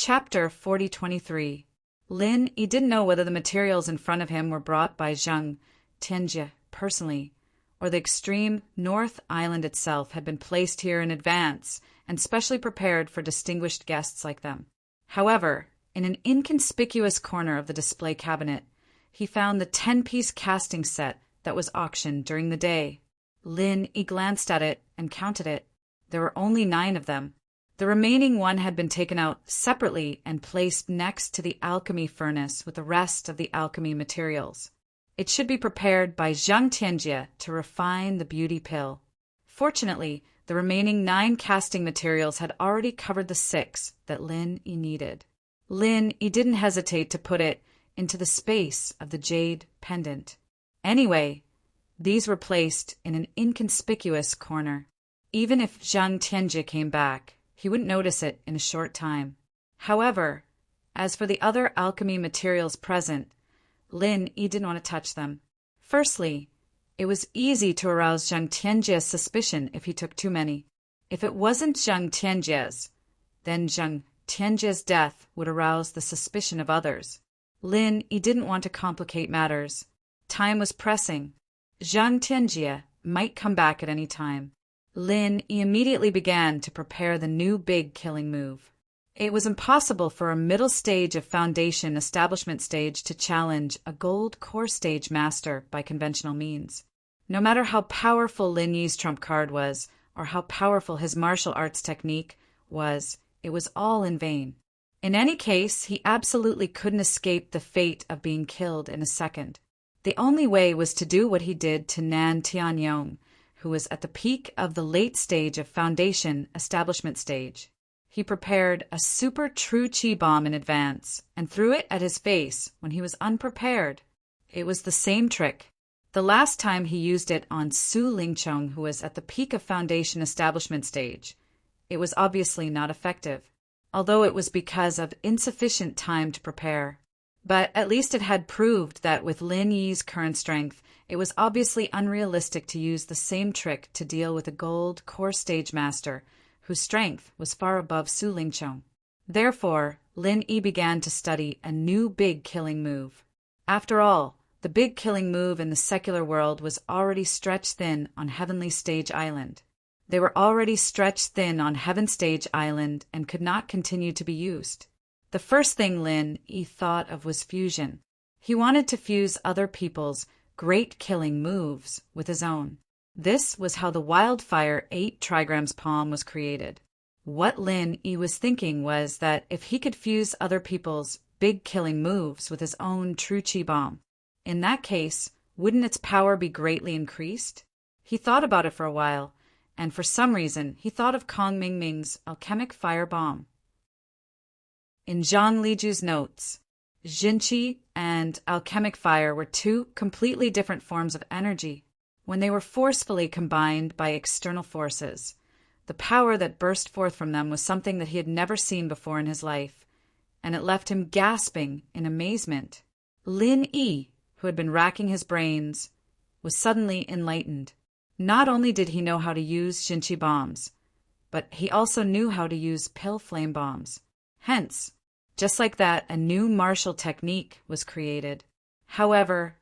Chapter 4023. Lin Yi didn't know whether the materials in front of him were brought by Zhang Tianjie personally, or the extreme North Island itself had been placed here in advance and specially prepared for distinguished guests like them. However, in an inconspicuous corner of the display cabinet, he found the 10-piece casting set that was auctioned during the day. Lin Yi glanced at it and counted it. There were only 9 of them. The remaining one had been taken out separately and placed next to the alchemy furnace with the rest of the alchemy materials. It should be prepared by Zhang Tianjie to refine the beauty pill. Fortunately, the remaining 9 casting materials had already covered the 6 that Lin Yi needed. Lin Yi didn't hesitate to put it into the space of the jade pendant. Anyway, these were placed in an inconspicuous corner. Even if Zhang Tianjie came back, he wouldn't notice it in a short time. However, as for the other alchemy materials present, Lin Yi didn't want to touch them. Firstly, it was easy to arouse Zhang Tianjie's suspicion if he took too many. If it wasn't Zhang Tianjie's, then Zhang Tianjie's death would arouse the suspicion of others. Lin Yi didn't want to complicate matters. Time was pressing. Zhang Tianjie might come back at any time. Lin Yi immediately began to prepare the new big killing move. It was impossible for a middle stage of foundation establishment stage to challenge a gold core stage master by conventional means. No matter how powerful Lin Yi's trump card was, or how powerful his martial arts technique was, it was all in vain. In any case, he absolutely couldn't escape the fate of being killed in a second. The only way was to do what he did to Nan Tianyong, who was at the peak of the late stage of foundation establishment stage. He prepared a super true chi bomb in advance and threw it at his face when he was unprepared. It was the same trick. The last time he used it on Su Lingchong, who was at the peak of foundation establishment stage. It was obviously not effective, although it was because of insufficient time to prepare. But at least it had proved that with Lin Yi's current strength, it was obviously unrealistic to use the same trick to deal with a gold core stage master whose strength was far above Su Lingchong. Therefore, Lin Yi began to study a new big killing move. After all, the big killing move in the secular world was already stretched thin on Heavenly Stage Island. They were already stretched thin on Heaven Stage Island and could not continue to be used. The first thing Lin Yi thought of was fusion. He wanted to fuse other people's great killing moves with his own. This was how the Wildfire 8 trigrams palm was created. What Lin Yi was thinking was that if he could fuse other people's big killing moves with his own true chi bomb, in that case, wouldn't its power be greatly increased? He thought about it for a while, and for some reason he thought of Kong Mingming's alchemic fire bomb. In Zhang Liju's notes, Jinqi and alchemic fire were 2 completely different forms of energy. When they were forcefully combined by external forces, the power that burst forth from them was something that he had never seen before in his life, and it left him gasping in amazement. Lin Yi, who had been racking his brains, was suddenly enlightened. Not only did he know how to use Jinqi bombs, but he also knew how to use pill flame bombs. Hence, just like that, a new martial technique was created. However,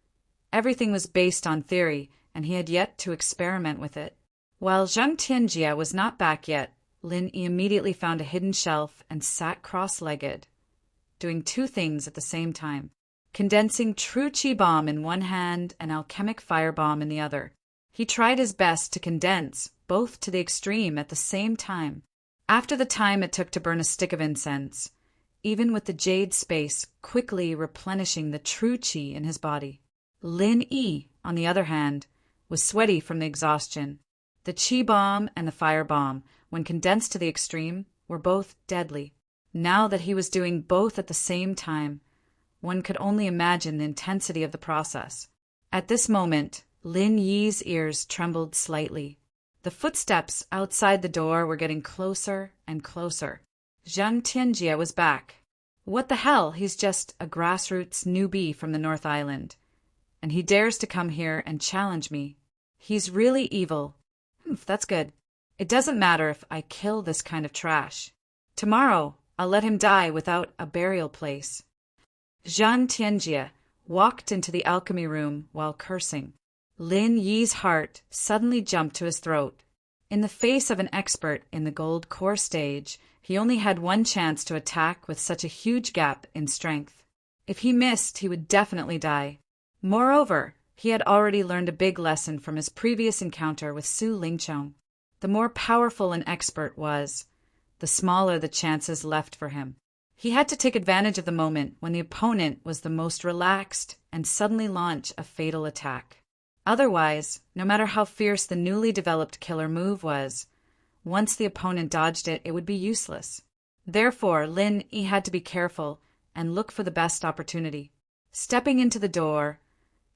everything was based on theory, and he had yet to experiment with it. While Zhang Tianjie was not back yet, Lin Yi immediately found a hidden shelf and sat cross-legged, doing 2 things at the same time, condensing true chi bomb in one hand and alchemic fire bomb in the other. He tried his best to condense both to the extreme at the same time. After the time it took to burn a stick of incense, even with the jade space quickly replenishing the true chi in his body. Lin Yi, on the other hand, was sweaty from the exhaustion. The chi bomb and the fire bomb, when condensed to the extreme, were both deadly. Now that he was doing both at the same time, one could only imagine the intensity of the process. At this moment, Lin Yi's ears trembled slightly. The footsteps outside the door were getting closer and closer. Zhang Tianjie was back. What the hell, he's just a grassroots newbie from the North Island. And he dares to come here and challenge me. He's really evil. That's good. It doesn't matter if I kill this kind of trash. Tomorrow, I'll let him die without a burial place. Zhang Tianjie walked into the alchemy room while cursing. Lin Yi's heart suddenly jumped to his throat. In the face of an expert in the gold core stage, he only had one chance to attack with such a huge gap in strength. If he missed, he would definitely die. Moreover, he had already learned a big lesson from his previous encounter with Su Lingqiong. The more powerful an expert was, the smaller the chances left for him. He had to take advantage of the moment when the opponent was the most relaxed and suddenly launch a fatal attack. Otherwise, no matter how fierce the newly developed killer move was, once the opponent dodged it, it would be useless. Therefore, Lin Yi had to be careful and look for the best opportunity. Stepping into the door,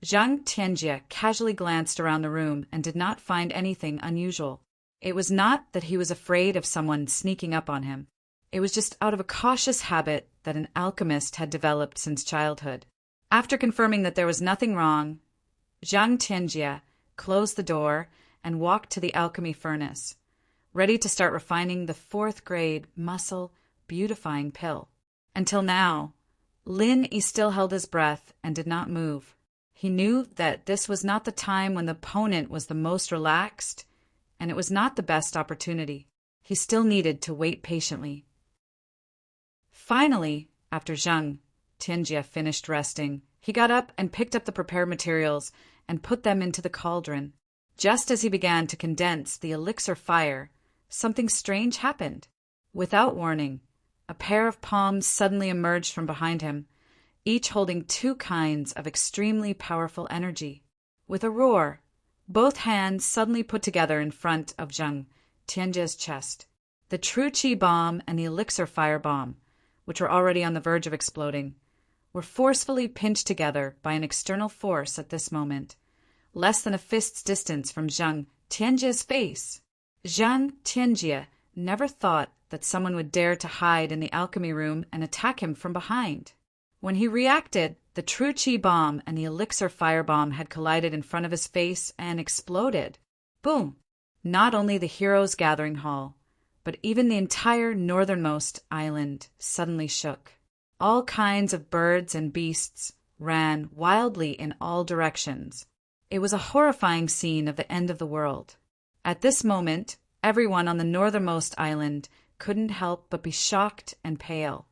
Zhang Tianjie casually glanced around the room and did not find anything unusual. It was not that he was afraid of someone sneaking up on him. It was just out of a cautious habit that an alchemist had developed since childhood. After confirming that there was nothing wrong, Zhang Tianjie closed the door and walked to the alchemy furnace, ready to start refining the 4th-grade muscle beautifying pill. Until now, Lin Yi still held his breath and did not move. He knew that this was not the time when the opponent was the most relaxed, and it was not the best opportunity. He still needed to wait patiently. Finally, after Zhang Tianjie finished resting, he got up and picked up the prepared materials and put them into the cauldron. Just as he began to condense the elixir fire, something strange happened. Without warning, a pair of palms suddenly emerged from behind him, each holding 2 kinds of extremely powerful energy. With a roar, both hands suddenly put together in front of Zhang Tianjie's chest. The true Qi bomb and the elixir fire bomb, which were already on the verge of exploding, were forcefully pinched together by an external force at this moment, less than a fist's distance from Zhang Tianjie's face. Zhang Tianjie never thought that someone would dare to hide in the alchemy room and attack him from behind. When he reacted, the true Qi bomb and the elixir fire bomb had collided in front of his face and exploded. Boom! Not only the heroes' gathering hall, but even the entire northernmost island suddenly shook. All kinds of birds and beasts ran wildly in all directions. It was a horrifying scene of the end of the world. At this moment, everyone on the northernmost island couldn't help but be shocked and pale.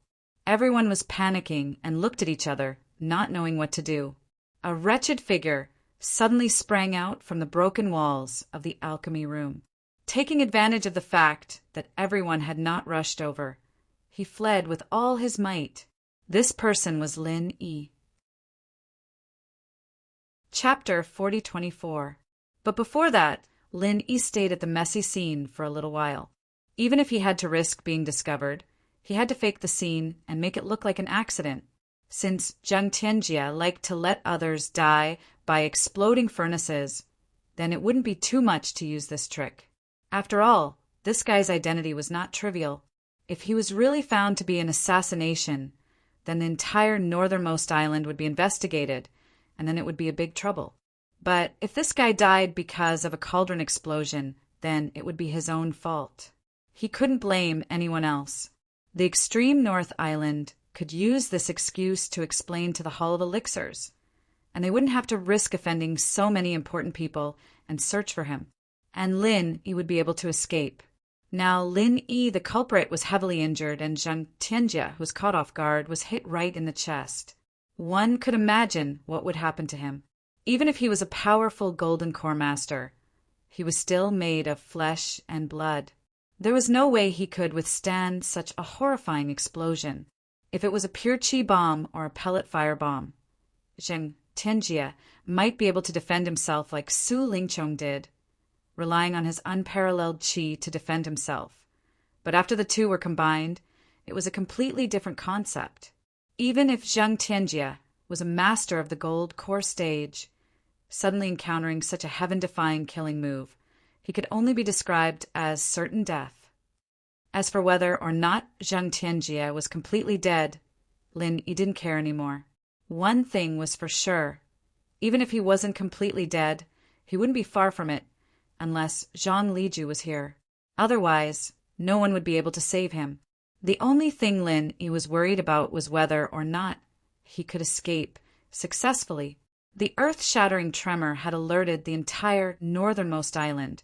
Everyone was panicking and looked at each other, not knowing what to do. A wretched figure suddenly sprang out from the broken walls of the alchemy room. Taking advantage of the fact that everyone had not rushed over, he fled with all his might. This person was Lin Yi. Chapter 4024. But before that, Lin Yi stayed at the messy scene for a little while. Even if he had to risk being discovered, he had to fake the scene and make it look like an accident. Since Zhang Tianjie liked to let others die by exploding furnaces, then it wouldn't be too much to use this trick. After all, this guy's identity was not trivial. If he was really found to be an assassination, then the entire northernmost island would be investigated, and then it would be a big trouble. But if this guy died because of a cauldron explosion, then it would be his own fault. He couldn't blame anyone else. The extreme North Island could use this excuse to explain to the Hall of Elixirs, and they wouldn't have to risk offending so many important people and search for him. And Lin Yi would be able to escape. Now Lin Yi, the culprit, was heavily injured, and Zhang Tianjie, who was caught off guard, was hit right in the chest. One could imagine what would happen to him. Even if he was a powerful golden core master, he was still made of flesh and blood. There was no way he could withstand such a horrifying explosion. If it was a pure Qi bomb or a pellet fire bomb, Zhang Tianjie might be able to defend himself like Su Lingqiong did, relying on his unparalleled Qi to defend himself. But after the two were combined, it was a completely different concept. Even if Zhang Tianjie was a master of the gold core stage, suddenly encountering such a heaven-defying killing move, he could only be described as certain death. As for whether or not Zhang Tianjie was completely dead, Lin Yi didn't care anymore. One thing was for sure. Even if he wasn't completely dead, he wouldn't be far from it, unless Zhang Liju was here. Otherwise, no one would be able to save him. The only thing Lin he was worried about was whether or not he could escape successfully. The earth-shattering tremor had alerted the entire northernmost island,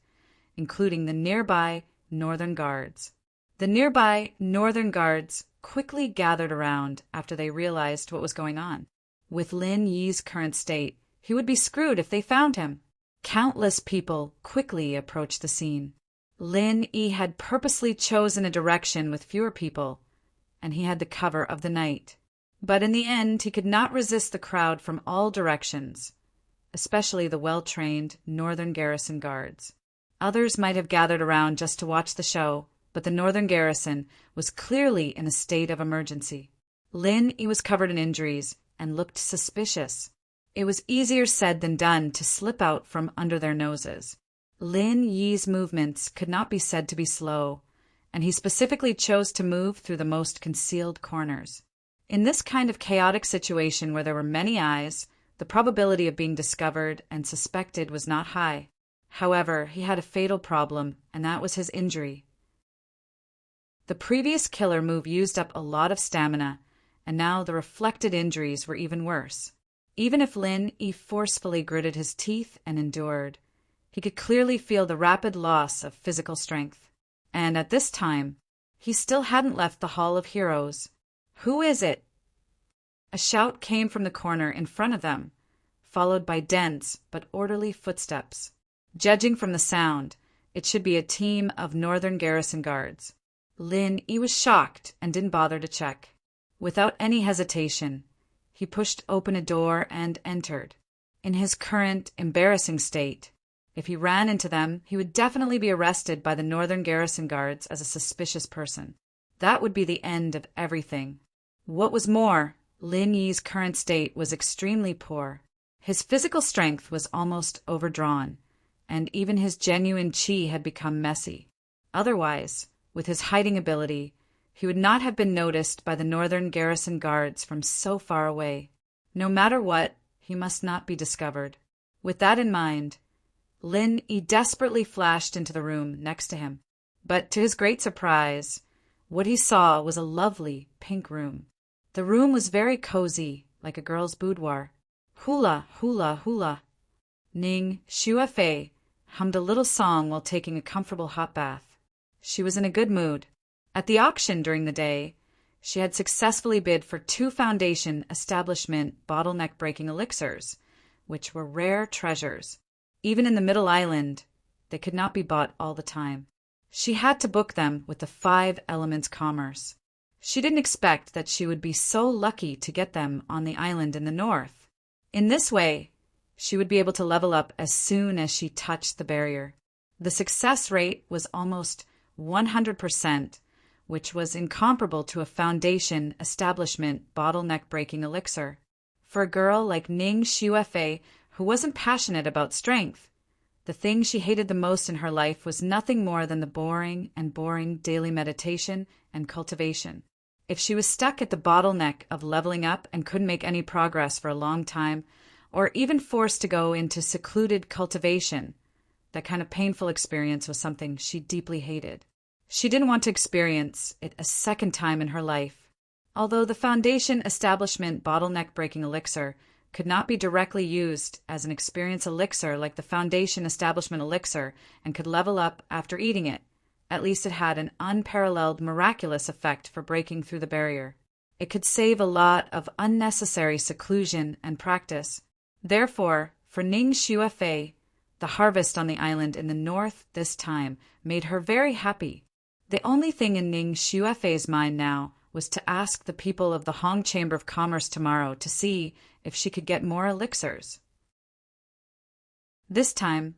including the nearby Northern Guards. The nearby Northern Guards quickly gathered around after they realized what was going on. With Lin Yi's current state, he would be screwed if they found him. Countless people quickly approached the scene. Lin Yi had purposely chosen a direction with fewer people, and he had the cover of the night. But in the end, he could not resist the crowd from all directions, especially the well-trained Northern Garrison Guards. Others might have gathered around just to watch the show, but the Northern Garrison was clearly in a state of emergency. Lin Yi was covered in injuries and looked suspicious. It was easier said than done to slip out from under their noses. Lin Yi's movements could not be said to be slow, and he specifically chose to move through the most concealed corners. In this kind of chaotic situation where there were many eyes, the probability of being discovered and suspected was not high. However, he had a fatal problem, and that was his injury. The previous killer move used up a lot of stamina, and now the reflected injuries were even worse. Even if Lin Yi forcefully gritted his teeth and endured, he could clearly feel the rapid loss of physical strength. And at this time, he still hadn't left the Hall of Heroes. "Who is it?" A shout came from the corner in front of them, followed by dense but orderly footsteps. Judging from the sound, it should be a team of Northern Garrison Guards. Lin Yi was shocked and didn't bother to check. Without any hesitation, he pushed open a door and entered. In his current, embarrassing state, if he ran into them, he would definitely be arrested by the Northern Garrison Guards as a suspicious person. That would be the end of everything. What was more, Lin Yi's current state was extremely poor. His physical strength was almost overdrawn, and even his genuine chi had become messy. Otherwise, with his hiding ability, he would not have been noticed by the Northern Garrison Guards from so far away. No matter what, he must not be discovered. With that in mind, Lin Yi desperately flashed into the room next to him. But to his great surprise, what he saw was a lovely pink room. The room was very cozy, like a girl's boudoir. Hula, hula, hula. Ning Xuefei hummed a little song while taking a comfortable hot bath. She was in a good mood. At the auction during the day, she had successfully bid for 2 Foundation establishment bottleneck-breaking elixirs, which were rare treasures. Even in the Middle Island, they could not be bought all the time. She had to book them with the 5 Elements Commerce. She didn't expect that she would be so lucky to get them on the island in the north. In this way, she would be able to level up as soon as she touched the barrier. The success rate was almost 100%, which was incomparable to a Foundation establishment bottleneck-breaking elixir. For a girl like Ning Xuefei, who wasn't passionate about strength, the thing she hated the most in her life was nothing more than the boring daily meditation and cultivation. If she was stuck at the bottleneck of leveling up and couldn't make any progress for a long time, or even forced to go into secluded cultivation, that kind of painful experience was something she deeply hated. She didn't want to experience it a second time in her life. Although the Foundation establishment bottleneck-breaking elixir could not be directly used as an experience elixir like the Foundation establishment elixir and could level up after eating it, at least it had an unparalleled miraculous effect for breaking through the barrier. It could save a lot of unnecessary seclusion and practice. Therefore, for Ning Xuefei, the harvest on the island in the north this time made her very happy. The only thing in Ning Xuefei's mind now was to ask the people of the Hong Chamber of Commerce tomorrow to see if she could get more elixirs. This time,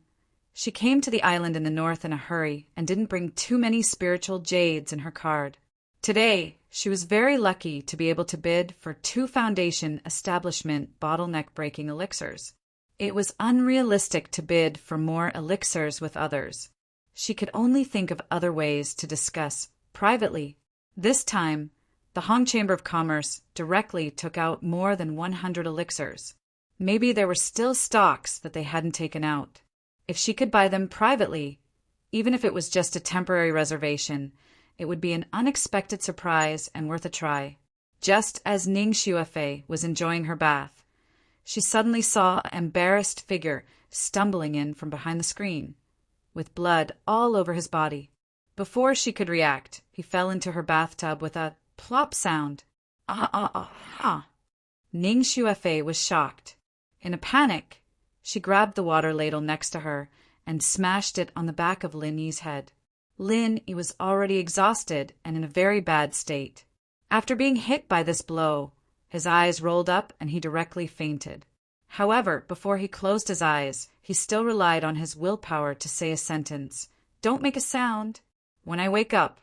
she came to the island in the north in a hurry and didn't bring too many spiritual jades in her card. Today, she was very lucky to be able to bid for 2 Foundation establishment bottleneck-breaking elixirs. It was unrealistic to bid for more elixirs with others. She could only think of other ways to discuss privately. This time, the Hong Chamber of Commerce directly took out more than 100 elixirs. Maybe there were still stocks that they hadn't taken out. If she could buy them privately, even if it was just a temporary reservation, It would be an unexpected surprise and worth a try. Just as Ning Xuefei was enjoying her bath, she suddenly saw an embarrassed figure stumbling in from behind the screen, with blood all over his body. Before she could react, he fell into her bathtub with a plop sound. Ah, ah, ah, ah. Ning Xuefei was shocked. In a panic, she grabbed the water ladle next to her and smashed it on the back of Lin Yi's head. Lin Yi was already exhausted and in a very bad state. After being hit by this blow, his eyes rolled up and he directly fainted. However, before he closed his eyes, he still relied on his willpower to say a sentence. "Don't make a sound. When I wake up,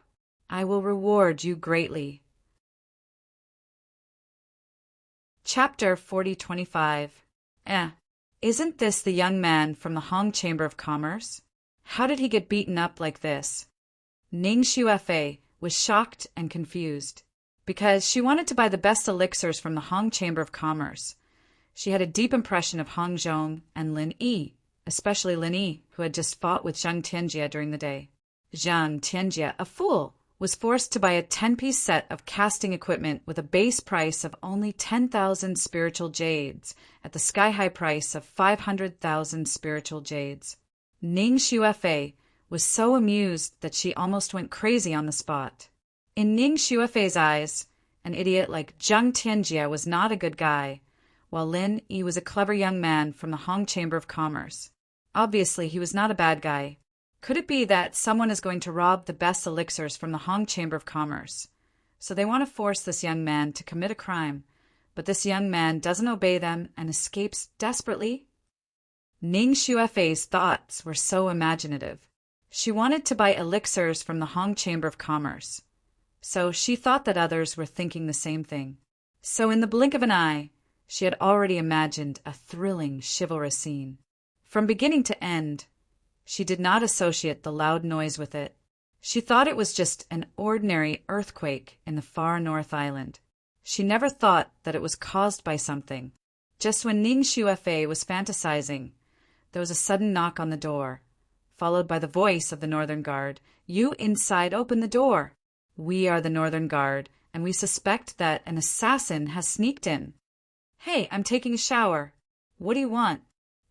I will reward you greatly." Chapter 4025. Isn't this the young man from the Hong Chamber of Commerce? How did he get beaten up like this? Ning Xuefei was shocked and confused, because she wanted to buy the best elixirs from the Hong Chamber of Commerce. She had a deep impression of Hong Zhong and Lin Yi, especially Lin Yi, who had just fought with Zhang Tianjie during the day. Zhang Tianjie, a fool, was forced to buy a 10-piece set of casting equipment with a base price of only 10,000 spiritual jades at the sky-high price of 500,000 spiritual jades. Ning Xuefei was so amused that she almost went crazy on the spot. In Ning Xuefei's eyes, an idiot like Zhang Tianjie was not a good guy, while Lin Yi was a clever young man from the Hong Chamber of Commerce. Obviously, he was not a bad guy. Could it be that someone is going to rob the best elixirs from the Hong Chamber of Commerce? So they want to force this young man to commit a crime, but this young man doesn't obey them and escapes desperately? Ning Xuefei's thoughts were so imaginative. She wanted to buy elixirs from the Hong Chamber of Commerce, so she thought that others were thinking the same thing. So in the blink of an eye, she had already imagined a thrilling, chivalrous scene. From beginning to end, she did not associate the loud noise with it. She thought it was just an ordinary earthquake in the far North Island. She never thought that it was caused by something. Just when Ning Xuefei was fantasizing, there was a sudden knock on the door, followed by the voice of the Northern Guard. "You inside, open the door. We are the Northern Guard, and we suspect that an assassin has sneaked in." "Hey, I'm taking a shower. What do you want?"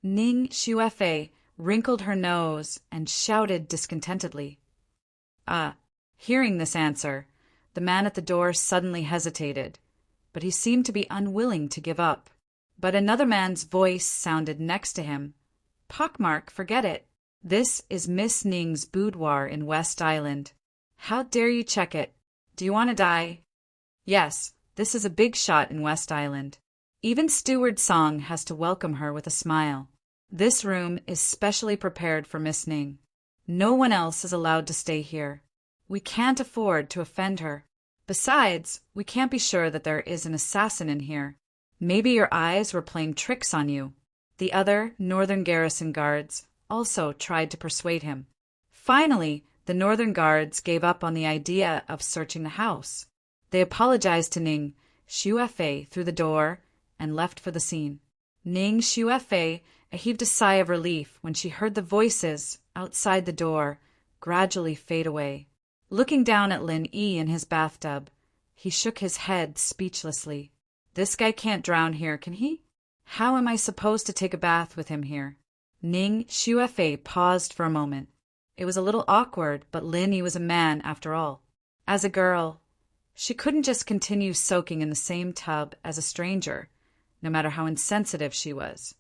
Ning Xuefei wrinkled her nose and shouted discontentedly. Hearing this answer, the man at the door suddenly hesitated, but he seemed to be unwilling to give up. But another man's voice sounded next to him. "Pockmark, forget it. This is Miss Ning's boudoir in West Island. How dare you check it? Do you want to die?" Yes, this is a big shot in West Island. Even Steward Song has to welcome her with a smile. This room is specially prepared for Miss Ning. No one else is allowed to stay here. We can't afford to offend her. Besides, we can't be sure that there is an assassin in here. Maybe your eyes were playing tricks on you. The other Northern Garrison guards also tried to persuade him. Finally, the Northern Guards gave up on the idea of searching the house. They apologized to Ning Xuefei through the door and left for the scene. Ning Xuefei heaved a sigh of relief when she heard the voices outside the door gradually fade away. Looking down at Lin Yi in his bathtub, he shook his head speechlessly. "This guy can't drown here, can he? How am I supposed to take a bath with him here?" Ning Xuefei paused for a moment. It was a little awkward, but Lin Yi was a man after all. As a girl, she couldn't just continue soaking in the same tub as a stranger, no matter how insensitive she was.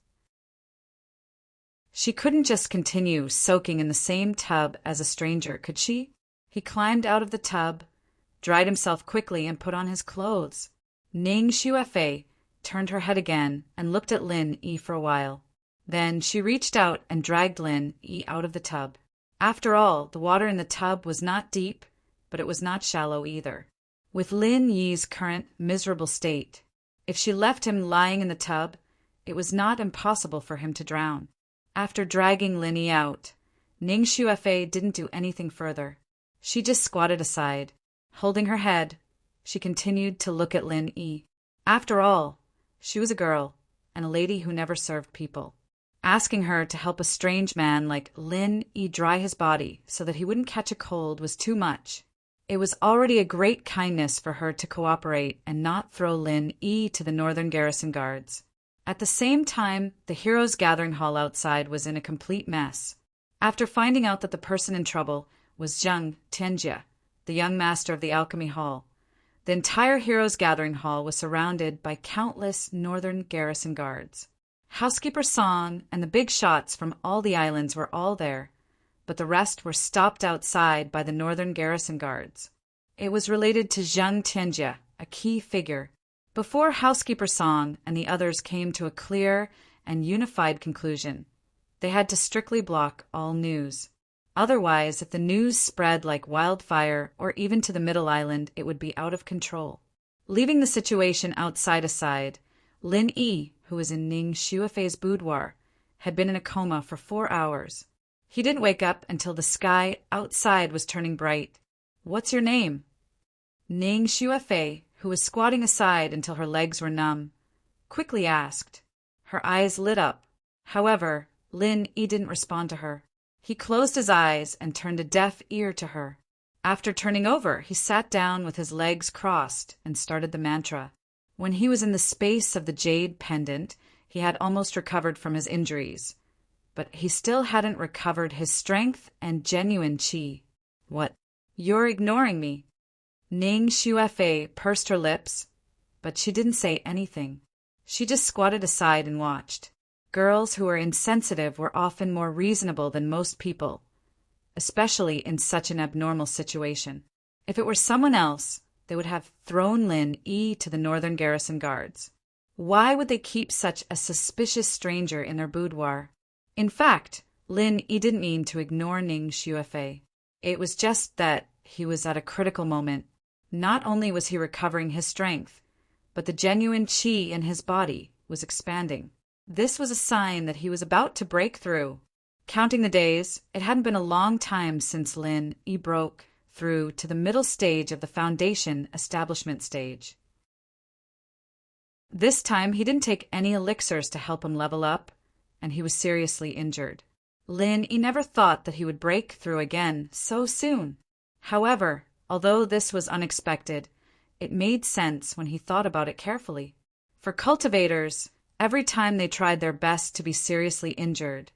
She couldn't just continue soaking in the same tub as a stranger, could she? He climbed out of the tub, dried himself quickly, and put on his clothes. Ning Xuefei turned her head again and looked at Lin Yi for a while. Then she reached out and dragged Lin Yi out of the tub. After all, the water in the tub was not deep, but it was not shallow either. With Lin Yi's current miserable state, if she left him lying in the tub, it was not impossible for him to drown. After dragging Lin Yi out, Ning Xuefei didn't do anything further. She just squatted aside. Holding her head, she continued to look at Lin Yi. After all, she was a girl, and a lady who never served people. Asking her to help a strange man like Lin Yi dry his body so that he wouldn't catch a cold was too much. It was already a great kindness for her to cooperate and not throw Lin Yi to the Northern Garrison Guards. At the same time, the Heroes' Gathering Hall outside was in a complete mess. After finding out that the person in trouble was Zheng Tianjie, the young master of the Alchemy Hall, the entire Heroes' Gathering Hall was surrounded by countless Northern Garrison Guards. Housekeeper Song and the big shots from all the islands were all there, but the rest were stopped outside by the Northern Garrison Guards. It was related to Zheng Tianjie, a key figure. Before Housekeeper Song and the others came to a clear and unified conclusion, they had to strictly block all news. Otherwise, if the news spread like wildfire or even to the Middle Island, it would be out of control. Leaving the situation outside aside, Lin Yi, who was in Ning Xuefei's boudoir, had been in a coma for 4 hours. He didn't wake up until the sky outside was turning bright. "What's your name?" Ning Xuefei, who was squatting aside until her legs were numb, quickly asked. Her eyes lit up. However, Lin Yi didn't respond to her. He closed his eyes and turned a deaf ear to her. After turning over, he sat down with his legs crossed and started the mantra. When he was in the space of the jade pendant, he had almost recovered from his injuries. But he still hadn't recovered his strength and genuine qi. "What? You're ignoring me." Ning Xuefei pursed her lips, but she didn't say anything. She just squatted aside and watched. Girls who were insensitive were often more reasonable than most people, especially in such an abnormal situation. If it were someone else, they would have thrown Lin Yi to the Northern Garrison Guards. Why would they keep such a suspicious stranger in their boudoir? In fact, Lin Yi didn't mean to ignore Ning Xuefei. It was just that he was at a critical moment. Not only was he recovering his strength, but the genuine qi in his body was expanding. This was a sign that he was about to break through. Counting the days, it hadn't been a long time since Lin Yi broke through to the middle stage of the foundation establishment stage. This time, he didn't take any elixirs to help him level up, and he was seriously injured. Lin Yi never thought that he would break through again so soon. However, although this was unexpected, it made sense when he thought about it carefully. For cultivators, every time they tried their best to be seriously injured,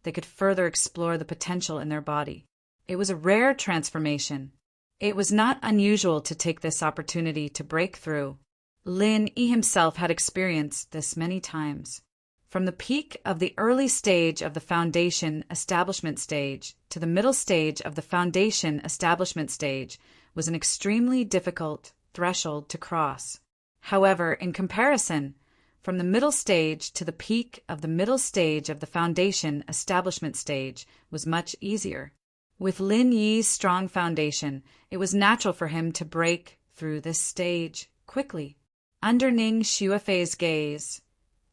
they could further explore the potential in their body. It was a rare transformation. It was not unusual to take this opportunity to break through. Lin Yi himself had experienced this many times. From the peak of the early stage of the foundation establishment stage to the middle stage of the foundation establishment stage was an extremely difficult threshold to cross. However, in comparison, from the middle stage to the peak of the middle stage of the foundation establishment stage was much easier. With Lin Yi's strong foundation, it was natural for him to break through this stage quickly. Under Ning Xuefei's gaze,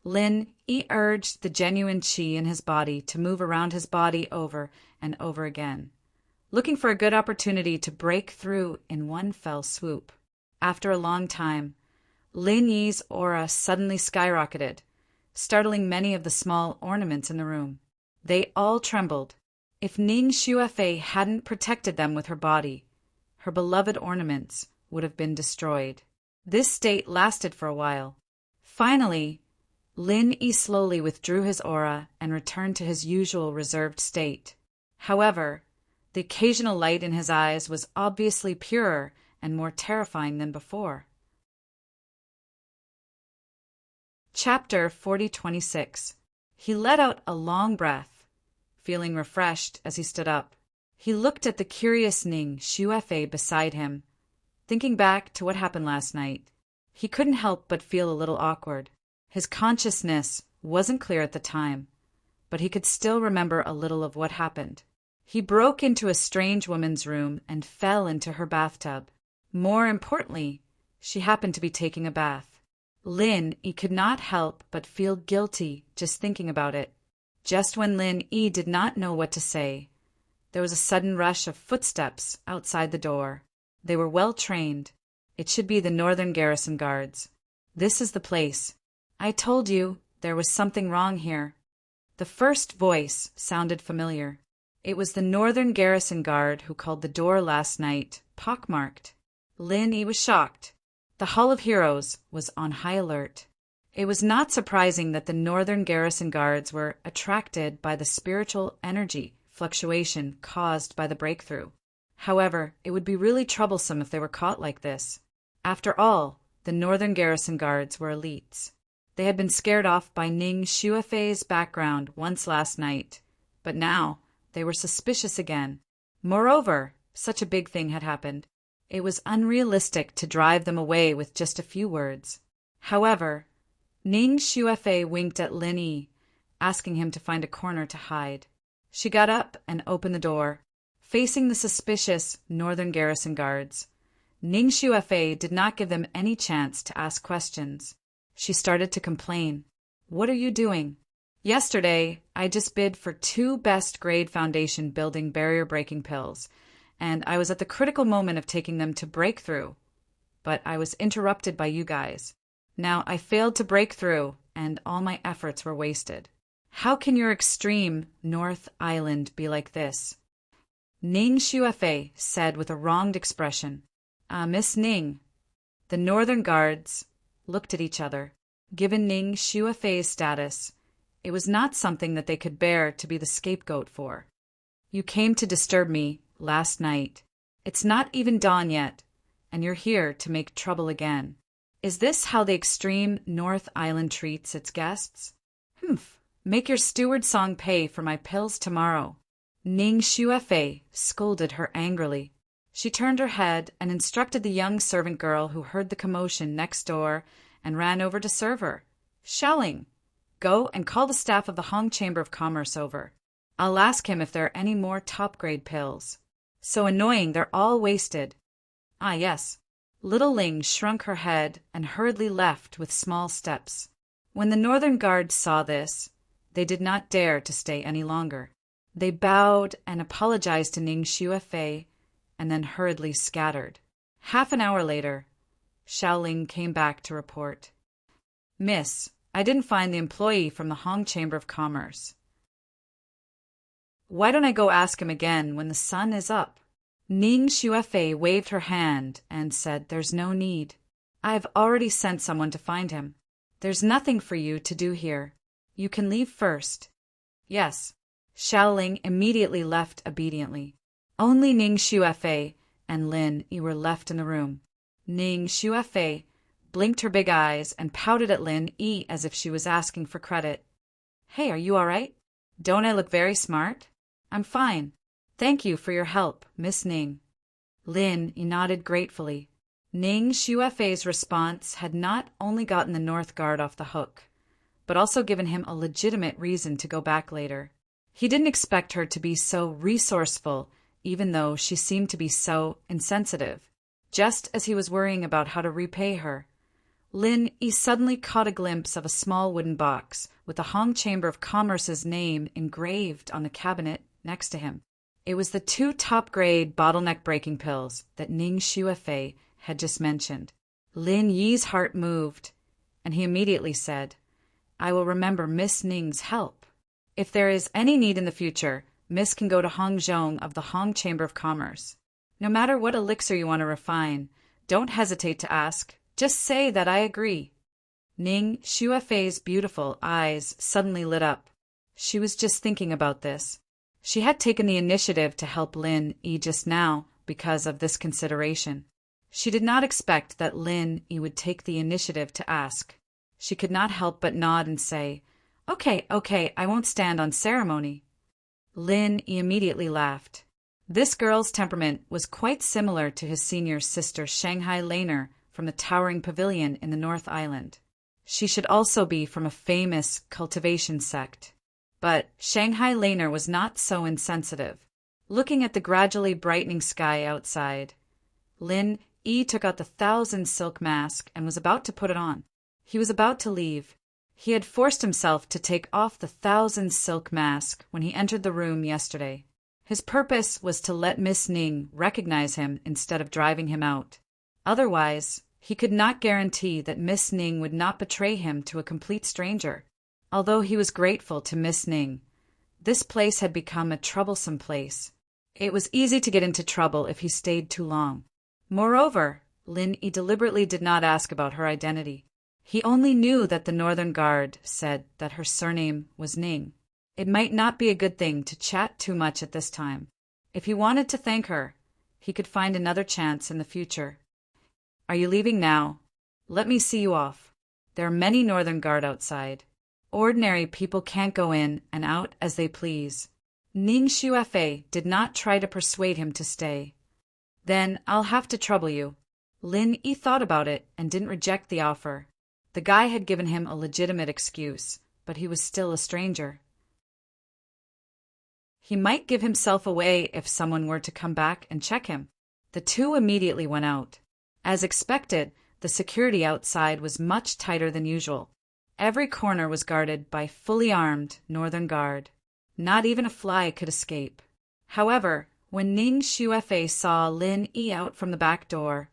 Lin Yi urged the genuine qi in his body to move around his body over and over again, looking for a good opportunity to break through in one fell swoop. After a long time, Lin Yi's aura suddenly skyrocketed, startling many of the small ornaments in the room. They all trembled. If Ning Xuefei hadn't protected them with her body, her beloved ornaments would have been destroyed. This state lasted for a while. Finally, Lin Yi slowly withdrew his aura and returned to his usual reserved state. However, the occasional light in his eyes was obviously purer and more terrifying than before. Chapter 4026. He let out a long breath, feeling refreshed as he stood up. He looked at the curious Ning Xuefei beside him. Thinking back to what happened last night, he couldn't help but feel a little awkward. His consciousness wasn't clear at the time, but he could still remember a little of what happened. He broke into a strange woman's room and fell into her bathtub. More importantly, she happened to be taking a bath. Lin Yi could not help but feel guilty just thinking about it. Just when Lin Yi did not know what to say, there was a sudden rush of footsteps outside the door. They were well trained. It should be the Northern Garrison Guards. "This is the place. I told you there was something wrong here." The first voice sounded familiar. It was the Northern Garrison Guard who called the door last night, pockmarked. Lin Yi was shocked. The Hall of Heroes was on high alert. It was not surprising that the northern garrison guards were attracted by the spiritual energy fluctuation caused by the breakthrough. However, it would be really troublesome if they were caught like this. After all, the northern garrison guards were elites. They had been scared off by Ning Xuefei's background once last night, but now they were suspicious again. Moreover, such a big thing had happened. It was unrealistic to drive them away with just a few words. However, Ning Xuefei winked at Lin Yi, asking him to find a corner to hide. She got up and opened the door, facing the suspicious northern garrison guards. Ning Xuefei did not give them any chance to ask questions. She started to complain. "What are you doing? Yesterday, I just bid for 2 best-grade foundation building barrier-breaking pills, and I was at the critical moment of taking them to breakthrough. But I was interrupted by you guys. Now I failed to break through, and all my efforts were wasted. How can your extreme North Island be like this?" Ning Xuefei said with a wronged expression. Miss Ning." The northern guards looked at each other. Given Ning Xuefei's status, it was not something that they could bear to be the scapegoat for. "You came to disturb me last night. It's not even dawn yet, and you're here to make trouble again. Is this how the extreme North Island treats its guests? Humph. Make your steward song pay for my pills tomorrow." Ning Xuefei scolded her angrily. She turned her head and instructed the young servant girl who heard the commotion next door and ran over to serve her. "Xiaoling, go and call the staff of the Hong Chamber of Commerce over. I'll ask him if there are any more top-grade pills. So annoying, they're all wasted." "Ah, yes." Little Ling shrunk her head and hurriedly left with small steps. When the northern guards saw this, they did not dare to stay any longer. They bowed and apologized to Ning Xuefei and then hurriedly scattered. Half an hour later, Xiaoling came back to report. "Miss, I didn't find the employee from the Hong Chamber of Commerce." "Why don't I go ask him again when the sun is up?" Ning Xuefei waved her hand and said, "There's no need. I have already sent someone to find him. There's nothing for you to do here. You can leave first." "Yes." Xiaoling immediately left obediently. Only Ning Xuefei and Lin Yi were left in the room. Ning Xuefei blinked her big eyes and pouted at Lin Yi as if she was asking for credit. "Hey, are you all right? Don't I look very smart?" "I'm fine. Thank you for your help, Miss Ning." Lin Yi nodded gratefully. Ning Xuefei's response had not only gotten the North Guard off the hook, but also given him a legitimate reason to go back later. He didn't expect her to be so resourceful, even though she seemed to be so insensitive. Just as he was worrying about how to repay her, Lin Yi suddenly caught a glimpse of a small wooden box with the Hong Chamber of Commerce's name engraved on the cabinet next to him. It was the 2 top-grade bottleneck breaking pills that Ning Xuefei had just mentioned. Lin Yi's heart moved, and he immediately said, "I will remember Miss Ning's help. If there is any need in the future, Miss can go to Hong Zhong of the Hong Chamber of Commerce. No matter what elixir you want to refine, don't hesitate to ask. Just say that I agree." Ning Xuefei's beautiful eyes suddenly lit up. She was just thinking about this. She had taken the initiative to help Lin Yi just now because of this consideration. She did not expect that Lin Yi would take the initiative to ask. She could not help but nod and say, Okay, I won't stand on ceremony." Lin Yi immediately laughed. This girl's temperament was quite similar to his senior sister Shanghai Laner from the towering pavilion in the North Island. She should also be from a famous cultivation sect. But Shanghai Laner was not so insensitive. Looking at the gradually brightening sky outside, Lin Yi took out the 1,000 silk mask and was about to put it on. He was about to leave. He had forced himself to take off the 1,000 silk mask when he entered the room yesterday. His purpose was to let Miss Ning recognize him instead of driving him out. Otherwise, he could not guarantee that Miss Ning would not betray him to a complete stranger. Although he was grateful to Miss Ning, this place had become a troublesome place. It was easy to get into trouble if he stayed too long. Moreover, Lin Yi deliberately did not ask about her identity. He only knew that the Northern Guard said that her surname was Ning. It might not be a good thing to chat too much at this time. If he wanted to thank her, he could find another chance in the future. Are you leaving now? Let me see you off. There are many Northern Guard outside. Ordinary people can't go in and out as they please. Ning Xuefei did not try to persuade him to stay. Then I'll have to trouble you. Lin Yi thought about it and didn't reject the offer. The guy had given him a legitimate excuse, but he was still a stranger. He might give himself away if someone were to come back and check him. The two immediately went out. As expected, the security outside was much tighter than usual. Every corner was guarded by fully armed Northern Guard. Not even a fly could escape. However, when Ning Xuefei saw Lin Yi out from the back door,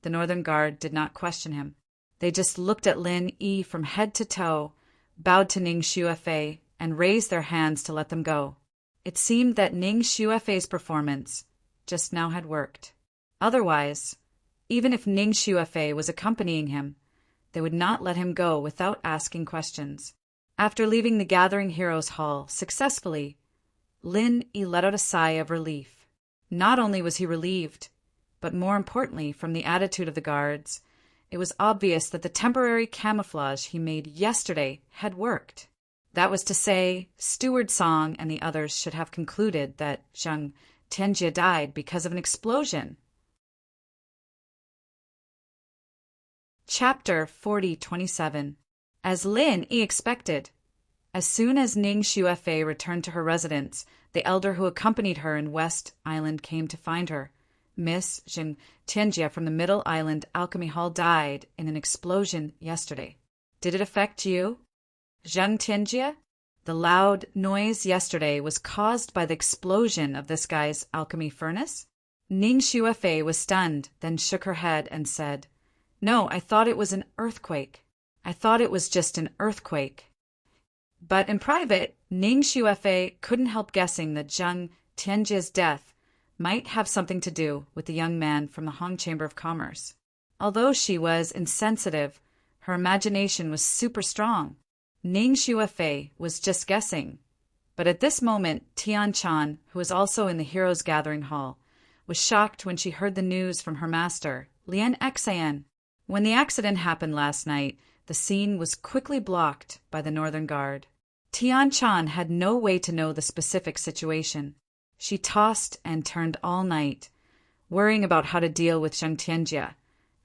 the Northern Guard did not question him. They just looked at Lin Yi from head to toe, bowed to Ning Xuefei, and raised their hands to let them go. It seemed that Ning Xuefei's performance just now had worked. Otherwise, even if Ning Xuefei was accompanying him, they would not let him go without asking questions. After leaving the Gathering Heroes Hall successfully, Lin Yi let out a sigh of relief. Not only was he relieved, but more importantly, from the attitude of the guards, it was obvious that the temporary camouflage he made yesterday had worked. That was to say, Steward Song and the others should have concluded that Zhang Tianjie died because of an explosion. Chapter 40:27. As Lin Yi expected, as soon as Ning Xuefei returned to her residence, the elder who accompanied her in West Island came to find her. Miss Zhang Tianjie from the Middle Island Alchemy Hall died in an explosion yesterday. Did it affect you? Zhang Tianjie? The loud noise yesterday was caused by the explosion of this guy's alchemy furnace? Ning Xuefei was stunned, then shook her head and said, "No, I thought it was an earthquake. I thought it was just an earthquake." But in private, Ning Xuefei couldn't help guessing that Zhang Tianjie's death might have something to do with the young man from the Hong Chamber of Commerce. Although she was insensitive, her imagination was super strong. Ning Xuefei was just guessing. But at this moment, Tian Chan, who was also in the Heroes Gathering Hall, was shocked when she heard the news from her master, Lian Xan. When the accident happened last night, the scene was quickly blocked by the Northern Guard. Tian Chan had no way to know the specific situation. She tossed and turned all night, worrying about how to deal with Zhang Tianjie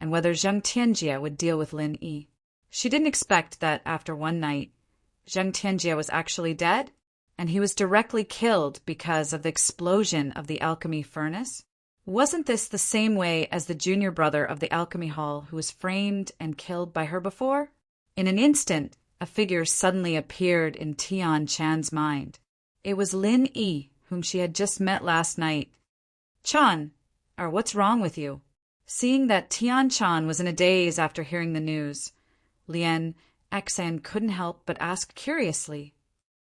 and whether Zhang Tianjie would deal with Lin Yi. She didn't expect that after one night, Zhang Tianjie was actually dead, and he was directly killed because of the explosion of the alchemy furnace. Wasn't this the same way as the junior brother of the Alchemy Hall who was framed and killed by her before? In an instant, a figure suddenly appeared in Tian Chan's mind. It was Lin Yi, whom she had just met last night. "Chan, or what's wrong with you?" Seeing that Tian Chan was in a daze after hearing the news, Lian Xan couldn't help but ask curiously.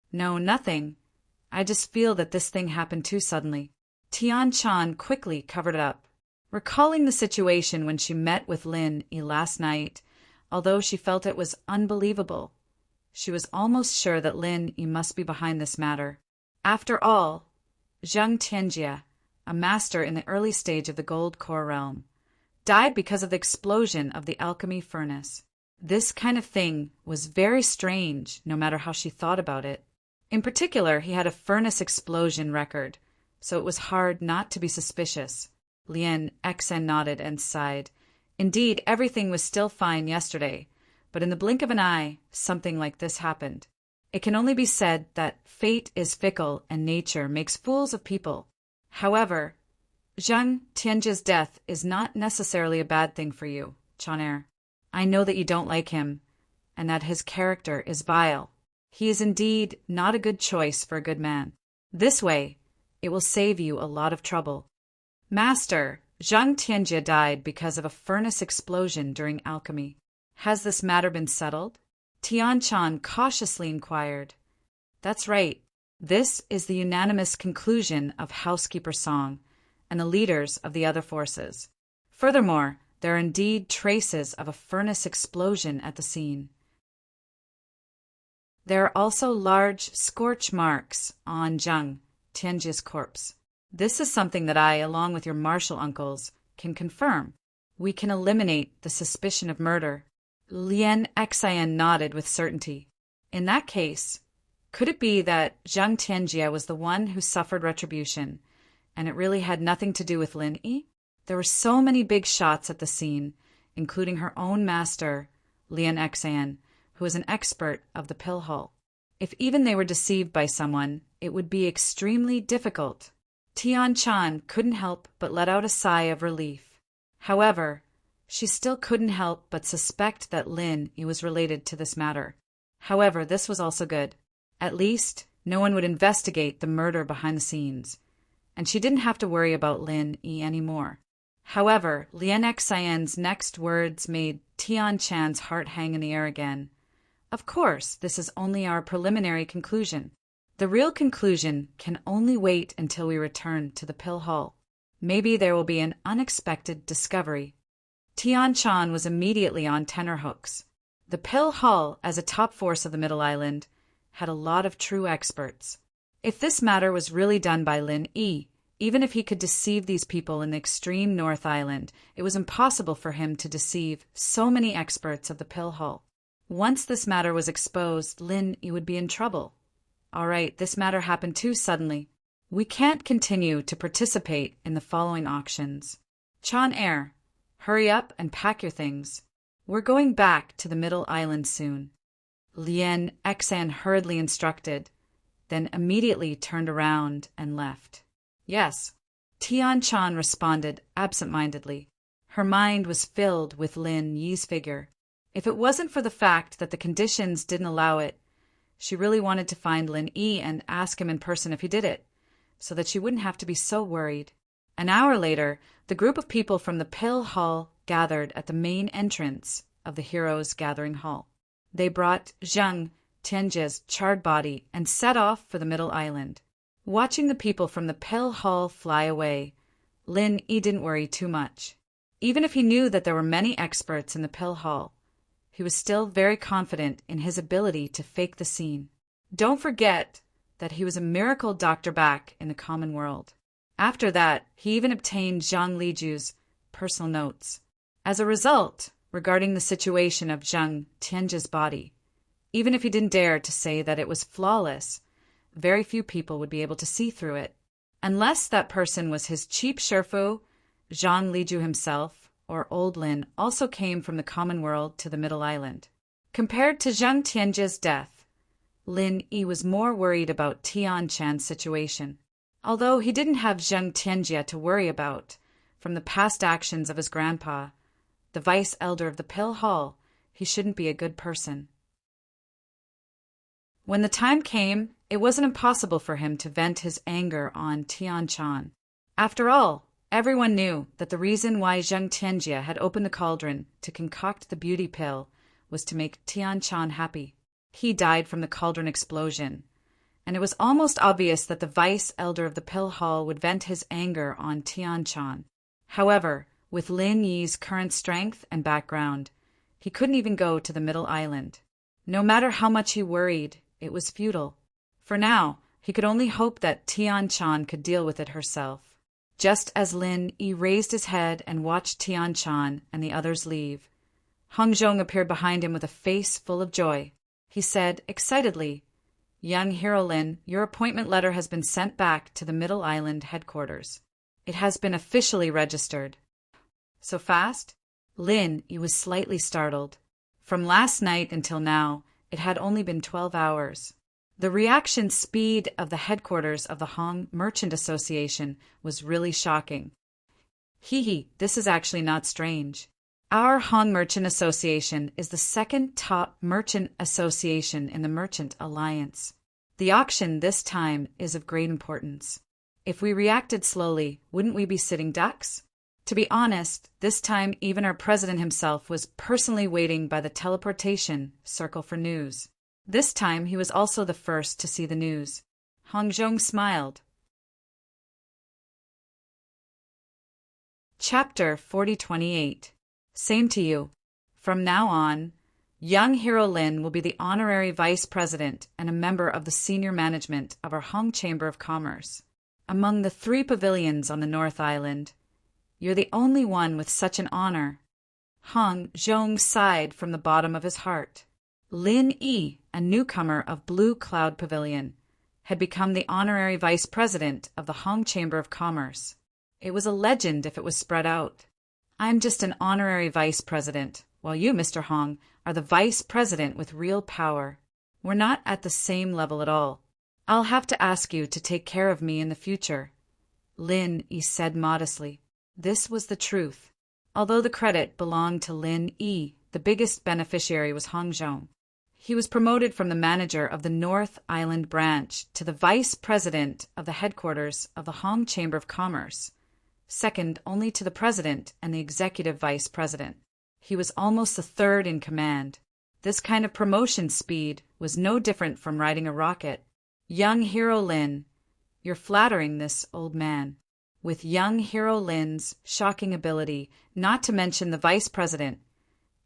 "No, nothing. I just feel that this thing happened too suddenly." Tian Chan quickly covered it up. Recalling the situation when she met with Lin Yi last night, although she felt it was unbelievable, she was almost sure that Lin Yi must be behind this matter. After all, Zhang Tianjie, a master in the early stage of the Gold Core realm, died because of the explosion of the alchemy furnace. This kind of thing was very strange, no matter how she thought about it. In particular, he had a furnace explosion record, so it was hard not to be suspicious. Lian Xen nodded and sighed. Indeed, everything was still fine yesterday, but in the blink of an eye, something like this happened. It can only be said that fate is fickle and nature makes fools of people. However, Zhang Tianjie's death is not necessarily a bad thing for you, Chaner. I know that you don't like him, and that his character is vile. He is indeed not a good choice for a good man. This way, it will save you a lot of trouble. Master, Zhang Tianjie died because of a furnace explosion during alchemy. Has this matter been settled? Tian Chan cautiously inquired. That's right. This is the unanimous conclusion of Housekeeper Song and the leaders of the other forces. Furthermore, there are indeed traces of a furnace explosion at the scene. There are also large scorch marks on Zhang Tianji's corpse. This is something that I, along with your martial uncles, can confirm. We can eliminate the suspicion of murder. Lien Xian nodded with certainty. In that case, could it be that Zhang Tianjie was the one who suffered retribution, and it really had nothing to do with Lin Yi? There were so many big shots at the scene, including her own master, Lien Xian, who was an expert of the pill hall. If even they were deceived by someone, it would be extremely difficult. Tian Chan couldn't help but let out a sigh of relief. However, she still couldn't help but suspect that Lin Yi was related to this matter. However, this was also good. At least, no one would investigate the murder behind the scenes, and she didn't have to worry about Lin Yi anymore. However, Lien Xian's next words made Tian Chan's heart hang in the air again. Of course, this is only our preliminary conclusion. The real conclusion can only wait until we return to the pill hall. Maybe there will be an unexpected discovery. Tian Chan was immediately on tenterhooks. The pill hall, as a top force of the Middle Island, had a lot of true experts. If this matter was really done by Lin Yi, even if he could deceive these people in the extreme North Island, it was impossible for him to deceive so many experts of the pill hall. Once this matter was exposed, Lin Yi would be in trouble. All right, this matter happened too suddenly. We can't continue to participate in the following auctions. Chan Air, hurry up and pack your things. We're going back to the Middle Island soon. Lien Xian hurriedly instructed, then immediately turned around and left. Yes, Tian Chan responded absent-mindedly. Her mind was filled with Lin Yi's figure. If it wasn't for the fact that the conditions didn't allow it, she really wanted to find Lin Yi and ask him in person if he did it, so that she wouldn't have to be so worried. An hour later, the group of people from the pill hall gathered at the main entrance of the Heroes' Gathering Hall. They brought Zhang Tianjie's charred body and set off for the Middle Island. Watching the people from the pill hall fly away, Lin Yi didn't worry too much. Even if he knew that there were many experts in the pill hall, he was still very confident in his ability to fake the scene. Don't forget that he was a miracle doctor back in the common world. After that, he even obtained Zhang Liju's personal notes. As a result, regarding the situation of Zhang Tianjie's body, even if he didn't dare to say that it was flawless, very few people would be able to see through it. Unless that person was his chief Sherfu, Zhang Liju himself, or Old Lin, also came from the common world to the Middle Island. Compared to Zhang Tianjie's death, Lin Yi was more worried about Tian Chan's situation. Although he didn't have Zhang Tianjie to worry about, from the past actions of his grandpa, the vice elder of the pill hall, he shouldn't be a good person. When the time came, it wasn't impossible for him to vent his anger on Tian Chan. After all, everyone knew that the reason why Zhang Tianjie had opened the cauldron to concoct the beauty pill was to make Tian Chan happy. He died from the cauldron explosion, and it was almost obvious that the vice elder of the pill hall would vent his anger on Tian Chan. However, with Lin Yi's current strength and background, he couldn't even go to the Middle Island. No matter how much he worried, it was futile. For now, he could only hope that Tian Chan could deal with it herself. Just as Lin Yi raised his head and watched Tian Chan and the others leave, Hong Zhong appeared behind him with a face full of joy. He said excitedly, "Young Hero Lin, your appointment letter has been sent back to the Middle Island headquarters. It has been officially registered." So fast? Lin Yi was slightly startled. From last night until now, it had only been 12 hours. The reaction speed of the headquarters of the Hong Merchant Association was really shocking. This is actually not strange. Our Hong Merchant Association is the second top merchant association in the Merchant Alliance. The auction this time is of great importance. If we reacted slowly, wouldn't we be sitting ducks? To be honest, this time even our president himself was personally waiting by the teleportation circle for news. This time he was also the first to see the news. Hong Zhong smiled. Chapter 4028. Same to you. From now on, young Hero Lin will be the honorary vice president and a member of the senior management of our Hong Chamber of Commerce. Among the 3 pavilions on the North Island, you're the only one with such an honor. Hong Zhong sighed from the bottom of his heart. Lin Yi, a newcomer of Blue Cloud Pavilion, had become the honorary vice president of the Hong Chamber of Commerce. It was a legend if it was spread out. I'm just an honorary vice president, while you, Mr. Hong, are the vice president with real power. We're not at the same level at all. I'll have to ask you to take care of me in the future. Lin Yi said modestly. This was the truth. Although the credit belonged to Lin Yi, the biggest beneficiary was Hong Zhong. He was promoted from the manager of the North Island branch to the vice president of the headquarters of the Hong Chamber of Commerce, second only to the president and the executive vice president. He was almost the third in command. This kind of promotion speed was no different from riding a rocket. Young Hero Lin, you're flattering this old man. With young Hero Lin's shocking ability, not to mention the vice president,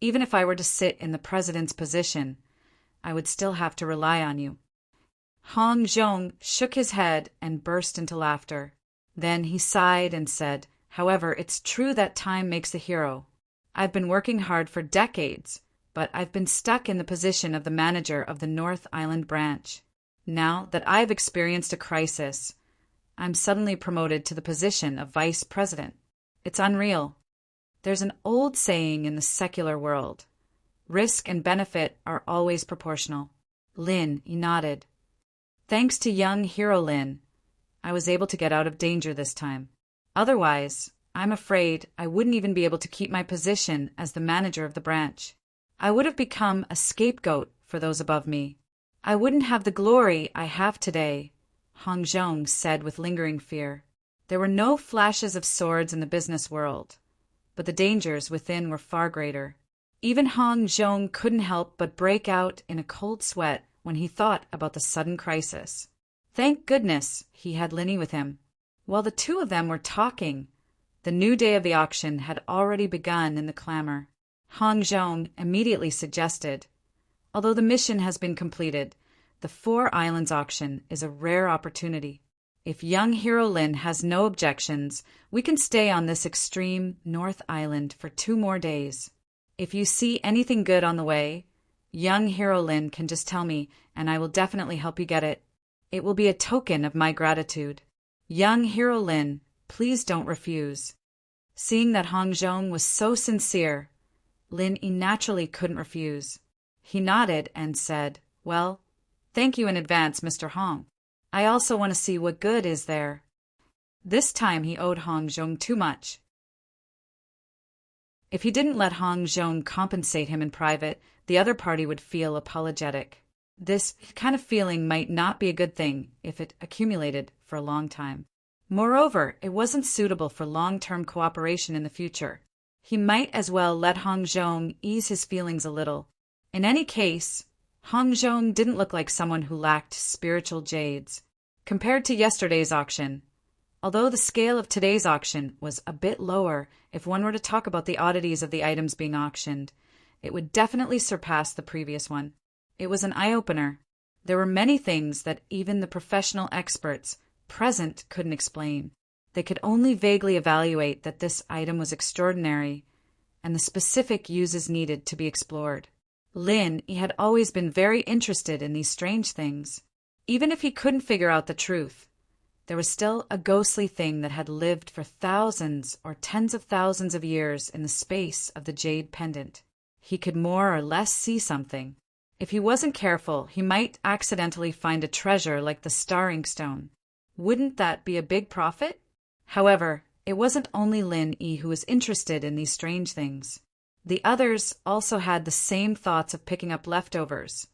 even if I were to sit in the president's position, I would still have to rely on you. Hong Zhong shook his head and burst into laughter. Then he sighed and said, However, it's true that time makes a hero. I've been working hard for decades, but I've been stuck in the position of the manager of the North Island branch. Now that I've experienced a crisis, I'm suddenly promoted to the position of vice president. It's unreal. There's an old saying in the secular world. Risk and benefit are always proportional. Lin nodded. Thanks to young Hero Lin, I was able to get out of danger this time. Otherwise, I'm afraid I wouldn't even be able to keep my position as the manager of the branch. I would have become a scapegoat for those above me. I wouldn't have the glory I have today, Hong Zhong said with lingering fear. There were no flashes of swords in the business world, but the dangers within were far greater. Even Hong Zhong couldn't help but break out in a cold sweat when he thought about the sudden crisis. Thank goodness he had Linny with him. While the two of them were talking, the new day of the auction had already begun in the clamor. Hong Zhong immediately suggested, Although the mission has been completed, the 4 Islands auction is a rare opportunity. If young Hero Lin has no objections, we can stay on this extreme North Island for 2 more days. If you see anything good on the way, young Hero Lin can just tell me, and I will definitely help you get it. It will be a token of my gratitude. Young Hero Lin, please don't refuse. Seeing that Hong Zhong was so sincere, Lin naturally couldn't refuse. He nodded and said, Well, thank you in advance, Mr. Hong. I also want to see what good is there. This time he owed Hong Zhong too much. If he didn't let Hong Zhong compensate him in private, the other party would feel apologetic. This kind of feeling might not be a good thing if it accumulated for a long time. Moreover, it wasn't suitable for long-term cooperation in the future. He might as well let Hong Zhong ease his feelings a little. In any case, Hong Zhong didn't look like someone who lacked spiritual jades. Compared to yesterday's auction, although the scale of today's auction was a bit lower, if one were to talk about the oddities of the items being auctioned, it would definitely surpass the previous one. It was an eye-opener. There were many things that even the professional experts present couldn't explain. They could only vaguely evaluate that this item was extraordinary, and the specific uses needed to be explored. Lin had always been very interested in these strange things. Even if he couldn't figure out the truth, there was still a ghostly thing that had lived for thousands or tens of thousands of years in the space of the jade pendant. He could more or less see something. If he wasn't careful, he might accidentally find a treasure like the Starring Stone. Wouldn't that be a big profit? However, it wasn't only Lin who was interested in these strange things. The others also had the same thoughts of picking up leftovers,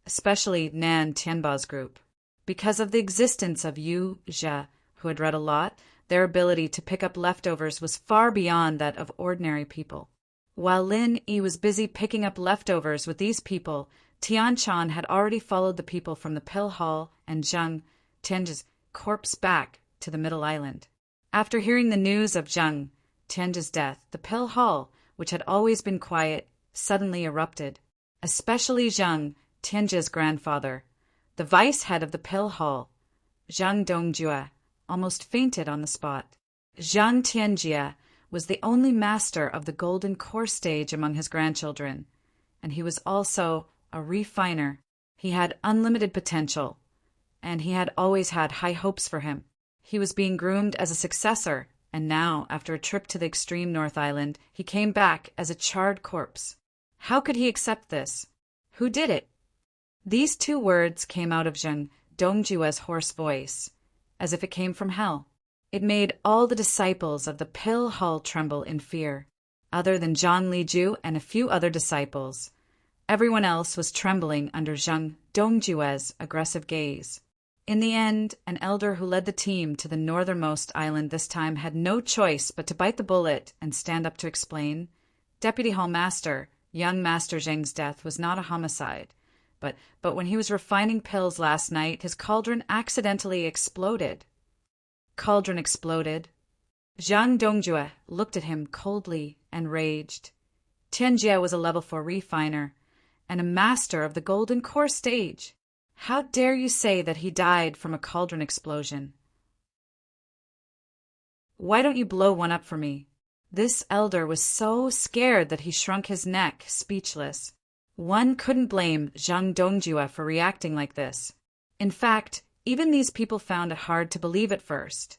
especially Nan Tianba's group. Because of the existence of Yu Jia, who had read a lot, their ability to pick up leftovers was far beyond that of ordinary people. While Lin was busy picking up leftovers with these people, Tian Chan had already followed the people from the Pill Hall and Zhang Tian's corpse back to the Middle Island. After hearing the news of Zhang Tianji's death, the pill hall, which had always been quiet, suddenly erupted. Especially Zhang, Tianji's grandfather, the vice head of the pill hall, Zhang Dongjue, almost fainted on the spot. Zhang Tianjie was the only master of the golden core stage among his grandchildren, and he was also a refiner. He had unlimited potential, and he had always had high hopes for him. He was being groomed as a successor, and now, after a trip to the extreme North Island, he came back as a charred corpse. How could he accept this? Who did it? These two words came out of Zhang Dongjue's hoarse voice, as if it came from hell. It made all the disciples of the pill hall tremble in fear. Other than Zhang Liju and a few other disciples, everyone else was trembling under Zhang Dongjue's aggressive gaze. In the end, an elder who led the team to the northernmost island this time had no choice but to bite the bullet and stand up to explain. Deputy Hall Master, young Master Zheng's death was not a homicide, but when he was refining pills last night, his cauldron accidentally exploded. Cauldron exploded. Zhang Dongjue looked at him coldly and raged. Tianjie was a level 4 refiner and a master of the golden core stage. How dare you say that he died from a cauldron explosion? Why don't you blow one up for me? This elder was so scared that he shrunk his neck, speechless. One couldn't blame Zhang Dongjue for reacting like this. In fact, even these people found it hard to believe at first.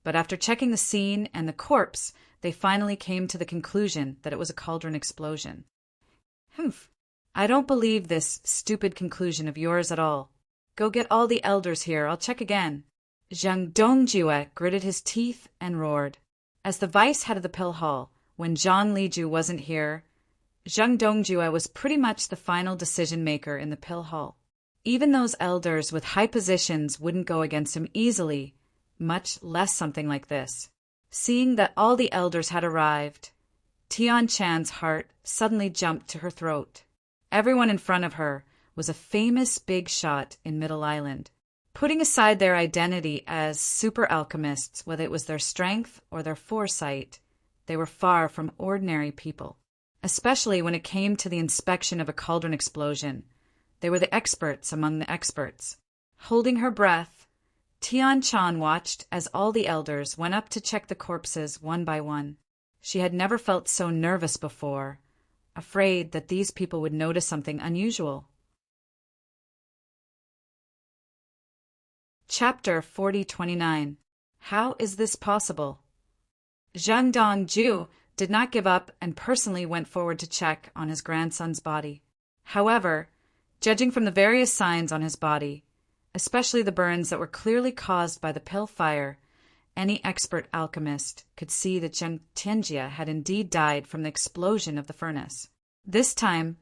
But after checking the scene and the corpse, they finally came to the conclusion that it was a cauldron explosion. Humph. I don't believe this stupid conclusion of yours at all. Go get all the elders here, I'll check again. Zhang Dongjue gritted his teeth and roared. As the vice head of the pill hall, when Zhang Liju wasn't here, Zhang Dongjue was pretty much the final decision maker in the pill hall. Even those elders with high positions wouldn't go against him easily, much less something like this. Seeing that all the elders had arrived, Tian Chan's heart suddenly jumped to her throat. Everyone in front of her was a famous big shot in Middle Island. Putting aside their identity as super alchemists, whether it was their strength or their foresight, they were far from ordinary people. Especially when it came to the inspection of a cauldron explosion. They were the experts among the experts. Holding her breath, Tian Chan watched as all the elders went up to check the corpses one by one. She had never felt so nervous before, afraid that these people would notice something unusual. Chapter 4029. How is this possible? Zhang Dongju did not give up and personally went forward to check on his grandson's body. However, judging from the various signs on his body, especially the burns that were clearly caused by the pill fire, any expert alchemist could see that Zhang Tianjie had indeed died from the explosion of the furnace. This time,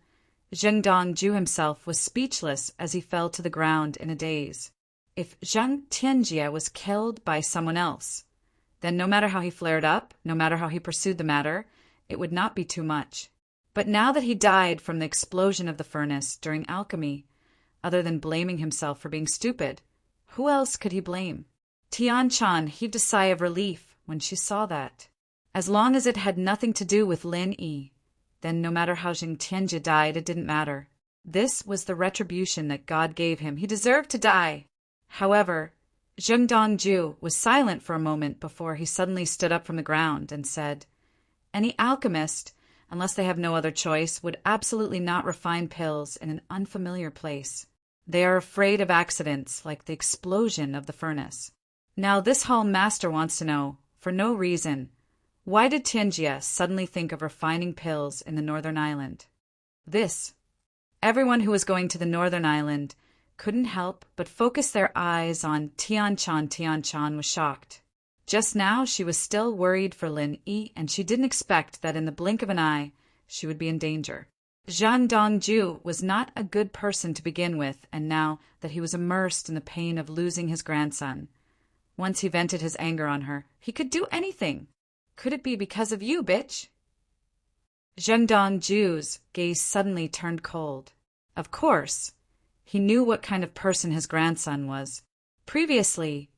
Zhang Dongju himself was speechless as he fell to the ground in a daze. If Zhang Tianjie was killed by someone else, then no matter how he flared up, no matter how he pursued the matter, it would not be too much. But now that he died from the explosion of the furnace during alchemy, other than blaming himself for being stupid, who else could he blame? Tian Chan heaved a sigh of relief when she saw that. As long as it had nothing to do with Lin Yi, then no matter how Zhang Tianjie died, it didn't matter. This was the retribution that God gave him. He deserved to die. However, Zhang Dongju was silent for a moment before he suddenly stood up from the ground and said, "Any alchemist, unless they have no other choice, would absolutely not refine pills in an unfamiliar place. They are afraid of accidents like the explosion of the furnace." Now this hall master wants to know, for no reason, why did Tianjie suddenly think of refining pills in the northern island? Everyone who was going to the northern island couldn't help but focus their eyes on Tian Chan. Tian Chan was shocked. Just now she was still worried for Lin Yi, and she didn't expect that in the blink of an eye she would be in danger. Zhang Dongju was not a good person to begin with, and now that he was immersed in the pain of losing his grandson, once he vented his anger on her, he could do anything. Could it be because of you, bitch? Zhang Dongju's gaze suddenly turned cold. Of course, he knew what kind of person his grandson was. Previously,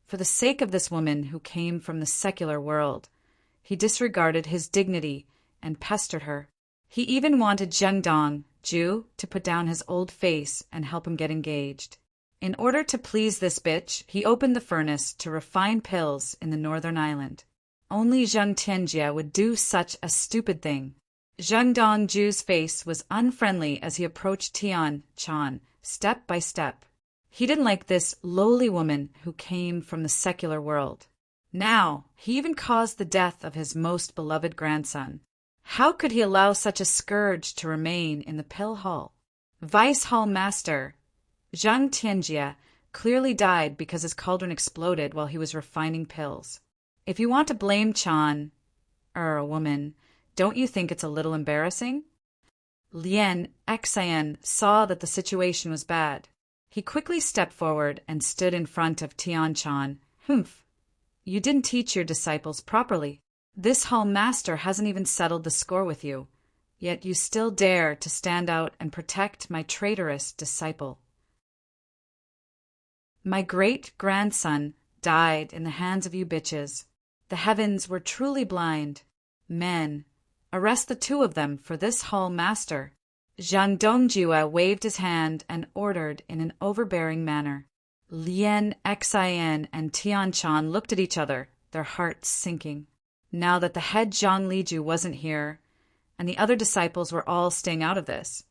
for the sake of this woman who came from the secular world, He disregarded his dignity and pestered her. He even wanted Zheng Dongju to put down his old face and help him get engaged. In order to please this bitch, he opened the furnace to refine pills in the northern island. Only Zheng Tianjie would do such a stupid thing. Zheng Dongju's face was unfriendly as he approached Tian Chan, step by step. He didn't like this lowly woman who came from the secular world. Now, he even caused the death of his most beloved grandson. How could he allow such a scourge to remain in the pill hall? Vice Hall Master Zheng Tianjie clearly died because his cauldron exploded while he was refining pills. If you want to blame a woman, don't you think it's a little embarrassing? Lien Xian saw that the situation was bad. He quickly stepped forward and stood in front of Tian Chan. Humph! You didn't teach your disciples properly. This hall master hasn't even settled the score with you, yet you still dare to stand out and protect my traitorous disciple. My great-grandson died in the hands of you bitches. The heavens were truly blind. Men, arrest the two of them for this hall master. Zhang Dongjue waved his hand and ordered in an overbearing manner. Lien Xian and Tian Chan looked at each other, their hearts sinking. Now that the head Zhang Liju wasn't here, and the other disciples were all staying out of this,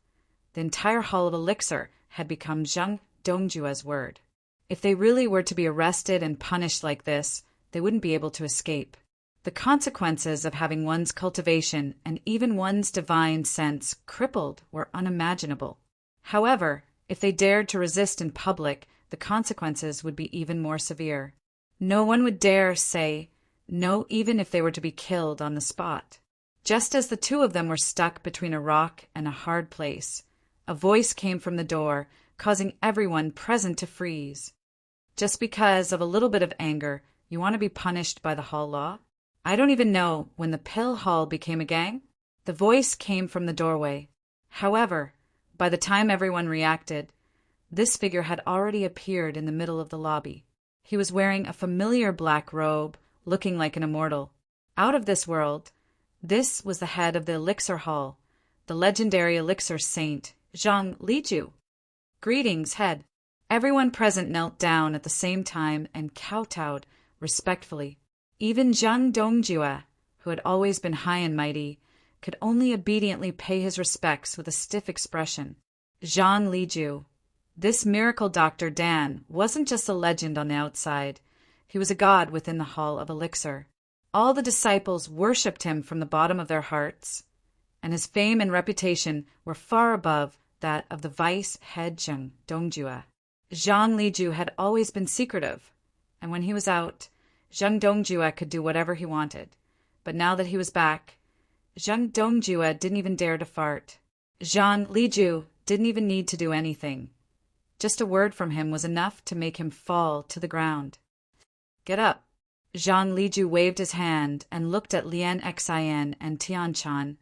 the entire hall of elixir had become Zhang Dongjue's word. If they really were to be arrested and punished like this, they wouldn't be able to escape. The consequences of having one's cultivation and even one's divine sense crippled were unimaginable. However, if they dared to resist in public, the consequences would be even more severe. No one would dare say no, even if they were to be killed on the spot. Just as the two of them were stuck between a rock and a hard place, a voice came from the door, causing everyone present to freeze. Just because of a little bit of anger, you want to be punished by the hall law? I don't even know when the pill hall became a gang. The voice came from the doorway. However, by the time everyone reacted, this figure had already appeared in the middle of the lobby. He was wearing a familiar black robe, looking like an immortal. Out of this world, this was the head of the elixir hall, the legendary elixir saint, Zhang Liju. Greetings, head. Everyone present knelt down at the same time and kowtowed respectfully. Even Zhang Dongjue, who had always been high and mighty, could only obediently pay his respects with a stiff expression. Zhang Liju. This miracle Dr. Dan wasn't just a legend on the outside. He was a god within the Hall of Elixir. All the disciples worshipped him from the bottom of their hearts, and his fame and reputation were far above that of the vice head Zhang Dongjue. Zhang Liju had always been secretive, and when he was out, Zhang Dongjue could do whatever he wanted. But now that he was back, Zhang Dongjue didn't even dare to fart. Zhang Liju didn't even need to do anything. Just a word from him was enough to make him fall to the ground. Get up. Zhang Liju waved his hand and looked at Lien Xian and Tian Chan.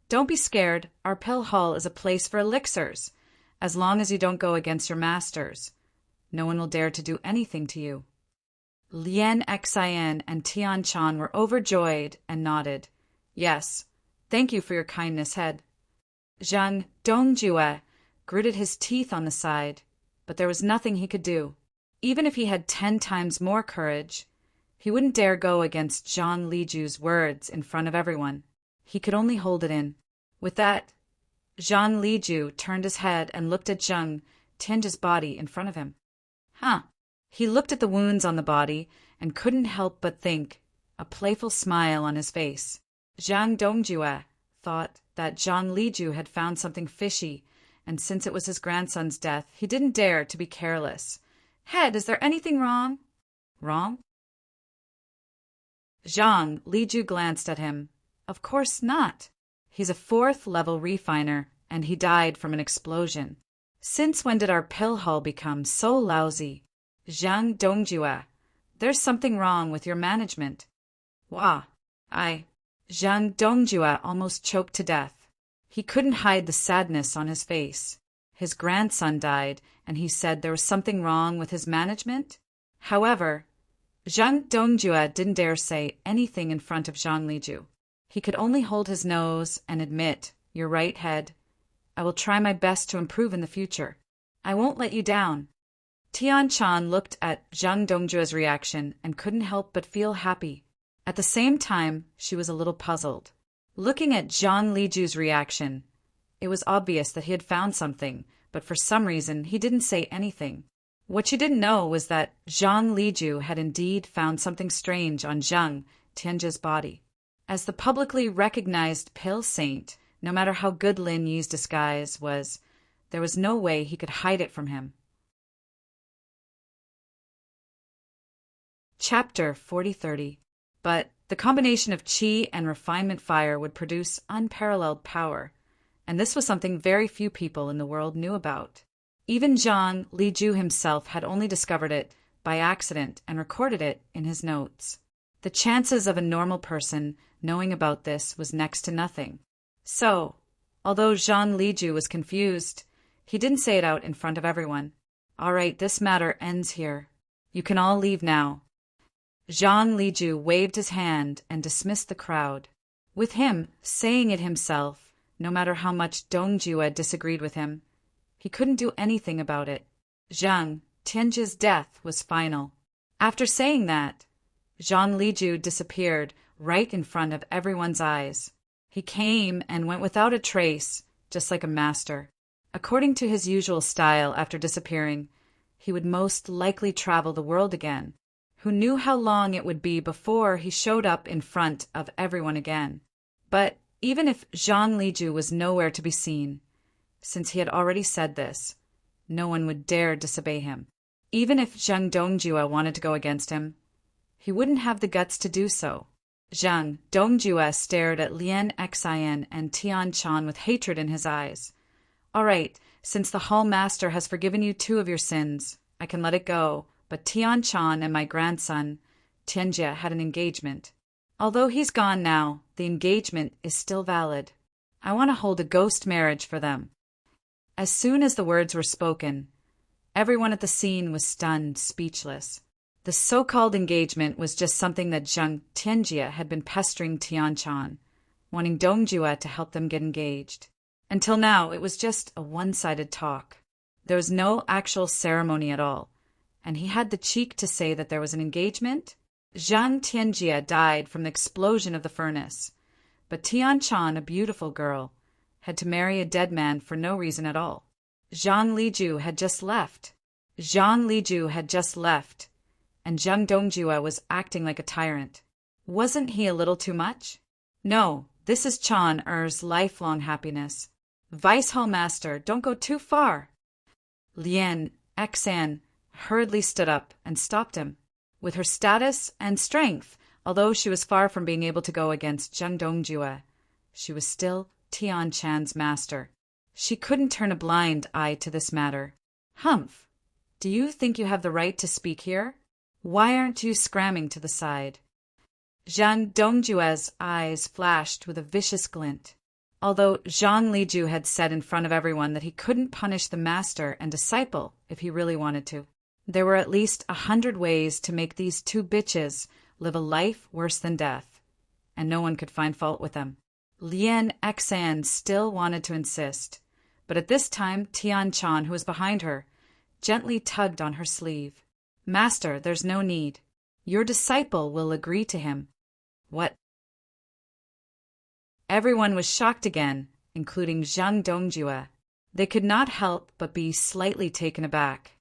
Don't be scared. Our pill hall is a place for elixirs. As long as you don't go against your masters, no one will dare to do anything to you. Lien Xian and Tian Chan were overjoyed and nodded. Yes, thank you for your kindness, head. Zhang Dongjue gritted his teeth on the side, but there was nothing he could do. Even if he had 10 times more courage, he wouldn't dare go against Zhang Liju's words in front of everyone. He could only hold it in. With that, Zhang Liju turned his head and looked at Zheng Tianjie's body in front of him. He looked at the wounds on the body and couldn't help but think, a playful smile on his face. Zhang Dongjue thought that Zhang Liju had found something fishy, and since it was his grandson's death, he didn't dare to be careless. Head, is there anything wrong? Wrong? Zhang Liju glanced at him. Of course not. He's a 4th-level refiner, and he died from an explosion. Since when did our pill hall become so lousy? Zhang Dongjue, there's something wrong with your management. Wah, Zhang Dongjue almost choked to death. He couldn't hide the sadness on his face. His grandson died, and he said there was something wrong with his management? However, Zhang Dongjue didn't dare say anything in front of Zhang Liju. He could only hold his nose and admit, "You're right, head. I will try my best to improve in the future. I won't let you down." Tian Chan looked at Zhang Dongjue's reaction and couldn't help but feel happy. At the same time, she was a little puzzled. Looking at Zhang Liju's reaction, it was obvious that he had found something, but for some reason he didn't say anything. What she didn't know was that Zhang Liju had indeed found something strange on Zhang Tianji's body. As the publicly recognized pill saint, no matter how good Lin Yi's disguise was, there was no way he could hide it from him. Chapter 40-30. But the combination of qi and refinement fire would produce unparalleled power, and this was something very few people in the world knew about. Even Zhang Liju himself had only discovered it by accident and recorded it in his notes. The chances of a normal person knowing about this was next to nothing. So, although Zhang Liju was confused, he didn't say it out in front of everyone. "All right, this matter ends here. You can all leave now." Zhang Liju waved his hand and dismissed the crowd. With him saying it himself, no matter how much Dongjue disagreed with him, he couldn't do anything about it. Zhang Tianji's death was final. After saying that, Zhang Liju disappeared right in front of everyone's eyes. He came and went without a trace, just like a master. According to his usual style after disappearing, he would most likely travel the world again. Who knew how long it would be before he showed up in front of everyone again? But even if Zhang Liju was nowhere to be seen, since he had already said this, no one would dare disobey him. Even if Zhang Dongjue wanted to go against him, he wouldn't have the guts to do so. Zhang Dongjue stared at Lien Xin and Tian Chan with hatred in his eyes. "All right, since the Hall Master has forgiven you 2 of your sins, I can let it go, but Tian Chan and my grandson, Tianjie, had an engagement. Although he's gone now, the engagement is still valid. I want to hold a ghost marriage for them." As soon as the words were spoken, everyone at the scene was stunned, speechless. The so-called engagement was just something that Zhang Tianjie had been pestering Tian Chan, wanting Dongjue to help them get engaged. Until now, it was just a one-sided talk. There was no actual ceremony at all, and he had the cheek to say that there was an engagement? Zhang Tianjie died from the explosion of the furnace, but Tian Chan, a beautiful girl, had to marry a dead man for no reason at all. Zhang Liju had just left. And Zhang Dongjue was acting like a tyrant. Wasn't he a little too much? No, this is Chan Er's lifelong happiness. Vice Hall Master, don't go too far. Lien Xin hurriedly stood up and stopped him. With her status and strength, although she was far from being able to go against Zhang Dongjue, she was still Tian Chan's master. She couldn't turn a blind eye to this matter. "Humph! Do you think you have the right to speak here? Why aren't you scramming to the side?" Zhang Dongjue's eyes flashed with a vicious glint. Although Zhang Liju had said in front of everyone that he couldn't punish the master and disciple if he really wanted to, there were at least 100 ways to make these 2 bitches live a life worse than death, and no one could find fault with them. Lien Xin still wanted to insist, but at this time Tian Chan, who was behind her, gently tugged on her sleeve. "Master, there's no need. Your disciple will agree to him." "What?" Everyone was shocked again, including Zhang Dongjue. They could not help but be slightly taken aback.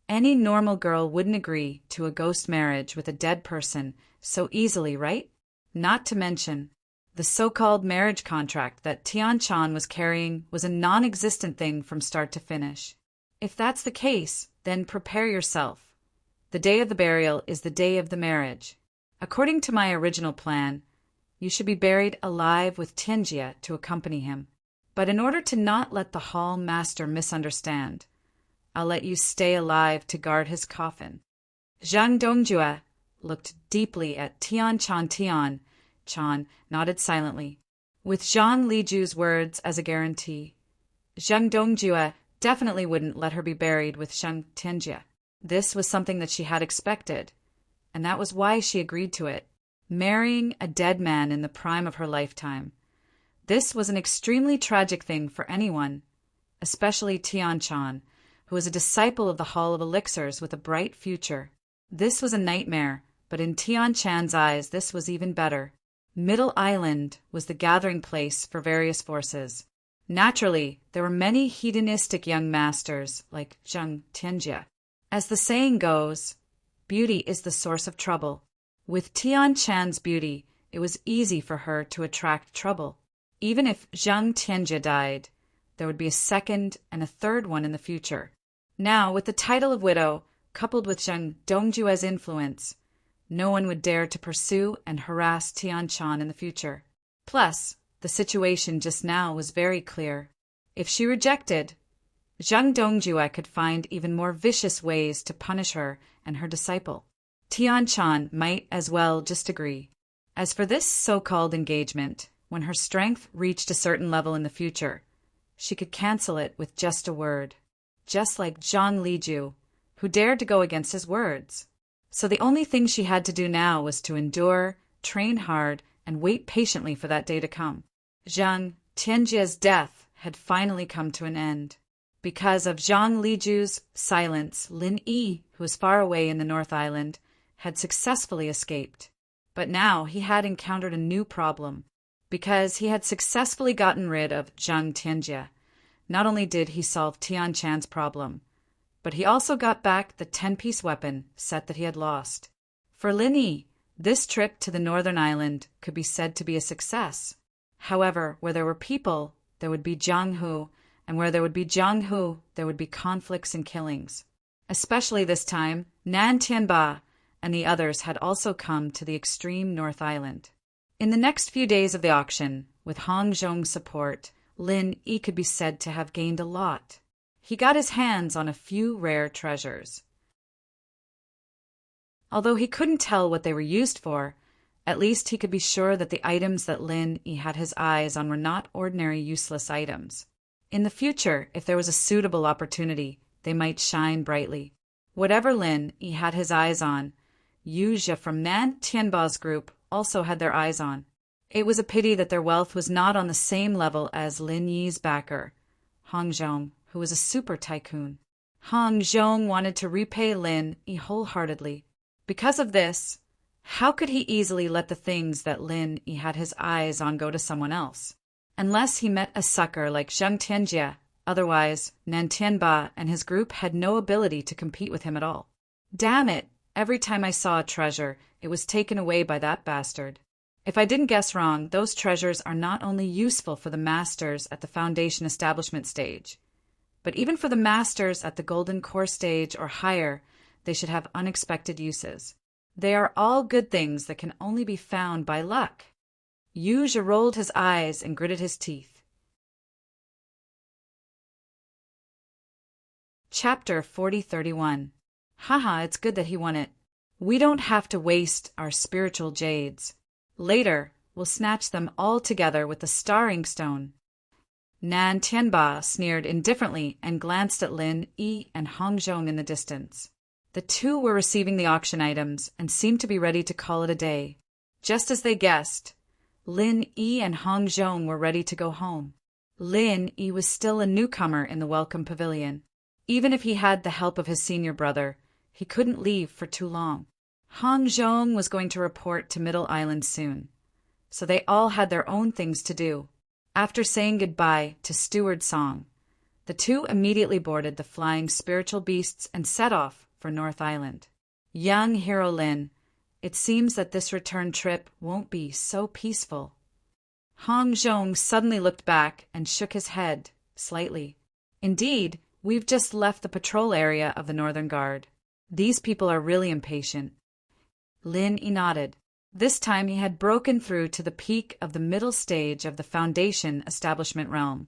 Any normal girl wouldn't agree to a ghost marriage with a dead person so easily, right? Not to mention, the so-called marriage contract that Tian Chan was carrying was a non-existent thing from start to finish. If that's the case, then prepare yourself. The day of the burial is the day of the marriage. According to my original plan, you should be buried alive with Tianjie to accompany him. But in order to not let the Hall Master misunderstand, I'll let you stay alive to guard his coffin. Zhang Dongjue looked deeply at Tian Chan. Tian Chan nodded silently, with Zhang Liju's words as a guarantee. Zhang Dongjue definitely wouldn't let her be buried with Zhang Tianjie. This was something that she had expected, and that was why she agreed to it. Marrying a dead man in the prime of her lifetime. This was an extremely tragic thing for anyone, especially Tian-chan, who was a disciple of the Hall of Elixirs with a bright future. This was a nightmare, but in Tian-chan's eyes this was even better. Middle Island was the gathering place for various forces. Naturally, there were many hedonistic young masters, like Zheng Tianjie. As the saying goes, beauty is the source of trouble. With Tian-chan's beauty, it was easy for her to attract trouble. Even if Zheng Tianjie died, there would be a second and a third one in the future. Now, with the title of widow, coupled with Zheng Dongjue's influence, no one would dare to pursue and harass Tian-chan in the future. Plus, the situation just now was very clear. If she rejected, Zheng Dongjue could find even more vicious ways to punish her and her disciple. Tian-chan might as well just agree. As for this so-called engagement, when her strength reached a certain level in the future, she could cancel it with just a word, just like Zhang Liju, who dared to go against his words. So the only thing she had to do now was to endure, train hard, and wait patiently for that day to come. Zhang Tianjie's death had finally come to an end. Because of Zhang Liju's silence, Lin Yi, who was far away in the North Island, had successfully escaped. But now he had encountered a new problem. Because he had successfully gotten rid of Zhang Tianjie, not only did he solve Tian-chan's problem, but he also got back the 10-piece weapon set that he had lost. For Lin Yi, this trip to the Northern Island could be said to be a success. However, where there were people, there would be Jiang Hu, and where there would be Jiang Hu, there would be conflicts and killings. Especially this time, Nan Tianba and the others had also come to the extreme North Island. In the next few days of the auction, with Hong Zhong's support, Lin Yi could be said to have gained a lot. He got his hands on a few rare treasures. Although he couldn't tell what they were used for, at least he could be sure that the items that Lin Yi had his eyes on were not ordinary useless items. In the future, if there was a suitable opportunity, they might shine brightly. Whatever Lin Yi had his eyes on, Yuzhe from Nan Tianba's group also had their eyes on. It was a pity that their wealth was not on the same level as Lin Yi's backer, Hong Zhong, who was a super tycoon. Hong Zhong wanted to repay Lin Yi wholeheartedly. Because of this, how could he easily let the things that Lin Yi had his eyes on go to someone else? Unless he met a sucker like Zheng Tianjie, otherwise Nan Tianba and his group had no ability to compete with him at all. Damn it! Every time I saw a treasure, it was taken away by that bastard. If I didn't guess wrong, those treasures are not only useful for the masters at the foundation establishment stage, but even for the masters at the golden core stage or higher, they should have unexpected uses. They are all good things that can only be found by luck. Yuzhe rolled his eyes and gritted his teeth. Chapter 4031. Haha, it's good that he won it. We don't have to waste our spiritual jades. Later, we'll snatch them all together with the starring stone. Nan Tianba sneered indifferently and glanced at Lin Yi and Hong Zhong in the distance. The two were receiving the auction items and seemed to be ready to call it a day. Just as they guessed, Lin Yi and Hong Zhong were ready to go home. Lin Yi was still a newcomer in the welcome pavilion. Even if he had the help of his senior brother, he couldn't leave for too long. Hong Zhong was going to report to Middle Island soon, so they all had their own things to do. After saying goodbye to Steward Song, the two immediately boarded the flying spiritual beasts and set off for North Island. Young hero Lin, it seems that this return trip won't be so peaceful. Hong Zhong suddenly looked back and shook his head slightly. Indeed, we've just left the patrol area of the Northern Guard. These people are really impatient. Lin Yi nodded. This time he had broken through to the peak of the middle stage of the Foundation establishment realm,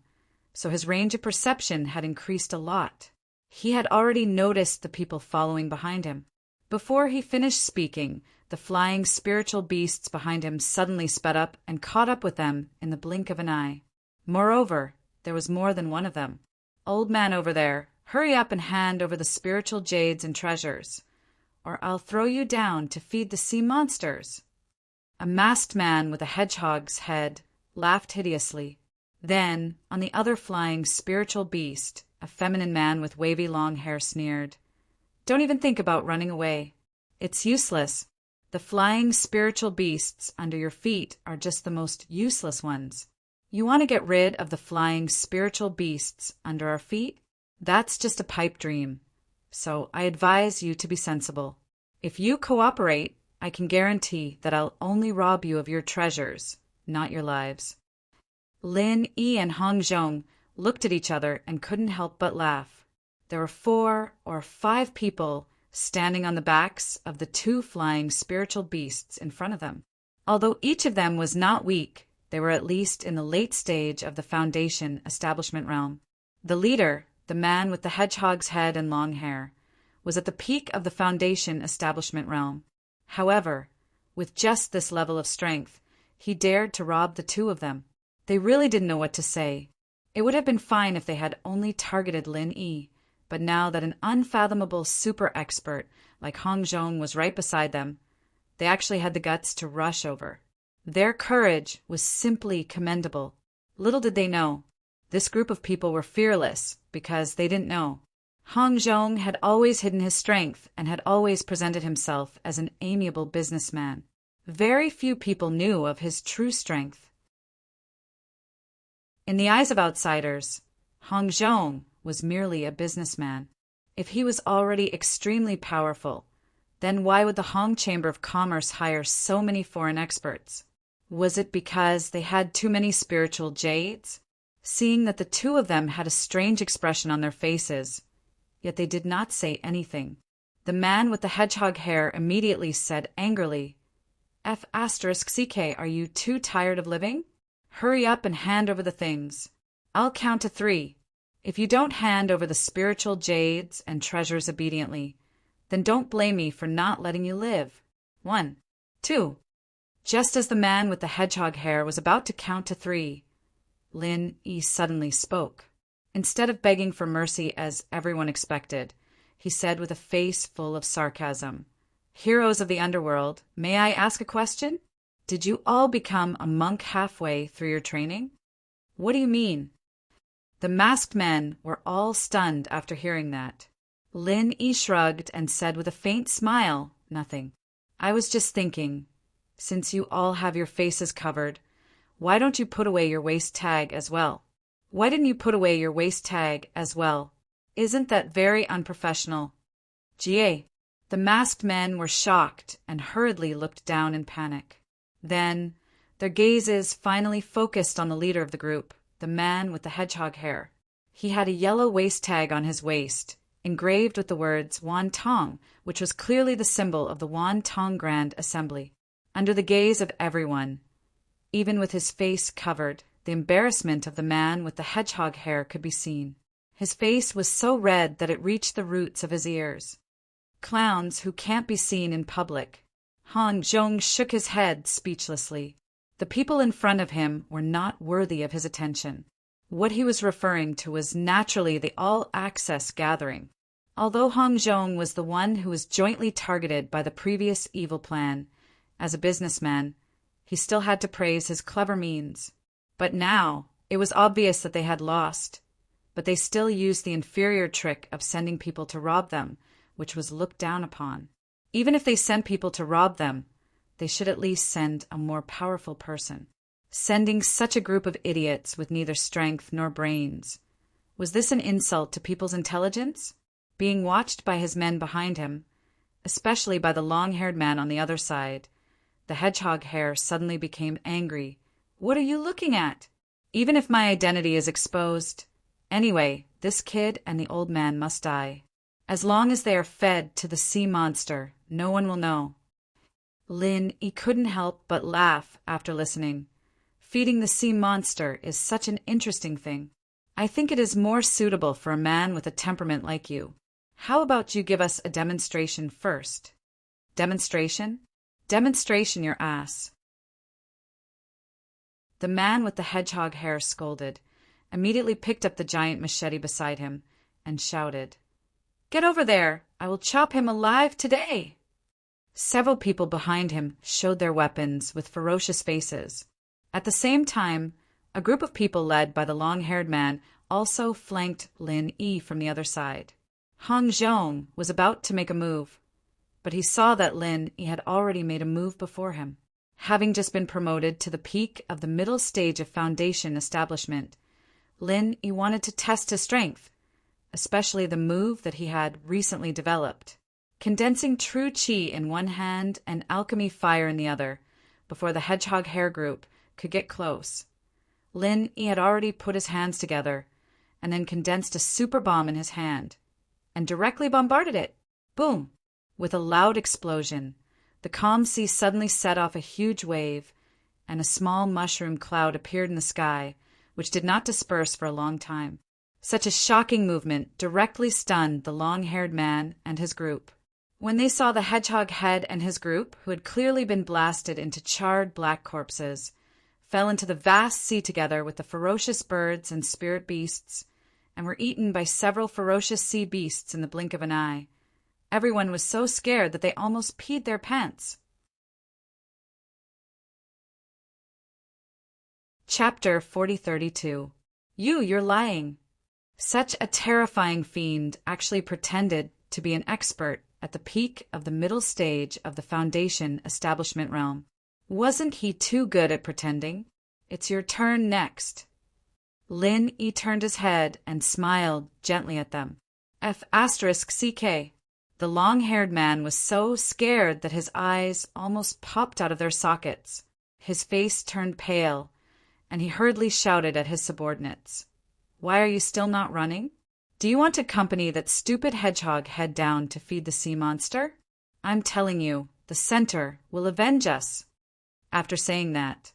so his range of perception had increased a lot. He had already noticed the people following behind him. Before he finished speaking, the flying spiritual beasts behind him suddenly sped up and caught up with them in the blink of an eye. Moreover, there was more than one of them. Old man over there, hurry up and hand over the spiritual jades and treasures. or I'll throw you down to feed the sea monsters." A masked man with a hedgehog's head laughed hideously. Then, on the other flying spiritual beast, a feminine man with wavy long hair sneered, "Don't even think about running away. It's useless. The flying spiritual beasts under your feet are just the most useless ones. You want to get rid of the flying spiritual beasts under our feet? That's just a pipe dream. So I advise you to be sensible. If you cooperate, I can guarantee that I'll only rob you of your treasures, not your lives." Lin Yi and Hong Zhong looked at each other and couldn't help but laugh. There were 4 or 5 people standing on the backs of the 2 flying spiritual beasts in front of them. Although each of them was not weak, they were at least in the late stage of the Foundation establishment realm. The leader, the man with the hedgehog's head and long hair, was at the peak of the Foundation establishment realm. However, with just this level of strength, he dared to rob the 2 of them. They really didn't know what to say. It would have been fine if they had only targeted Lin Yi, but now that an unfathomable super expert like Hong Zhong was right beside them, they actually had the guts to rush over. Their courage was simply commendable. Little did they know, this group of people were fearless because they didn't know. Hong Zhong had always hidden his strength and had always presented himself as an amiable businessman. Very few people knew of his true strength. In the eyes of outsiders, Hong Zhong was merely a businessman. If he was already extremely powerful, then why would the Hong Chamber of Commerce hire so many foreign experts? Was it because they had too many spiritual jades? Seeing that the 2 of them had a strange expression on their faces, yet they did not say anything. The man with the hedgehog hair immediately said angrily, "F***CK, are you too tired of living? Hurry up and hand over the things. I'll count to 3. If you don't hand over the spiritual jades and treasures obediently, then don't blame me for not letting you live. 1, 2. Just as the man with the hedgehog hair was about to count to 3, Lin Yi suddenly spoke. Instead of begging for mercy as everyone expected, he said with a face full of sarcasm, "Heroes of the underworld, may I ask a question? Did you all become a monk halfway through your training?" "What do you mean?" The masked men were all stunned after hearing that. Lin Yi shrugged and said with a faint smile, "Nothing. I was just thinking, since you all have your faces covered, why don't you put away your waist tag as well? Why didn't you put away your waist tag as well? Isn't that very unprofessional?" "Jie." The masked men were shocked and hurriedly looked down in panic. Then, their gazes finally focused on the leader of the group, the man with the hedgehog hair. He had a yellow waist tag on his waist, engraved with the words Wan Tong, which was clearly the symbol of the Wan Tong Grand Assembly. Under the gaze of everyone, even with his face covered, the embarrassment of the man with the hedgehog hair could be seen. His face was so red that it reached the roots of his ears. Clowns who can't be seen in public. Hong Zhong shook his head speechlessly. The people in front of him were not worthy of his attention. What he was referring to was naturally the all-access gathering. Although Hong Zhong was the one who was jointly targeted by the previous evil plan, as a businessman, he still had to praise his clever means. But now, it was obvious that they had lost. But they still used the inferior trick of sending people to rob them, which was looked down upon. Even if they sent people to rob them, they should at least send a more powerful person. Sending such a group of idiots with neither strength nor brains. Was this an insult to people's intelligence? Being watched by his men behind him, especially by the long-haired man on the other side, the hedgehog hair suddenly became angry. "What are you looking at? Even if my identity is exposed. Anyway, this kid and the old man must die. As long as they are fed to the sea monster, no one will know." Lin Yi couldn't help but laugh after listening. Feeding the sea monster is such an interesting thing. I think it is more suitable for a man with a temperament like you. How about you give us a demonstration first? Demonstration? Demonstration your ass. The man with the hedgehog hair scolded, immediately picked up the giant machete beside him, and shouted, "Get over there! I will chop him alive today." Several people behind him showed their weapons with ferocious faces. At the same time, a group of people led by the long-haired man also flanked Lin Yi from the other side. Hong Zhong was about to make a move, but he saw that Lin Yi had already made a move before him. Having just been promoted to the peak of the middle stage of foundation establishment, Lin Yi wanted to test his strength, especially the move that he had recently developed, condensing true qi in one hand and alchemy fire in the other, before the hedgehog hair group could get close. Lin Yi had already put his hands together and then condensed a super bomb in his hand and directly bombarded it. Boom! With a loud explosion, the calm sea suddenly set off a huge wave, and a small mushroom cloud appeared in the sky, which did not disperse for a long time. Such a shocking movement directly stunned the long-haired man and his group. When they saw the hedgehog head and his group, who had clearly been blasted into charred black corpses, fell into the vast sea together with the ferocious birds and spirit beasts, and were eaten by several ferocious sea beasts in the blink of an eye, everyone was so scared that they almost peed their pants. Chapter 4032. You're lying. Such a terrifying fiend actually pretended to be an expert at the peak of the middle stage of the foundation establishment realm. Wasn't he too good at pretending? It's your turn next. Lin Yi turned his head and smiled gently at them. F***CK. The long-haired man was so scared that his eyes almost popped out of their sockets. His face turned pale, and he hurriedly shouted at his subordinates. "Why are you still not running? Do you want to accompany that stupid hedgehog head down to feed the sea monster? I'm telling you, the center will avenge us." After saying that,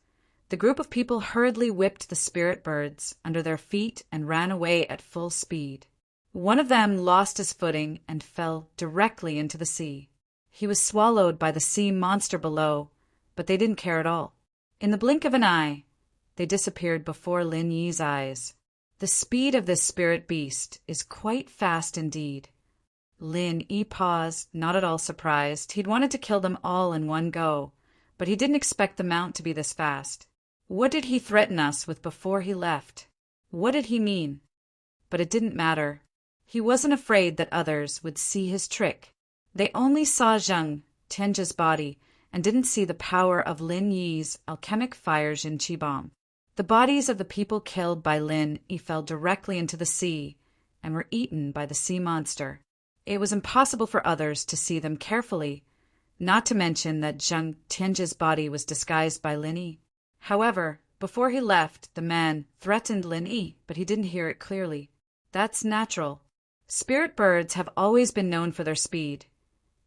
the group of people hurriedly whipped the spirit birds under their feet and ran away at full speed. One of them lost his footing and fell directly into the sea. He was swallowed by the sea monster below, but they didn't care at all. In the blink of an eye, they disappeared before Lin Yi's eyes. The speed of this spirit beast is quite fast indeed. Lin Yi paused, not at all surprised. He'd wanted to kill them all in one go, but he didn't expect the mount to be this fast. What did he threaten us with before he left? What did he mean? But it didn't matter. He wasn't afraid that others would see his trick. They only saw Zheng, Tianji's body, and didn't see the power of Lin Yi's alchemic fire Jin Qi bomb. The bodies of the people killed by Lin Yi fell directly into the sea and were eaten by the sea monster. It was impossible for others to see them carefully, not to mention that Zheng Tianji's body was disguised by Lin Yi. However, before he left, the man threatened Lin Yi, but he didn't hear it clearly. That's natural. Spirit birds have always been known for their speed,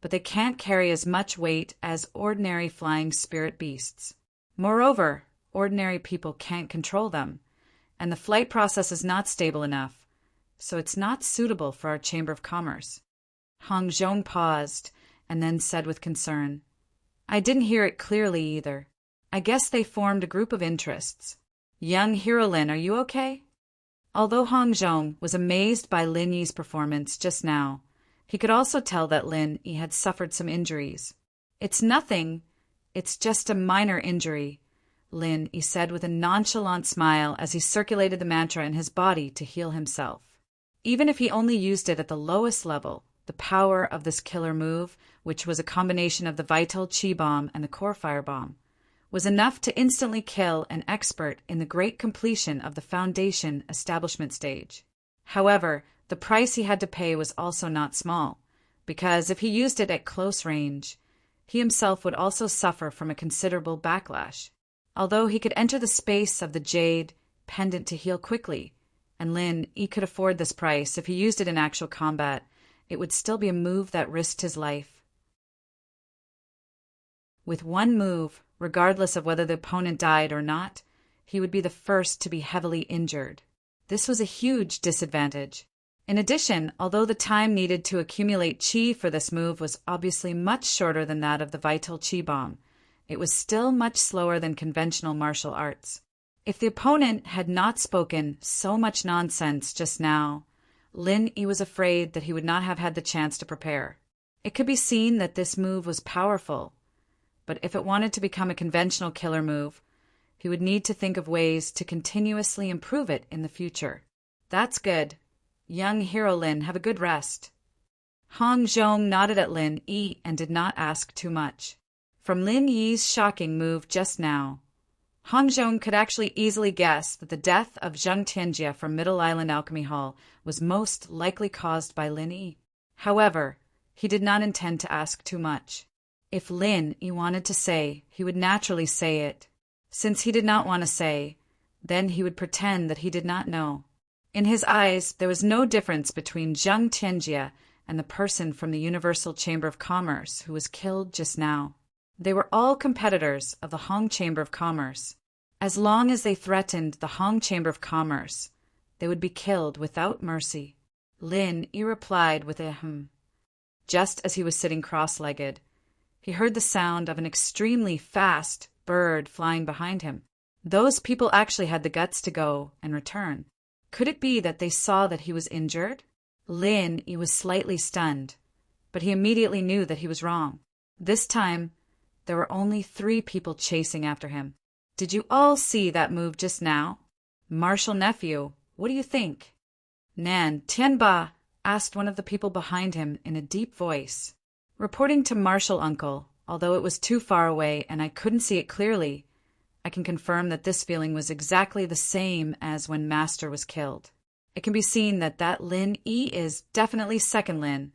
but they can't carry as much weight as ordinary flying spirit beasts. Moreover, ordinary people can't control them, and the flight process is not stable enough, so it's not suitable for our Chamber of Commerce. Hong Zhong paused and then said with concern, "I didn't hear it clearly either. I guess they formed a group of interests. Young hero Lin, are you okay?" Although Hong Zhong was amazed by Lin Yi's performance just now, he could also tell that Lin Yi had suffered some injuries. "It's nothing. It's just a minor injury," Lin Yi said with a nonchalant smile as he circulated the mantra in his body to heal himself. Even if he only used it at the lowest level, the power of this killer move, which was a combination of the vital Qi bomb and the core fire bomb, was enough to instantly kill an expert in the great completion of the foundation establishment stage. However, the price he had to pay was also not small, because if he used it at close range, he himself would also suffer from a considerable backlash. Although he could enter the space of the jade pendant to heal quickly, and Lin Yi could afford this price if he used it in actual combat, it would still be a move that risked his life. With one move, regardless of whether the opponent died or not, he would be the first to be heavily injured. This was a huge disadvantage. In addition, although the time needed to accumulate qi for this move was obviously much shorter than that of the vital qi bomb, it was still much slower than conventional martial arts. If the opponent had not spoken so much nonsense just now, Lin Yi was afraid that he would not have had the chance to prepare. It could be seen that this move was powerful, but if it wanted to become a conventional killer move, he would need to think of ways to continuously improve it in the future. That's good. Young hero Lin, have a good rest. Hong Zhong nodded at Lin Yi and did not ask too much. From Lin Yi's shocking move just now, Hong Zhong could actually easily guess that the death of Zheng Tianjie from Middle Island Alchemy Hall was most likely caused by Lin Yi. However, he did not intend to ask too much. If Lin Yi wanted to say, he would naturally say it. Since he did not want to say, then he would pretend that he did not know. In his eyes, there was no difference between Zheng Tianjie and the person from the Universal Chamber of Commerce who was killed just now. They were all competitors of the Hong Chamber of Commerce. As long as they threatened the Hong Chamber of Commerce, they would be killed without mercy. Lin Yi replied with a "hm." Just as he was sitting cross-legged, he heard the sound of an extremely fast bird flying behind him. Those people actually had the guts to go and return. Could it be that they saw that he was injured? Lin Yi was slightly stunned, but he immediately knew that he was wrong. This time, there were only 3 people chasing after him. Did you all see that move just now? Martial nephew, what do you think? Nan Tianba, asked one of the people behind him in a deep voice. Reporting to Martial Uncle, although it was too far away and I couldn't see it clearly, I can confirm that this feeling was exactly the same as when Master was killed. It can be seen that Lin Yi is definitely second Lin.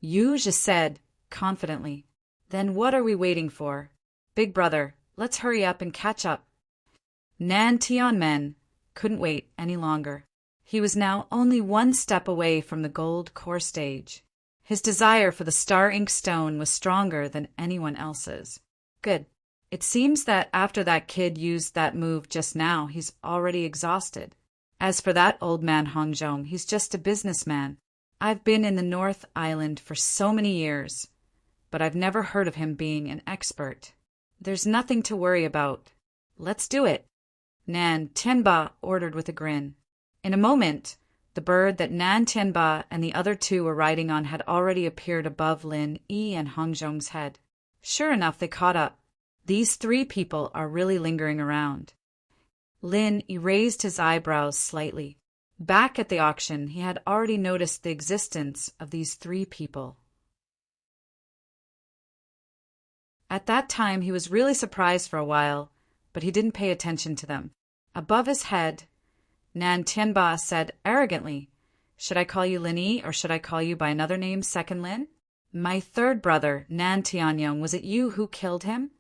Yu just said, confidently. Then what are we waiting for? Big brother, let's hurry up and catch up. Nan Tianmen couldn't wait any longer. He was now only 1 step away from the gold core stage. His desire for the star ink stone was stronger than anyone else's. Good. It seems that after that kid used that move just now, he's already exhausted. As for that old man Hong Zhong, he's just a businessman. I've been in the North Island for so many years, but I've never heard of him being an expert. There's nothing to worry about. Let's do it, Nan Tianba ordered with a grin. In a moment, the bird that Nan Tianba and the other 2 were riding on had already appeared above Lin Yi and Hong Zhong's head. Sure enough, they caught up. These 3 people are really lingering around. Lin Yi raised his eyebrows slightly. Back at the auction, he had already noticed the existence of these 3 people. At that time, he was really surprised for a while, but he didn't pay attention to them. Above his head, Nan Tianba said arrogantly, "Should I call you Lin Yi or should I call you by another name, Second Lin? My 3rd brother, Nan Tianyong, was it you who killed him?"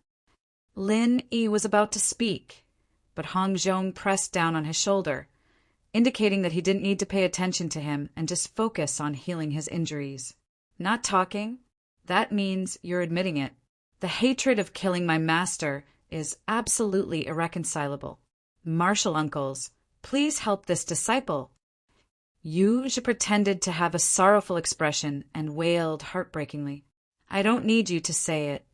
Lin Yi was about to speak, but Hong Zhong pressed down on his shoulder, indicating that he didn't need to pay attention to him and just focus on healing his injuries. Not talking? That means you're admitting it. The hatred of killing my master is absolutely irreconcilable. Martial uncles, please help this disciple. Yu Zhi pretended to have a sorrowful expression and wailed heartbreakingly. I don't need you to say it.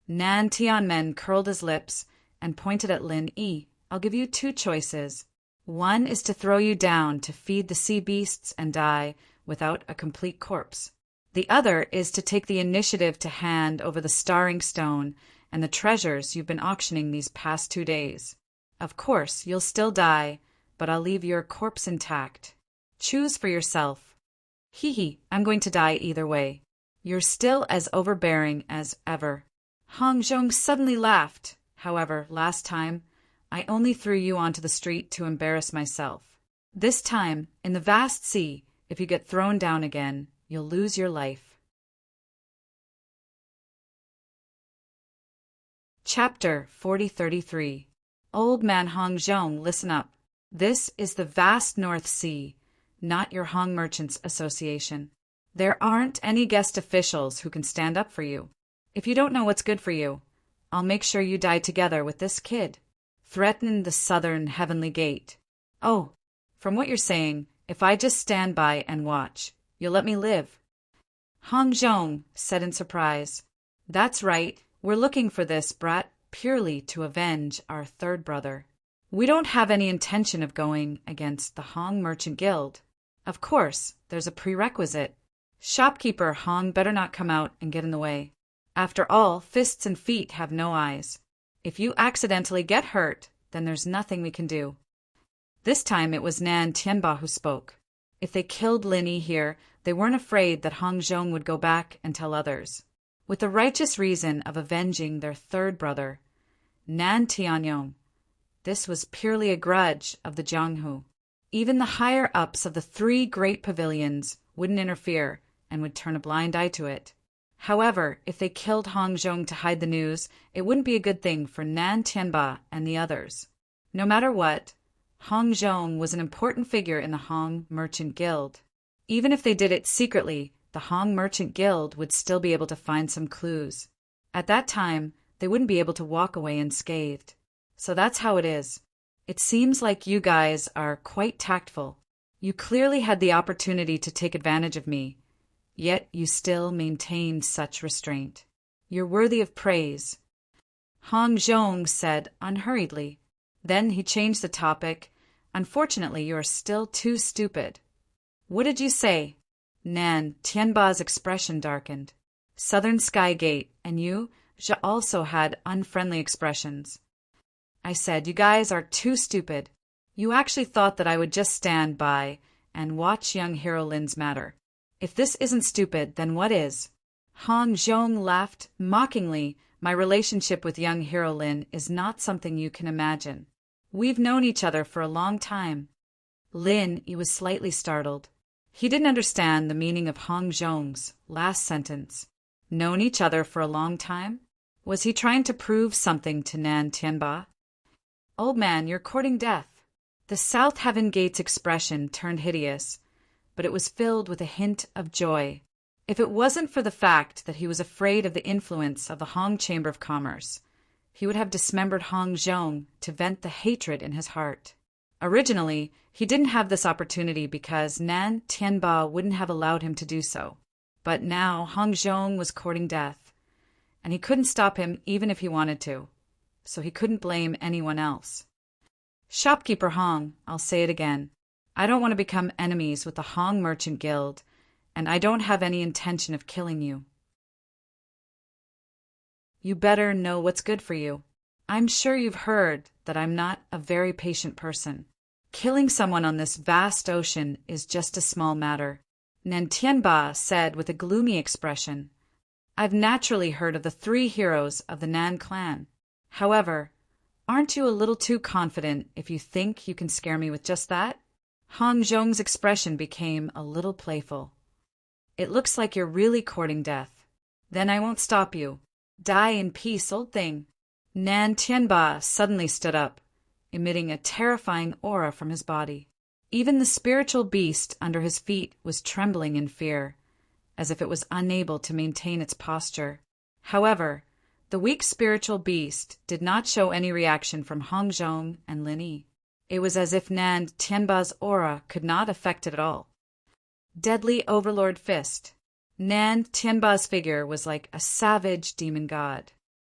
Nan Tianmen curled his lips and pointed at Lin Yi. I'll give you 2 choices. One is to throw you down to feed the sea beasts and die without a complete corpse. The other is to take the initiative to hand over the starring stone and the treasures you've been auctioning these past 2 days. Of course, you'll still die, but I'll leave your corpse intact. Choose for yourself. Hee, I'm going to die either way. You're still as overbearing as ever. Hong Zhong suddenly laughed. However, last time, I only threw you onto the street to embarrass myself. This time, in the vast sea, if you get thrown down again, you'll lose your life. Chapter 4033. Old man Hong Zhong, listen up. This is the vast North Sea, not your Hong Merchants Association. There aren't any guest officials who can stand up for you. If you don't know what's good for you, I'll make sure you die together with this kid. Threaten the southern heavenly gate. Oh, from what you're saying, if I just stand by and watch, you'll let me live. Hong Zhong said in surprise. That's right, we're looking for this brat purely to avenge our 3rd brother. We don't have any intention of going against the Hong Merchant Guild. Of course, there's a prerequisite. Shopkeeper Hong better not come out and get in the way. After all, fists and feet have no eyes. If you accidentally get hurt, then there's nothing we can do. This time it was Nan Tianba who spoke. If they killed Lin Yi here, they weren't afraid that Hong Zhong would go back and tell others. With the righteous reason of avenging their third brother, Nan Tianyong. This was purely a grudge of the Jianghu. Even the higher-ups of the three great pavilions wouldn't interfere and would turn a blind eye to it. However, if they killed Hong Zhong to hide the news, it wouldn't be a good thing for Nan Tianba and the others. No matter what, Hong Zhong was an important figure in the Hong Merchant Guild. Even if they did it secretly, the Hong Merchant Guild would still be able to find some clues. At that time, they wouldn't be able to walk away unscathed. So that's how it is. It seems like you guys are quite tactful. You clearly had the opportunity to take advantage of me, yet you still maintained such restraint. You're worthy of praise. Hong Zhong said unhurriedly. Then he changed the topic. Unfortunately, you are still too stupid. What did you say? Nan Tianba's expression darkened. Southern Sky Gate, and you, Zhe, also had unfriendly expressions. I said, you guys are too stupid. You actually thought that I would just stand by and watch young hero Lin's matter. If this isn't stupid, then what is? Hong Zhong laughed mockingly. My relationship with young hero Lin is not something you can imagine. We've known each other for a long time. Lin, he was slightly startled. He didn't understand the meaning of Hong Zhong's last sentence. Known each other for a long time? Was he trying to prove something to Nan Tianba? Old man, you're courting death. The South Heaven Gate's expression turned hideous, but it was filled with a hint of joy. If it wasn't for the fact that he was afraid of the influence of the Hong Chamber of Commerce, he would have dismembered Hong Zhong to vent the hatred in his heart. Originally, he didn't have this opportunity because Nan Tianba wouldn't have allowed him to do so. But now Hong Zhong was courting death, and he couldn't stop him even if he wanted to, so he couldn't blame anyone else. Shopkeeper Hong, I'll say it again. I don't want to become enemies with the Hong Merchant Guild, and I don't have any intention of killing you. You better know what's good for you. I'm sure you've heard that I'm not a very patient person. Killing someone on this vast ocean is just a small matter. Nan Tianba said with a gloomy expression. I've naturally heard of the three heroes of the Nan clan. However, aren't you a little too confident if you think you can scare me with just that? Hong Zhong's expression became a little playful. It looks like you're really courting death. Then I won't stop you. Die in peace, old thing. Nan Tianba suddenly stood up, emitting a terrifying aura from his body. Even the spiritual beast under his feet was trembling in fear, as if it was unable to maintain its posture. However, the weak spiritual beast did not show any reaction from Hong Zhong and Lin Yi. It was as if Nan Tianba's aura could not affect it at all. Deadly Overlord Fist. Nan Tianba's figure was like a savage demon god.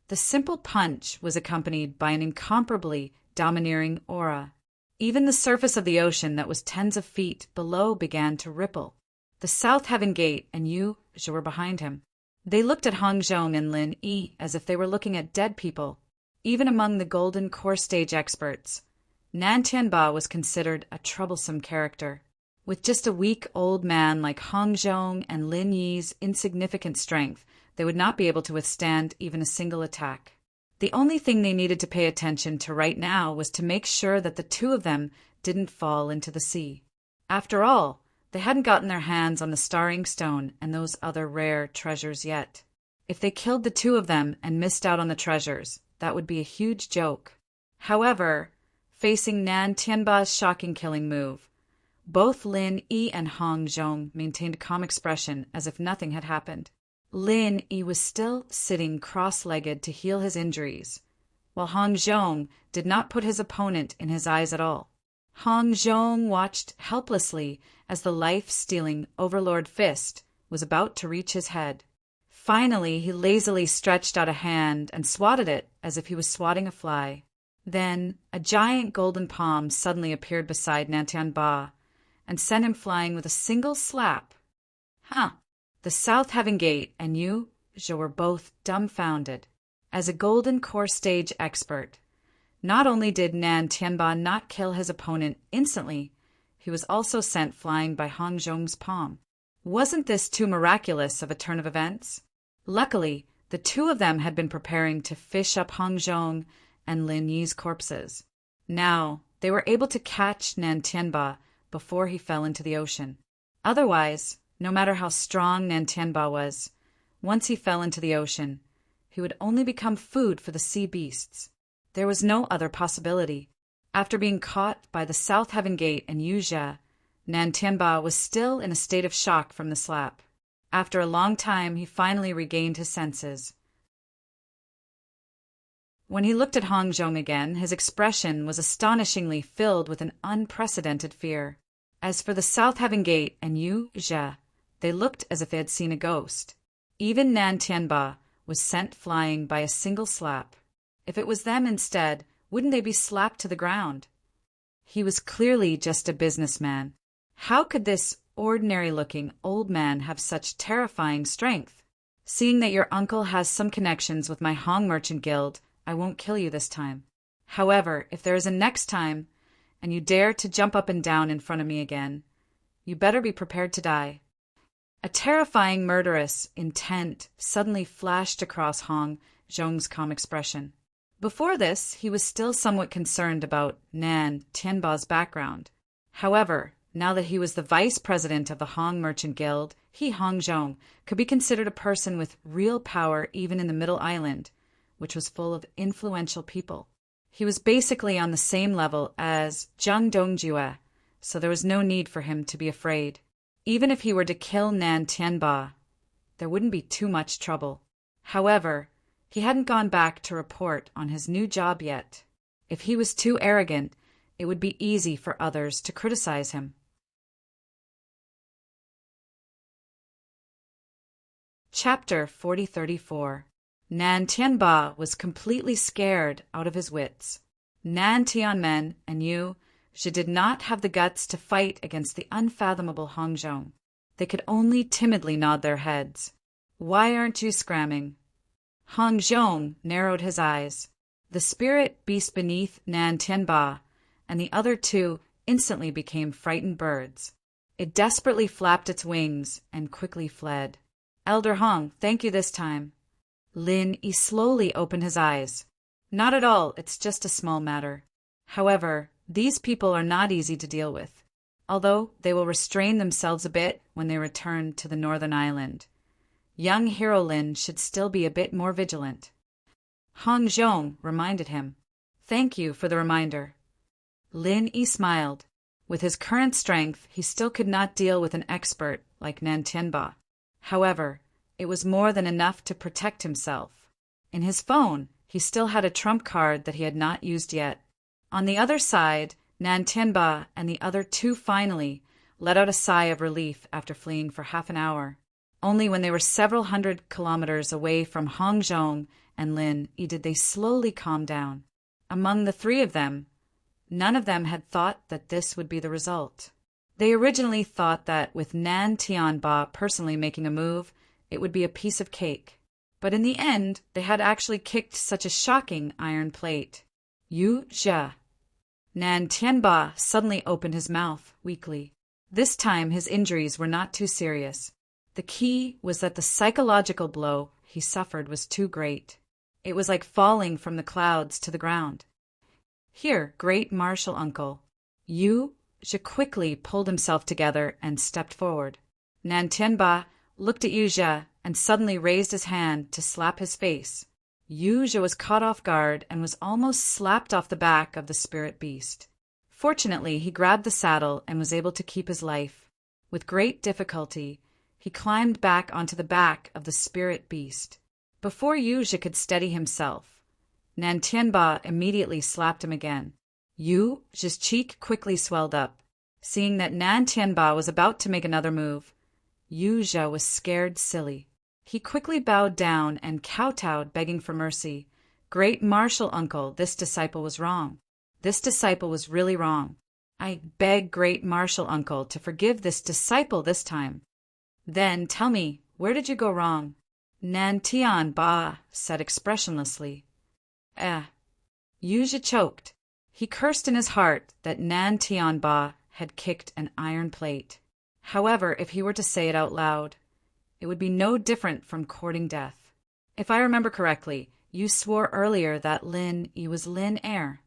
The simple punch was accompanied by an incomparably domineering aura. Even the surface of the ocean that was tens of feet below began to ripple. The South Heaven Gate and Yu Zhe were behind him. They looked at Hong Zhong and Lin Yi as if they were looking at dead people. Even among the Golden Core Stage experts, Nan Tianba was considered a troublesome character. With just a weak old man like Hong Zhong and Lin Yi's insignificant strength, they would not be able to withstand even a single attack. The only thing they needed to pay attention to right now was to make sure that the two of them didn't fall into the sea. After all, they hadn't gotten their hands on the Starring Stone and those other rare treasures yet. If they killed the two of them and missed out on the treasures, that would be a huge joke. However, facing Nan Tianba's shocking killing move, both Lin Yi and Hong Zhong maintained a calm expression as if nothing had happened. Lin Yi was still sitting cross-legged to heal his injuries, while Hong Zhong did not put his opponent in his eyes at all. Hong Zhong watched helplessly as the life-stealing Overlord Fist was about to reach his head. Finally, he lazily stretched out a hand and swatted it as if he was swatting a fly. Then, a giant golden palm suddenly appeared beside Nan Tianba, and sent him flying with a single slap. Huh. The South Heaven Gate and Yu Zhe were both dumbfounded. As a Golden Core stage expert, not only did Nan Tianba not kill his opponent instantly, he was also sent flying by Hong Zhong's palm. Wasn't this too miraculous of a turn of events? Luckily, the two of them had been preparing to fish up Hong Zhong and Lin Yi's corpses. Now, they were able to catch Nan Tianba before he fell into the ocean. Otherwise, no matter how strong Nan Tianba was, once he fell into the ocean, he would only become food for the sea beasts. There was no other possibility. After being caught by the South Heaven Gate and Yu Zhe, Nan Tianba was still in a state of shock from the slap. After a long time, he finally regained his senses. When he looked at Hong Zhong again, his expression was astonishingly filled with an unprecedented fear. As for the South Heaven Gate and Yu Zhe, they looked as if they had seen a ghost. Even Nan Tianba was sent flying by a single slap. If it was them instead, wouldn't they be slapped to the ground? He was clearly just a businessman. How could this ordinary-looking old man have such terrifying strength? Seeing that your uncle has some connections with my Hong Merchant Guild, I won't kill you this time. However, if there is a next time, and you dare to jump up and down in front of me again, you better be prepared to die. A terrifying murderous intent suddenly flashed across Hong Zhong's calm expression. Before this, he was still somewhat concerned about Nan Tianba's background. However, now that he was the vice president of the Hong Merchant Guild, he, Hong Zhong, could be considered a person with real power even in the Middle Island, which was full of influential people. He was basically on the same level as Zhang Dongjue, so there was no need for him to be afraid. Even if he were to kill Nan Tianba, there wouldn't be too much trouble. However, he hadn't gone back to report on his new job yet. If he was too arrogant, it would be easy for others to criticize him. Chapter 4034. Nan Tianba was completely scared out of his wits. Nan Tianmen and Yu Zhe did not have the guts to fight against the unfathomable Hong Zhong. They could only timidly nod their heads. Why aren't you scramming? Hong Zhong narrowed his eyes. The spirit beast beneath Nan Tianba and the other two instantly became frightened birds. It desperately flapped its wings and quickly fled. Elder Hong, thank you this time. Lin Yi slowly opened his eyes. Not at all, it's just a small matter. However, these people are not easy to deal with, although they will restrain themselves a bit when they return to the northern island. Young hero Lin should still be a bit more vigilant. Hong Zhong reminded him. Thank you for the reminder. Lin Yi smiled. With his current strength, he still could not deal with an expert like Nan Tianba. However, it was more than enough to protect himself. In his phone, he still had a trump card that he had not used yet. On the other side, Nan Tianba and the other two finally let out a sigh of relief after fleeing for half an hour. Only when they were several hundred kilometers away from Hong Zhong and Lin Yi did they slowly calm down. Among the three of them, none of them had thought that this would be the result. They originally thought that with Nan Tianba personally making a move, it would be a piece of cake. But in the end, they had actually kicked such a shocking iron plate. Yu Zhe. Nan Tianba suddenly opened his mouth weakly. This time his injuries were not too serious. The key was that the psychological blow he suffered was too great. It was like falling from the clouds to the ground. Here, great martial uncle. Yu Zhe quickly pulled himself together and stepped forward. Nan Tianba looked at Yu Zhe and suddenly raised his hand to slap his face. Yu Zhe was caught off guard and was almost slapped off the back of the spirit beast. Fortunately, he grabbed the saddle and was able to keep his life. With great difficulty, he climbed back onto the back of the spirit beast. Before Yu Zhe could steady himself, Nan Tianba immediately slapped him again. Yu Zhe's cheek quickly swelled up. Seeing that Nan Tianba was about to make another move, Yu Zhe was scared silly. He quickly bowed down and kowtowed, begging for mercy. Great martial uncle, this disciple was wrong. This disciple was really wrong. I beg great martial uncle to forgive this disciple this time. Then tell me, where did you go wrong? Nan Tian Ba said expressionlessly. Yuja choked. He cursed in his heart that Nan Tian Ba had kicked an iron plate. However, if he were to say it out loud, it would be no different from courting death. If I remember correctly, you swore earlier that Lin Yi was Lin Air.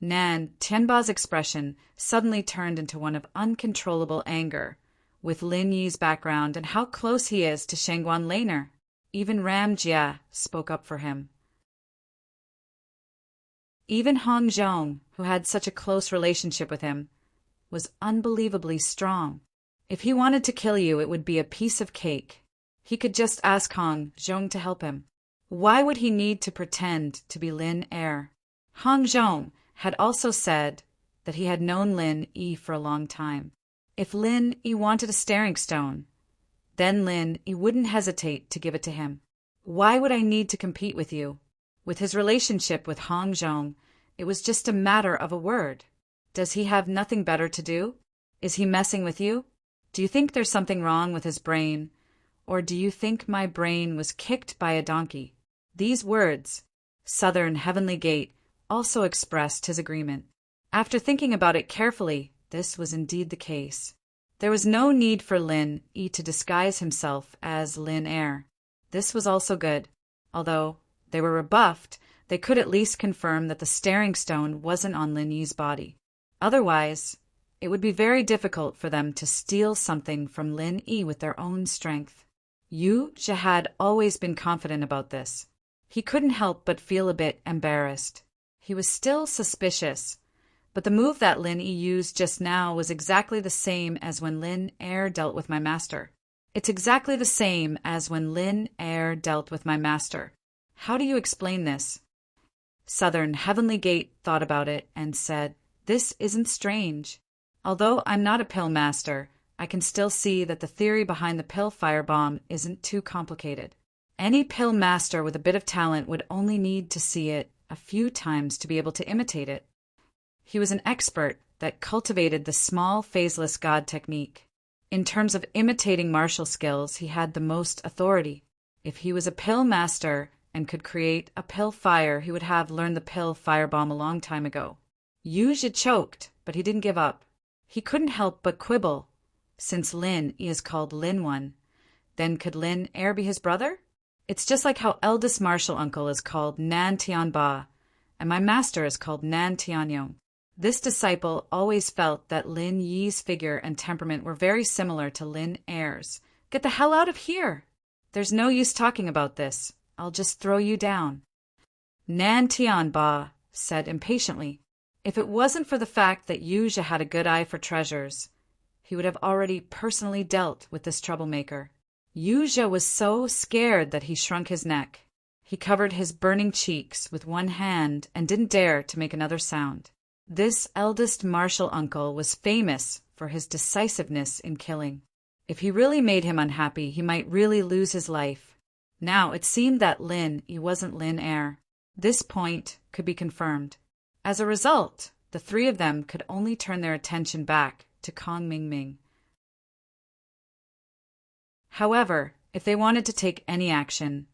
Nan Tianba's expression suddenly turned into one of uncontrollable anger, with Lin Yi's background and how close he is to Shangguan Laner. Even Ram Jia spoke up for him. Even Hong Zhong, who had such a close relationship with him, was unbelievably strong. If he wanted to kill you, it would be a piece of cake. He could just ask Hong Zhong to help him. Why would he need to pretend to be Lin Air? Hong Zhong had also said that he had known Lin Yi for a long time. If Lin Yi wanted a staring stone, then Lin Yi wouldn't hesitate to give it to him. Why would I need to compete with you? With his relationship with Hong Zhong, it was just a matter of a word. Does he have nothing better to do? Is he messing with you? Do you think there's something wrong with his brain? Or do you think my brain was kicked by a donkey? These words, Southern Heavenly Gate, also expressed his agreement. After thinking about it carefully, this was indeed the case. There was no need for Lin Yi to disguise himself as Lin Air. This was also good. Although they were rebuffed, they could at least confirm that the staring stone wasn't on Lin Yi's body. Otherwise, it would be very difficult for them to steal something from Lin Yi with their own strength. Yu Zhe had always been confident about this. He couldn't help but feel a bit embarrassed. He was still suspicious, but the move that Lin Yi used just now was exactly the same as when Lin Air dealt with my master. It's exactly the same as when Lin Air dealt with my master. How do you explain this? Southern Heavenly Gate thought about it and said, This isn't strange. Although I'm not a pill master, I can still see that the theory behind the pill firebomb isn't too complicated. Any pill master with a bit of talent would only need to see it a few times to be able to imitate it. He was an expert that cultivated the small phaseless god technique. In terms of imitating martial skills, he had the most authority. If he was a pill master and could create a pill fire, he would have learned the pill firebomb a long time ago. Yu Zhe choked, but he didn't give up. He couldn't help but quibble. Since Lin Yi is called Lin One, then could Lin Air be his brother? It's just like how eldest martial uncle is called Nan Tian Ba, and my master is called Nan Tianyong. This disciple always felt that Lin Yi's figure and temperament were very similar to Lin Air's. Get the hell out of here! There's no use talking about this. I'll just throw you down. Nan Tian Ba said impatiently. If it wasn't for the fact that Yu Zhe had a good eye for treasures, he would have already personally dealt with this troublemaker. Yu Zhe was so scared that he shrunk his neck. He covered his burning cheeks with one hand and didn't dare to make another sound. This eldest martial uncle was famous for his decisiveness in killing. If he really made him unhappy, he might really lose his life. Now it seemed that Lin Yi wasn't Lin Air. This point could be confirmed. As a result, the three of them could only turn their attention back to Kong Mingming. However, if they wanted to take any action,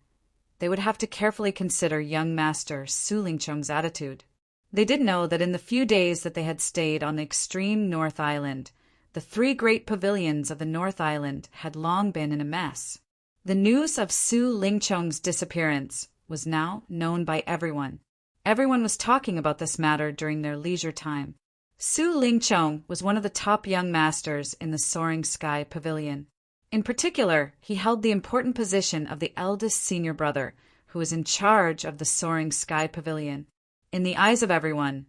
they would have to carefully consider young master Su Lingchong's attitude. They did know that in the few days that they had stayed on the extreme North Island, the three great pavilions of the North Island had long been in a mess. The news of Su Lingchong's disappearance was now known by everyone. Everyone was talking about this matter during their leisure time. Su Lingchong was one of the top young masters in the Soaring Sky Pavilion. In particular, he held the important position of the eldest senior brother, who was in charge of the Soaring Sky Pavilion. In the eyes of everyone,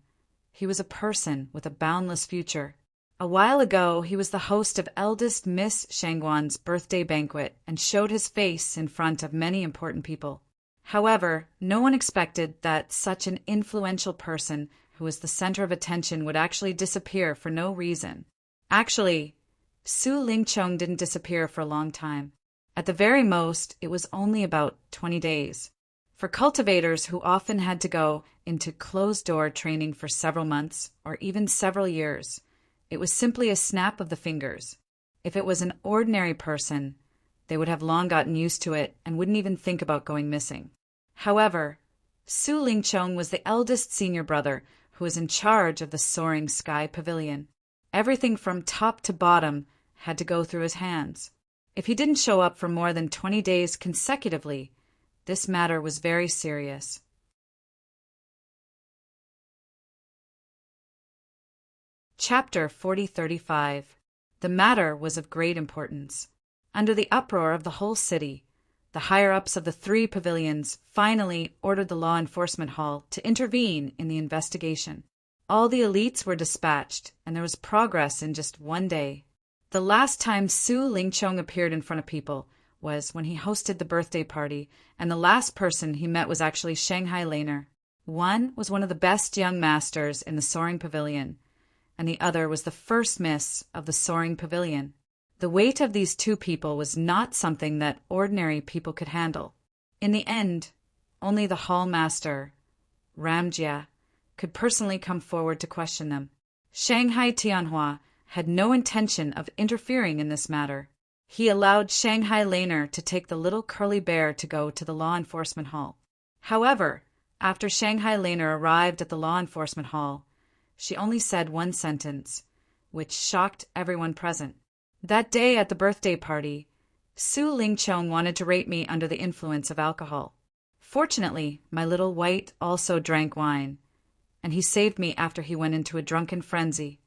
he was a person with a boundless future. A while ago, he was the host of eldest Miss Shangguan's birthday banquet and showed his face in front of many important people. However, no one expected that such an influential person who was the center of attention would actually disappear for no reason. Actually, Su Lingchong didn't disappear for a long time. At the very most, it was only about 20 days. For cultivators who often had to go into closed-door training for several months or even several years, it was simply a snap of the fingers. If it was an ordinary person, they would have long gotten used to it and wouldn't even think about going missing. However, Su Lingchong was the eldest senior brother who was in charge of the Soaring Sky Pavilion. Everything from top to bottom had to go through his hands. If he didn't show up for more than 20 days consecutively, this matter was very serious. Chapter 4035. The matter was of great importance. Under the uproar of the whole city, the higher-ups of the 3 pavilions finally ordered the law enforcement hall to intervene in the investigation. All the elites were dispatched, and there was progress in just one day. The last time Su Lingchong appeared in front of people was when he hosted the birthday party, and the last person he met was actually Shanghai Laner. One was one of the best young masters in the Soaring Pavilion, and the other was the first miss of the Soaring Pavilion. The weight of these 2 people was not something that ordinary people could handle. In the end, only the hall master, Ram Jia, could personally come forward to question them. Shanghai Tianhua had no intention of interfering in this matter. He allowed Shanghai Laner to take the little curly bear to go to the law enforcement hall. However, after Shanghai Laner arrived at the law enforcement hall, she only said one sentence, which shocked everyone present. That day at the birthday party, Su Lingchong wanted to rape me under the influence of alcohol. Fortunately, my little white also drank wine, and he saved me after he went into a drunken frenzy.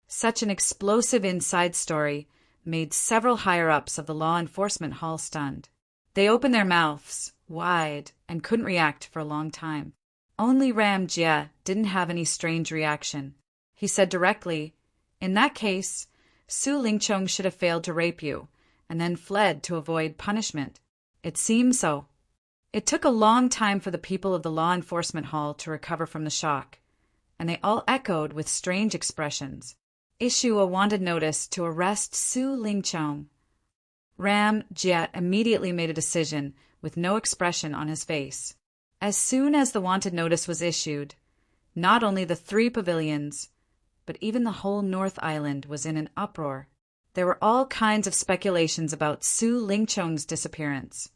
Such an explosive inside story made several higher-ups of the law enforcement hall stunned. They opened their mouths wide and couldn't react for a long time. Only Ram Jia didn't have any strange reaction. He said directly, "In that case, Su Lingchong should have failed to rape you, and then fled to avoid punishment." It seems so. It took a long time for the people of the law enforcement hall to recover from the shock, and they all echoed with strange expressions. "Issue a wanted notice to arrest Su Lingchong." Ram Jia immediately made a decision with no expression on his face. As soon as the wanted notice was issued, not only the 3 pavilions, but even the whole North Island was in an uproar. There were all kinds of speculations about Su Lingchong's disappearance,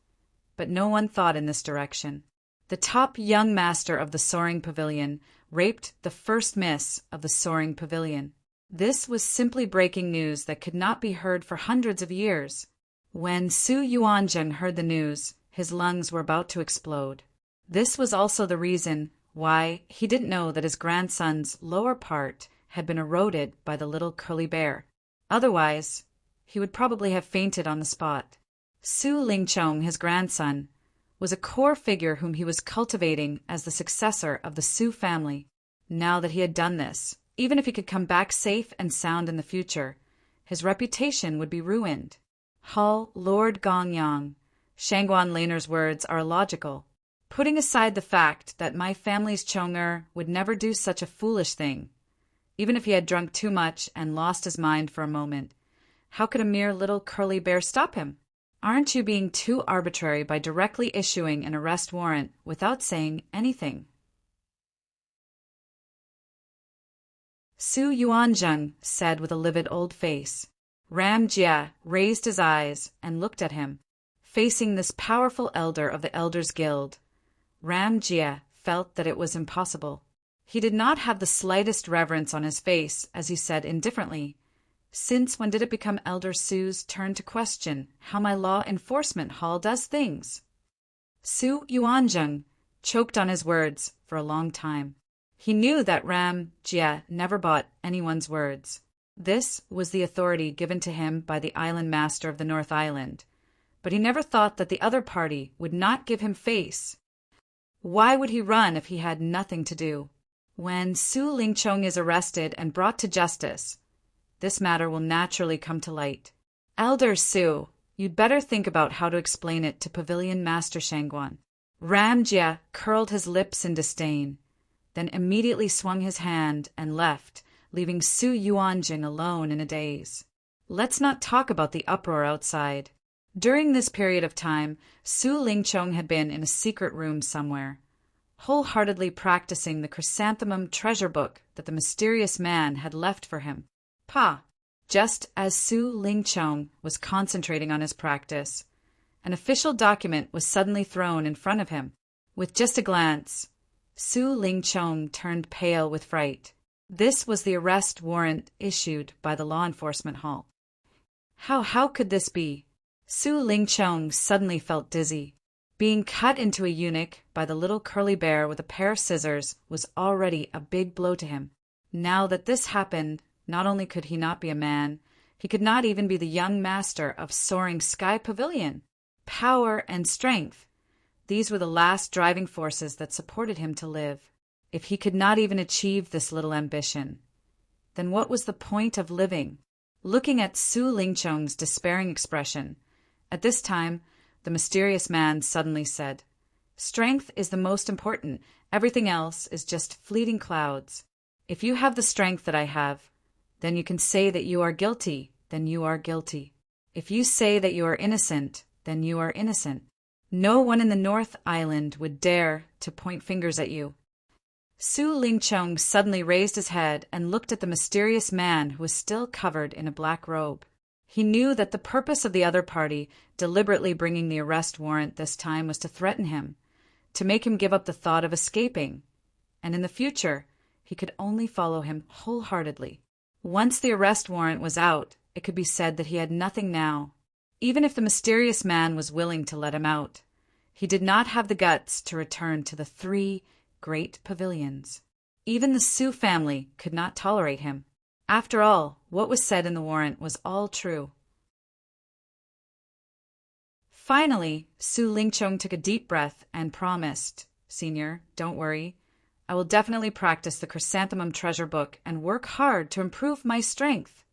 but no one thought in this direction. The top young master of the Soaring Pavilion raped the first miss of the Soaring Pavilion. This was simply breaking news that could not be heard for hundreds of years. When Su Yuanzheng heard the news, his lungs were about to explode. This was also the reason why he didn't know that his grandson's lower part had been eroded by the little curly bear. Otherwise, he would probably have fainted on the spot. Su Lingchong, his grandson, was a core figure whom he was cultivating as the successor of the Su family. Now that he had done this, even if he could come back safe and sound in the future, his reputation would be ruined. Hall Lord Gongyang, Shangguan Laner's words are illogical. Putting aside the fact that my family's Chong'er would never do such a foolish thing, even if he had drunk too much and lost his mind for a moment, how could a mere little curly bear stop him? Aren't you being too arbitrary by directly issuing an arrest warrant without saying anything? Su Yuanzheng said with a livid old face. Ram Jia raised his eyes and looked at him. Facing this powerful elder of the Elders' Guild, Ram Jia felt that it was impossible. He did not have the slightest reverence on his face as he said indifferently, "Since when did it become Elder Su's turn to question how my law enforcement hall does things?" Su Yuanzheng choked on his words for a long time. He knew that Ram Jia never bought anyone's words. This was the authority given to him by the island master of the North Island, but he never thought that the other party would not give him face. Why would he run if he had nothing to do? When Su Lingchong is arrested and brought to justice, this matter will naturally come to light. Elder Su, you'd better think about how to explain it to Pavilion Master Shangguan. Ram Jia curled his lips in disdain, then immediately swung his hand and left, leaving Su Yuanjing alone in a daze. Let's not talk about the uproar outside. During this period of time, Su Lingchong had been in a secret room somewhere, wholeheartedly practicing the chrysanthemum treasure book that the mysterious man had left for him. Just as Su Lingchong was concentrating on his practice, an official document was suddenly thrown in front of him. With just a glance, Su Lingchong turned pale with fright. This was the arrest warrant issued by the law enforcement hall. How could this be? Su Lingchong suddenly felt dizzy. Being cut into a eunuch by the little curly bear with a pair of scissors was already a big blow to him. Now that this happened, not only could he not be a man, he could not even be the young master of Soaring Sky Pavilion. Power and strength, these were the last driving forces that supported him to live. If he could not even achieve this little ambition, then what was the point of living? Looking at Su Lingchong's despairing expression, at this time, the mysterious man suddenly said, "Strength is the most important. Everything else is just fleeting clouds. If you have the strength that I have, then you can say that you are guilty, then you are guilty. If you say that you are innocent, then you are innocent. No one in the North Island would dare to point fingers at you." Su Lingchong suddenly raised his head and looked at the mysterious man who was still covered in a black robe. He knew that the purpose of the other party deliberately bringing the arrest warrant this time was to threaten him, to make him give up the thought of escaping, and in the future he could only follow him wholeheartedly. Once the arrest warrant was out, it could be said that he had nothing now. Even if the mysterious man was willing to let him out, he did not have the guts to return to the 3 great pavilions. Even the Su family could not tolerate him. After all, what was said in the warrant was all true. Finally, Su Lingchong took a deep breath and promised, "Senior, don't worry. I will definitely practice the chrysanthemum treasure book and work hard to improve my strength."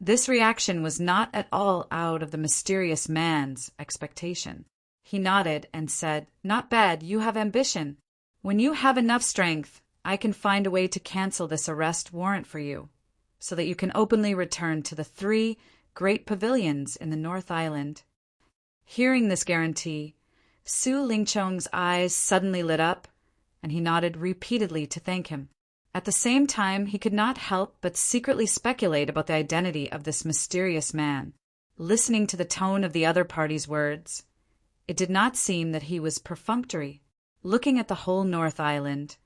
This reaction was not at all out of the mysterious man's expectation. He nodded and said, "Not bad, you have ambition. When you have enough strength, I can find a way to cancel this arrest warrant for you, so that you can openly return to the 3 great pavilions in the North Island." Hearing this guarantee, Su Lingchong's eyes suddenly lit up, and he nodded repeatedly to thank him. At the same time, he could not help but secretly speculate about the identity of this mysterious man. Listening to the tone of the other party's words, it did not seem that he was perfunctory. Looking at the whole North Island,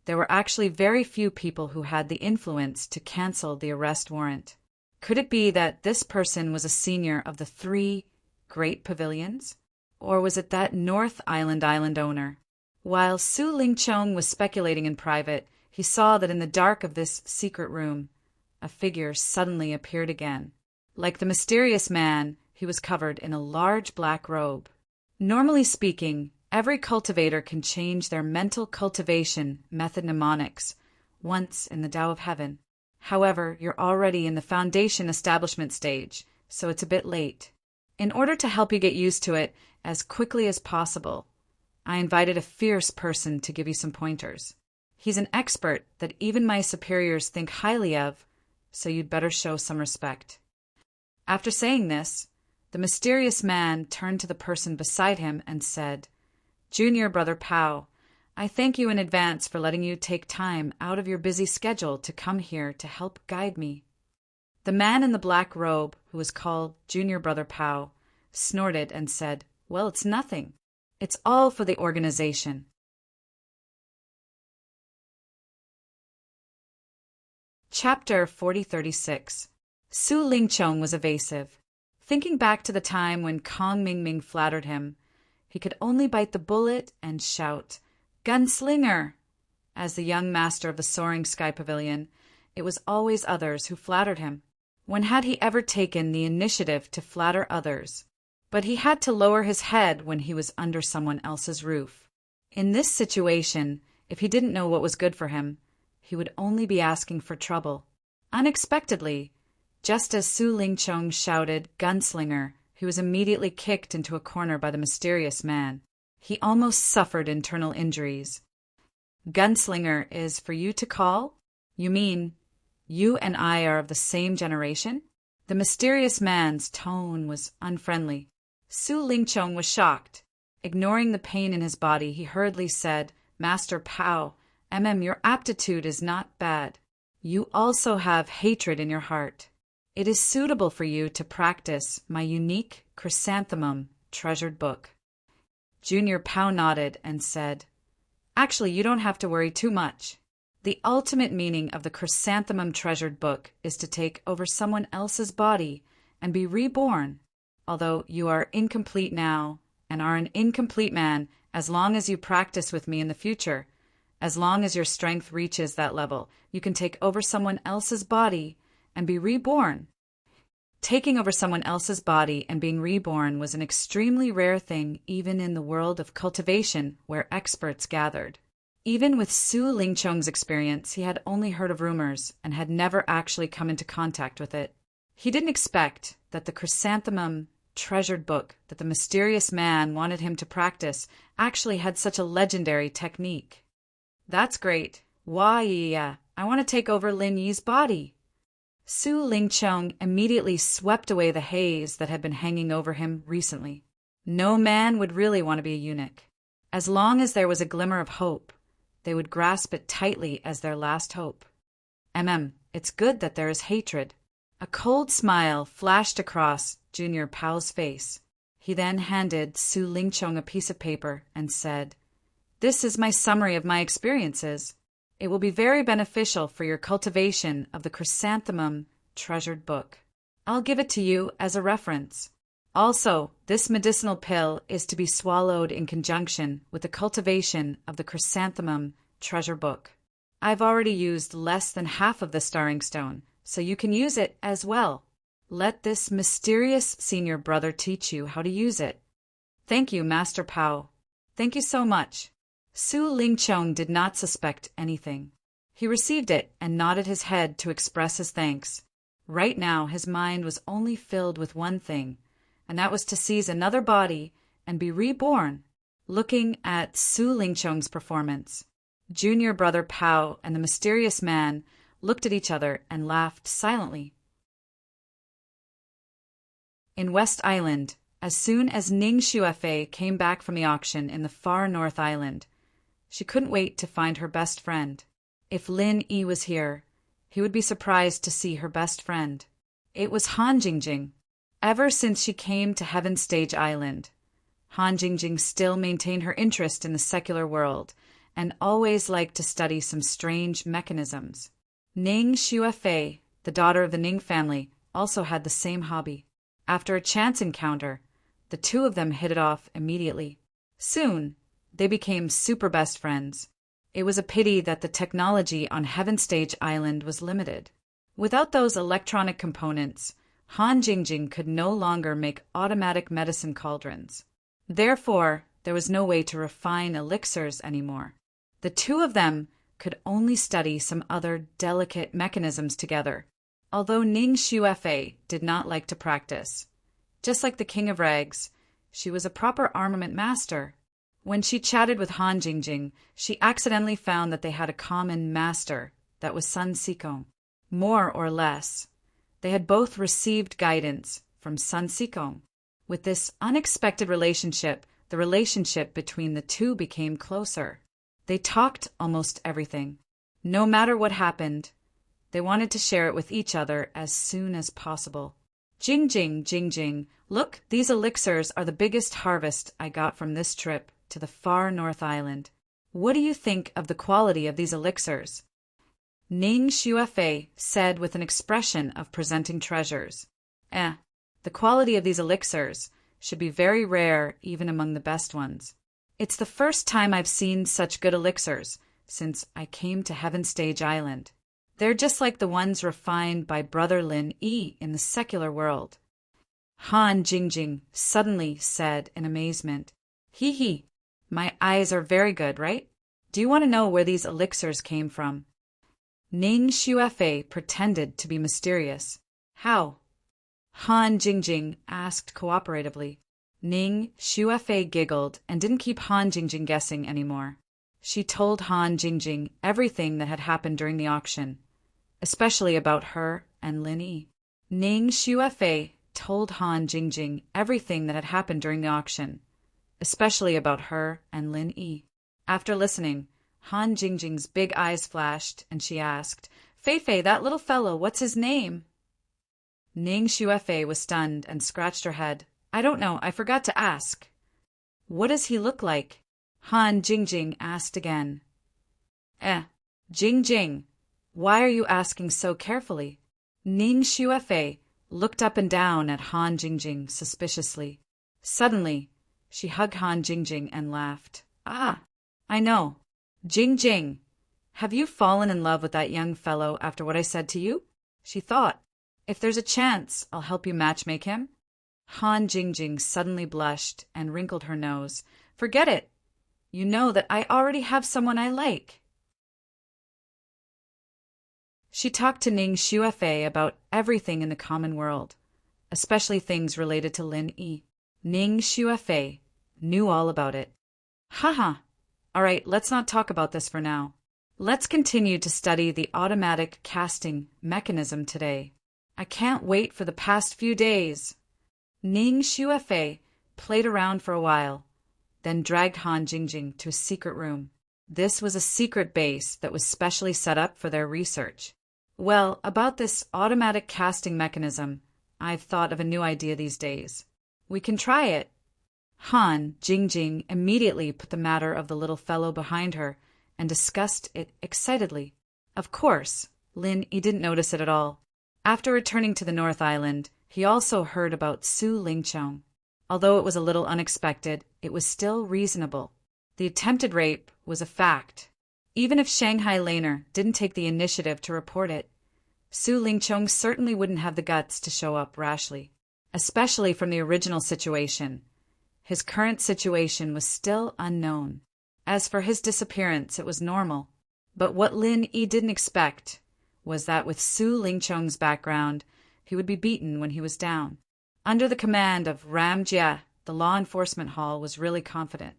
there were actually very few people who had the influence to cancel the arrest warrant. Could it be that this person was a senior of the 3 great pavilions? Or was it that North Island owner? While Su Lingchong was speculating in private, he saw that in the dark of this secret room, a figure suddenly appeared again. Like the mysterious man, he was covered in a large black robe. Normally speaking, every cultivator can change their mental cultivation method mnemonics once in the Tao of Heaven. However, you're already in the foundation establishment stage, so it's a bit late. In order to help you get used to it as quickly as possible, I invited a fierce person to give you some pointers. He's an expert that even my superiors think highly of, so you'd better show some respect. After saying this, the mysterious man turned to the person beside him and said, "Junior Brother Pao, I thank you in advance for letting you take time out of your busy schedule to come here to help guide me." The man in the black robe, who was called Junior Brother Pao, snorted and said, "Well, it's nothing. It's all for the organization." Chapter 4036. Su Lingchong was evasive. Thinking back to the time when Kong Mingming flattered him, he could only bite the bullet and shout, "Gunslinger!" As the young master of the Soaring Sky Pavilion, it was always others who flattered him. When had he ever taken the initiative to flatter others? But he had to lower his head when he was under someone else's roof. In this situation, if he didn't know what was good for him, he would only be asking for trouble. Unexpectedly, just as Su Lingchong shouted, "Gunslinger," he was immediately kicked into a corner by the mysterious man. He almost suffered internal injuries. "Gunslinger is for you to call? You mean you and I are of the same generation?" The mysterious man's tone was unfriendly. Su Lingchong was shocked. Ignoring the pain in his body, he hurriedly said, Master Pao, your aptitude is not bad. You also have hatred in your heart. It is suitable for you to practice my unique chrysanthemum treasured book. Junior Pao nodded and said, Actually, you don't have to worry too much. The ultimate meaning of the chrysanthemum treasured book is to take over someone else's body and be reborn. Although you are incomplete now and are an incomplete man, as long as you practice with me in the future, as long as your strength reaches that level, you can take over someone else's body and be reborn. Taking over someone else's body and being reborn was an extremely rare thing even in the world of cultivation where experts gathered. Even with Su Lingchong's experience, he had only heard of rumors and had never actually come into contact with it. He didn't expect that the chrysanthemum treasured book that the mysterious man wanted him to practice actually had such a legendary technique. That's great. Why, yeah, I want to take over Lin Yi's body. Su Lingchong immediately swept away the haze that had been hanging over him recently. No man would really want to be a eunuch. As long as there was a glimmer of hope, they would grasp it tightly as their last hope. It's good that there is hatred. A cold smile flashed across Junior Pao's face. He then handed Su Lingchong a piece of paper and said, This is my summary of my experiences. It will be very beneficial for your cultivation of the chrysanthemum treasured book. I'll give it to you as a reference. Also, this medicinal pill is to be swallowed in conjunction with the cultivation of the chrysanthemum treasure book. I've already used less than half of the starring stone, so you can use it as well. Let this mysterious senior brother teach you how to use it. Thank you, Master Pao. Thank you so much. Su Lingchong did not suspect anything. He received it and nodded his head to express his thanks. Right now, his mind was only filled with one thing, and that was to seize another body and be reborn. Looking at Su Lingchong's performance, Junior Brother Pao and the mysterious man looked at each other and laughed silently. In West Island, as soon as Ning Xuefei came back from the auction in the far North Island, she couldn't wait to find her best friend. If Lin Yi was here, he would be surprised to see her best friend. It was Han Jingjing. Ever since she came to Heaven Stage Island, Han Jingjing still maintained her interest in the secular world and always liked to study some strange mechanisms. Ning Xuefei, the daughter of the Ning family, also had the same hobby. After a chance encounter, the two of them hit it off immediately. Soon, they became super best friends. It was a pity that the technology on Heaven Stage Island was limited. Without those electronic components, Han Jingjing could no longer make automatic medicine cauldrons. Therefore, there was no way to refine elixirs anymore. The two of them could only study some other delicate mechanisms together, although Ning Xuefei did not like to practice. Just like the King of Rags, she was a proper armament master. When she chatted with Han Jingjing, she accidentally found that they had a common master, that was Sun Sikong. More or less, they had both received guidance from Sun Sikong. With this unexpected relationship, the relationship between the two became closer. They talked almost everything. No matter what happened, they wanted to share it with each other as soon as possible. Jingjing, Jingjing, look, these elixirs are the biggest harvest I got from this trip to the far North Island. What do you think of the quality of these elixirs? Ning Xuefei said with an expression of presenting treasures. The quality of these elixirs should be very rare even among the best ones. It's the first time I've seen such good elixirs since I came to Heaven Stage Island. They're just like the ones refined by Brother Lin Yi in the secular world. Han Jingjing suddenly said in amazement, Hee, my eyes are very good, right? Do you want to know where these elixirs came from? Ning Xuefei pretended to be mysterious. How? Han Jingjing asked cooperatively. Ning Xuefei giggled and didn't keep Han Jingjing guessing anymore. She told Han Jingjing everything that had happened during the auction, especially about her and Lin Yi. Ning Xuefei told Han Jingjing everything that had happened during the auction, especially about her and Lin Yi. After listening, Han Jingjing's big eyes flashed, and she asked, "Fei Fei, that little fellow, what's his name?" Ning Xuefei was stunned and scratched her head. "I don't know, I forgot to ask." "What does he look like?" Han Jingjing asked again. Jingjing, why are you asking so carefully?" Ning Xuefei looked up and down at Han Jingjing suspiciously. Suddenly, she hugged Han Jingjing and laughed. "Ah, I know. Jingjing, have you fallen in love with that young fellow after what I said to you?" She thought, "If there's a chance, I'll help you matchmake him." Han Jingjing suddenly blushed and wrinkled her nose. "Forget it. You know that I already have someone I like." She talked to Ning Xuefei about everything in the common world, especially things related to Lin Yi. Ning Xuefei knew all about it. Haha. All right, let's not talk about this for now. Let's continue to study the automatic casting mechanism today. I can't wait for the past few days. Ning Xuefei played around for a while, then dragged Han Jingjing to a secret room. This was a secret base that was specially set up for their research. Well, about this automatic casting mechanism, I've thought of a new idea these days. We can try it. Han Jingjing immediately put the matter of the little fellow behind her and discussed it excitedly. Of course, Lin Yi didn't notice it at all. After returning to the North Island, he also heard about Su Lingqiong. Although it was a little unexpected, it was still reasonable. The attempted rape was a fact. Even if Shanghai Laner didn't take the initiative to report it, Su Lingqiong certainly wouldn't have the guts to show up rashly, especially from the original situation. His current situation was still unknown. As for his disappearance, it was normal. But what Lin Yi didn't expect was that with Su Lingqiong's background, he would be beaten when he was down. Under the command of Ram Jia, the Law Enforcement Hall was really confident.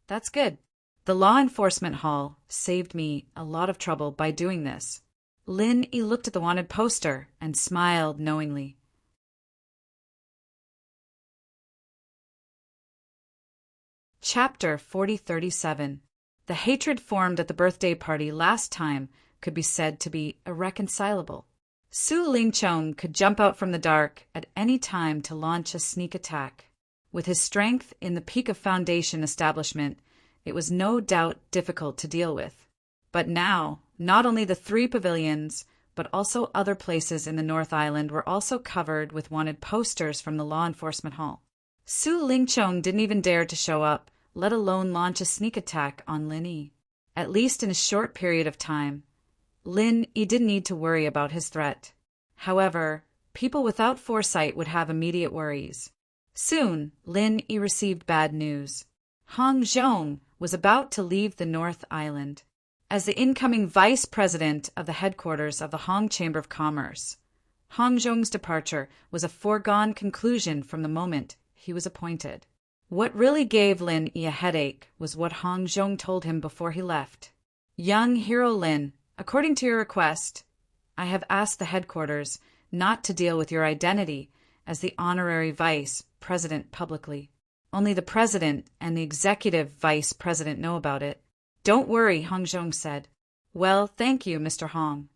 That's good. The Law Enforcement Hall saved me a lot of trouble by doing this. Lin Yi looked at the wanted poster and smiled knowingly. Chapter 4037. The hatred formed at the birthday party last time could be said to be irreconcilable. Su Lingqiong could jump out from the dark at any time to launch a sneak attack. With his strength in the peak of Foundation establishment, it was no doubt difficult to deal with. But now, not only the 3 pavilions, but also other places in the North Island were also covered with wanted posters from the Law Enforcement Hall. Su Lingqiong didn't even dare to show up, let alone launch a sneak attack on Lin Yi. At least in a short period of time, Lin Yi didn't need to worry about his threat. However, people without foresight would have immediate worries. Soon, Lin Yi received bad news. Hong Zhong was about to leave the North Island as the incoming vice president of the headquarters of the Hong Chamber of Commerce. Hong Zhong's departure was a foregone conclusion from the moment he was appointed. What really gave Lin Yi a headache was what Hong Zhong told him before he left. "Young hero Lin, according to your request, I have asked the headquarters not to deal with your identity as the honorary vice president publicly. Only the president and the executive vice president know about it." "Don't worry," Hong Zhong said. "Well, thank you, Mr. Hong."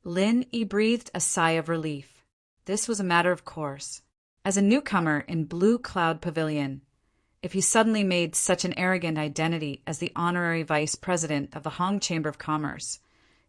Lin Yi breathed a sigh of relief. This was a matter of course. As a newcomer in Blue Cloud Pavilion, if he suddenly made such an arrogant identity as the honorary vice president of the Hong Chamber of Commerce,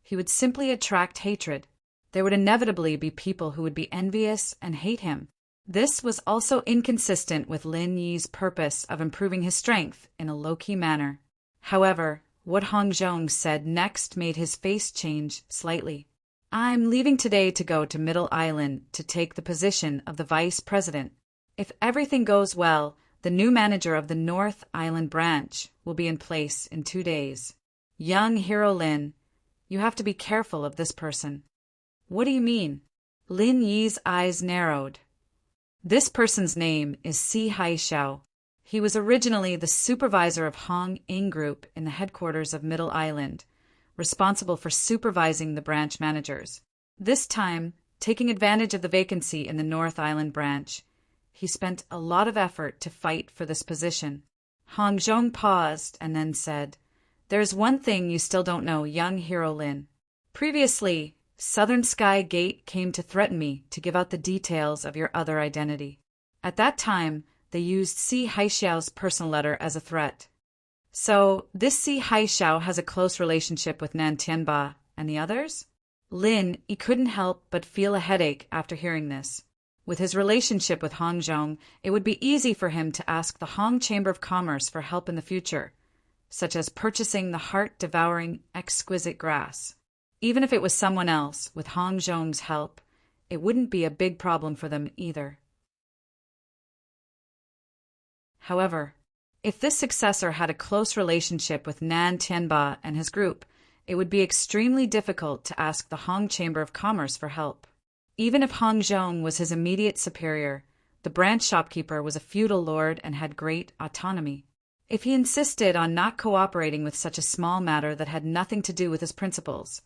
he would simply attract hatred. There would inevitably be people who would be envious and hate him. This was also inconsistent with Lin Yi's purpose of improving his strength in a low-key manner. However, what Hong Zhong said next made his face change slightly. "I'm leaving today to go to Middle Island to take the position of the vice president. If everything goes well, the new manager of the North Island branch will be in place in 2 days. Young hero Lin, you have to be careful of this person." "What do you mean?" Lin Yi's eyes narrowed. "This person's name is Si Haixiao. He was originally the supervisor of Hong Ing Group in the headquarters of Middle Island, responsible for supervising the branch managers. This time, taking advantage of the vacancy in the North Island branch. He spent a lot of effort to fight for this position. Hong Zhong paused and then said, "There's one thing you still don't know, young hero Lin. Previously, Southern Sky Gate came to threaten me to give out the details of your other identity. At that time, they used Si Haixiao's personal letter as a threat. So, this Si Haixiao has a close relationship with Nan Tianba and the others?" Lin, he couldn't help but feel a headache after hearing this. With his relationship with Hong Zhong, it would be easy for him to ask the Hong Chamber of Commerce for help in the future, such as purchasing the heart-devouring exquisite grass. Even if it was someone else, with Hong Zhong's help, it wouldn't be a big problem for them either. However, if this successor had a close relationship with Nan Tianba and his group, it would be extremely difficult to ask the Hong Chamber of Commerce for help. Even if Hong Zhong was his immediate superior, the branch shopkeeper was a feudal lord and had great autonomy. If he insisted on not cooperating with such a small matter that had nothing to do with his principles,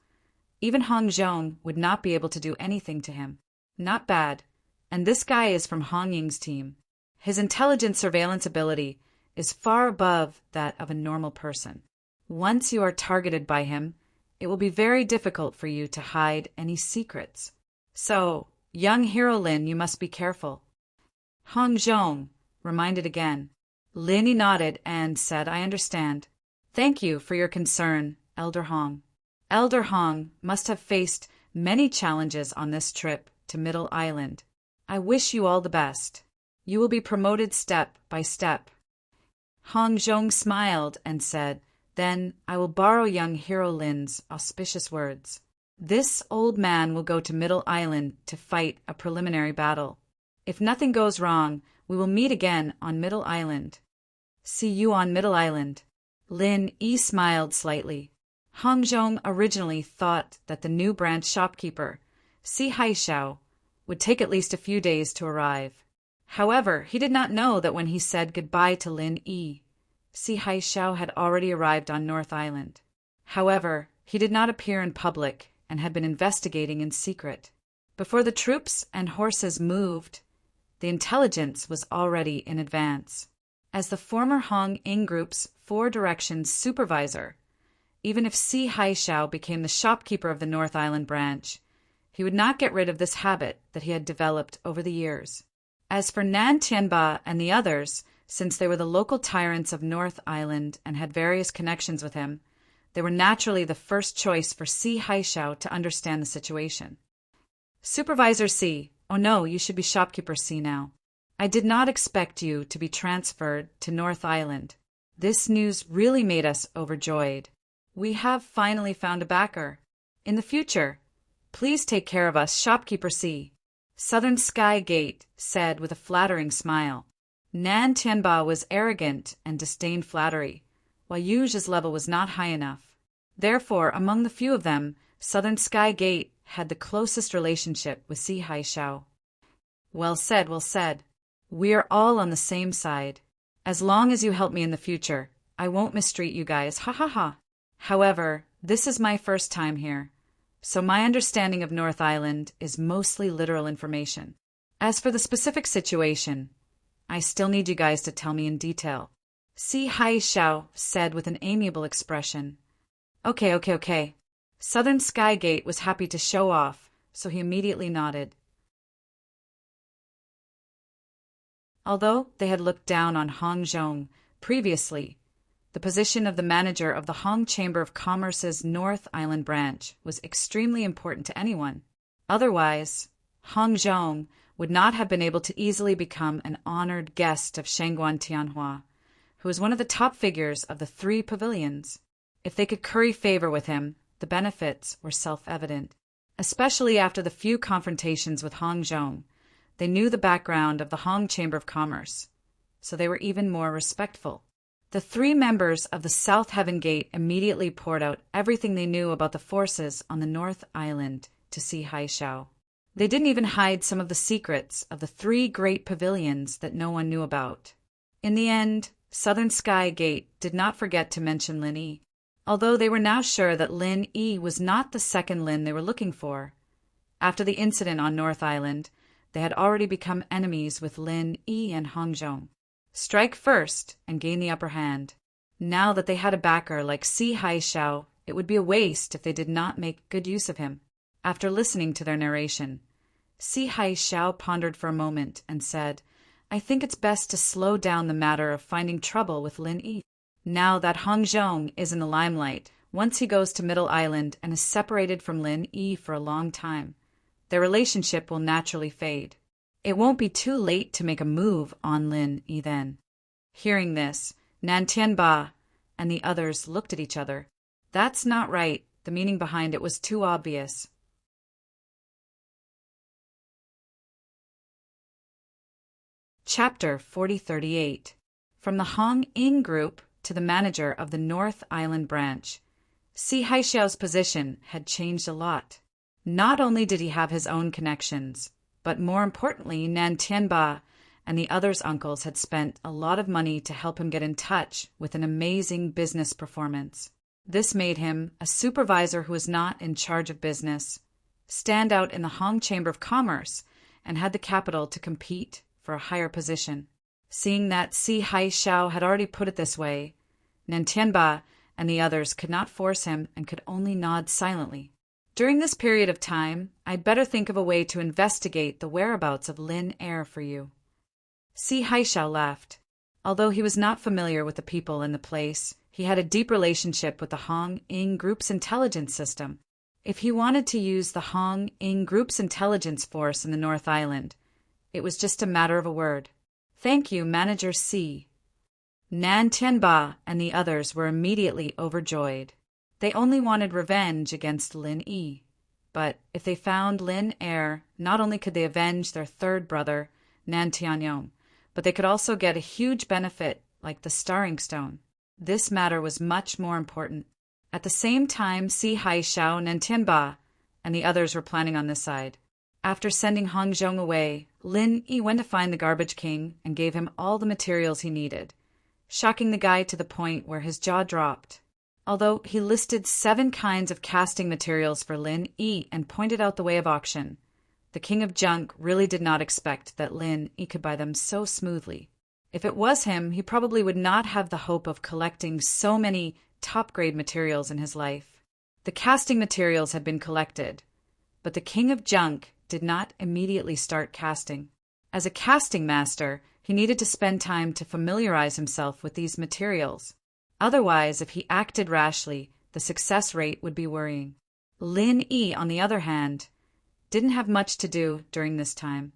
even Hong Zhong would not be able to do anything to him. Not bad. And this guy is from Hong Ying's team. His intelligence surveillance ability is far above that of a normal person. Once you are targeted by him, it will be very difficult for you to hide any secrets. So, young hero Lin, you must be careful. Hong Zhong reminded again. Lin nodded and said, "I understand. Thank you for your concern, Elder Hong." Elder Hong must have faced many challenges on this trip to Middle Island. I wish you all the best. You will be promoted step by step. Hong Zhong smiled and said, "Then I will borrow young hero Lin's auspicious words. This old man will go to Middle Island to fight a preliminary battle. If nothing goes wrong, we will meet again on Middle Island." "See you on Middle Island." Lin Yi smiled slightly. Hong Zhong originally thought that the new branch shopkeeper, Si Haixiao, would take at least a few days to arrive. However, he did not know that when he said goodbye to Lin Yi, Si Haixiao had already arrived on North Island. However, he did not appear in public and had been investigating in secret. Before the troops and horses moved, the intelligence was already in advance. As the former Hong Ying Group's Four Directions supervisor, even if Si Haixiao became the shopkeeper of the North Island branch, he would not get rid of this habit that he had developed over the years. As for Nan Tianba and the others, since they were the local tyrants of North Island and had various connections with him, they were naturally the first choice for Si Haixiao to understand the situation. "Supervisor Si, oh no, you should be shopkeeper Si now. I did not expect you to be transferred to North Island. This news really made us overjoyed. We have finally found a backer. In the future, please take care of us, shopkeeper Si," Southern Sky Gate said with a flattering smile. Nan Tianba was arrogant and disdained flattery, while Yu's level was not high enough. Therefore, among the few of them, Southern Sky Gate had the closest relationship with Si Haixiao. "Well said, well said. We are all on the same side. As long as you help me in the future, I won't mistreat you guys, ha ha ha. However, this is my first time here, so my understanding of North Island is mostly literal information. As for the specific situation, I still need you guys to tell me in detail," Si Haixiao said with an amiable expression. Okay. Southern Sky Gate was happy to show off, so he immediately nodded. Although they had looked down on Hong Zhong previously, the position of the manager of the Hong Chamber of Commerce's North Island branch was extremely important to anyone. Otherwise, Hong Zhong would not have been able to easily become an honored guest of Shangguan Tianhua, who was one of the top figures of the three pavilions. If they could curry favor with him, the benefits were self-evident. Especially after the few confrontations with Hong Zhong, they knew the background of the Hong Chamber of Commerce, so they were even more respectful. The three members of the South Heaven Gate immediately poured out everything they knew about the forces on the North Island to Si Haixiao. They didn't even hide some of the secrets of the three great pavilions that no one knew about. In the end, Southern Sky Gate did not forget to mention Lin Yi. Although they were now sure that Lin Yi was not the second Lin they were looking for, After the incident on North Island, they had already become enemies with Lin Yi and Hong Zhong. Strike first and gain the upper hand. Now that they had a backer like Si Haishao, it would be a waste if they did not make good use of him. After listening to their narration, Si Haishao pondered for a moment and said, I think it's best to slow down the matter of finding trouble with Lin Yi. Now that Hong Zhong is in the limelight, once he goes to Middle Island and is separated from Lin Yi for a long time, their relationship will naturally fade. It won't be too late to make a move on Lin Yi then. Hearing this, Nan Tianba and the others looked at each other. That's not right. The meaning behind it was too obvious. Chapter 4038. From the Hong Ying Group to the manager of the North Island branch. Si Haixiao's position had changed a lot. Not only did he have his own connections, but more importantly, Nan Tianba and the others' uncles had spent a lot of money to help him get in touch with an amazing business performance. This made him, a supervisor who was not in charge of business, stand out in the Hong Chamber of Commerce and had the capital to compete for a higher position. Seeing that Si Haixiao had already put it this way, Nan Tianba and the others could not force him and could only nod silently. During this period of time, I'd better think of a way to investigate the whereabouts of Lin Air for you. Si Haixiao laughed. Although he was not familiar with the people in the place, he had a deep relationship with the Hong Ying Group's intelligence system. If he wanted to use the Hong Ying Group's intelligence force in the North Island, it was just a matter of a word. Thank you, Manager Si. Nan Tianba and the others were immediately overjoyed. They only wanted revenge against Lin Yi. But if they found Lin Air, not only could they avenge their third brother, Nan Tianyong, but they could also get a huge benefit like the Starring Stone. This matter was much more important. At the same time, Si Haixiao, Nan Tianba, and the others were planning on this side. After sending Hong Zhong away, Lin Yi went to find the garbage king and gave him all the materials he needed, shocking the guy to the point where his jaw dropped. Although he listed 7 kinds of casting materials for Lin Yi and pointed out the way of auction, the king of junk really did not expect that Lin Yi could buy them so smoothly. If it was him, he probably would not have the hope of collecting so many top-grade materials in his life. The casting materials had been collected, but the king of junk did not immediately start casting. As a casting master, he needed to spend time to familiarize himself with these materials. Otherwise, if he acted rashly, the success rate would be worrying. Lin Yi, on the other hand, didn't have much to do during this time.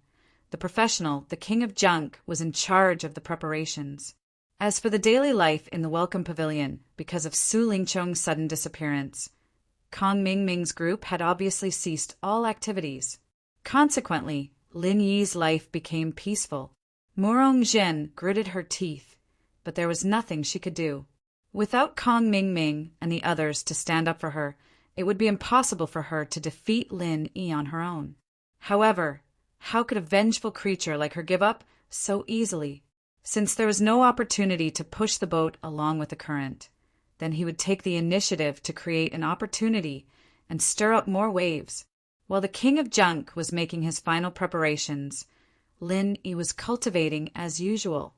The professional, the king of junk, was in charge of the preparations. As for the daily life in the Welcome Pavilion, because of Su Lingchong's sudden disappearance, Kong Mingming's group had obviously ceased all activities. Consequently, Lin Yi's life became peaceful. Murong Jin gritted her teeth, but there was nothing she could do. Without Kong Mingming and the others to stand up for her, it would be impossible for her to defeat Lin Yi on her own. However, how could a vengeful creature like her give up so easily? Since there was no opportunity to push the boat along with the current, then he would take the initiative to create an opportunity and stir up more waves. While the king of junk was making his final preparations, Lin Yi was cultivating as usual.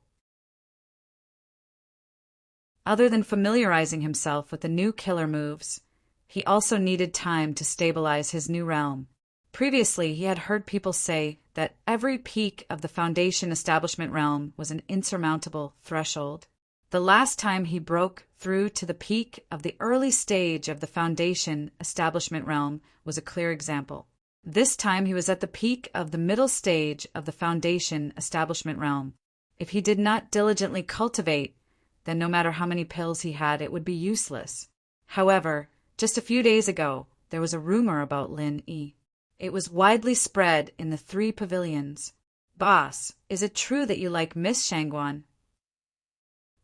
Other than familiarizing himself with the new killer moves, he also needed time to stabilize his new realm. Previously, he had heard people say that every peak of the Foundation establishment realm was an insurmountable threshold. The last time he broke through to the peak of the early stage of the Foundation establishment realm was a clear example. This time he was at the peak of the middle stage of the Foundation establishment realm. If he did not diligently cultivate, then no matter how many pills he had, it would be useless. However, just a few days ago, there was a rumor about Lin Yi. It was widely spread in the 3 pavilions. Boss, is it true that you like Miss Shangguan?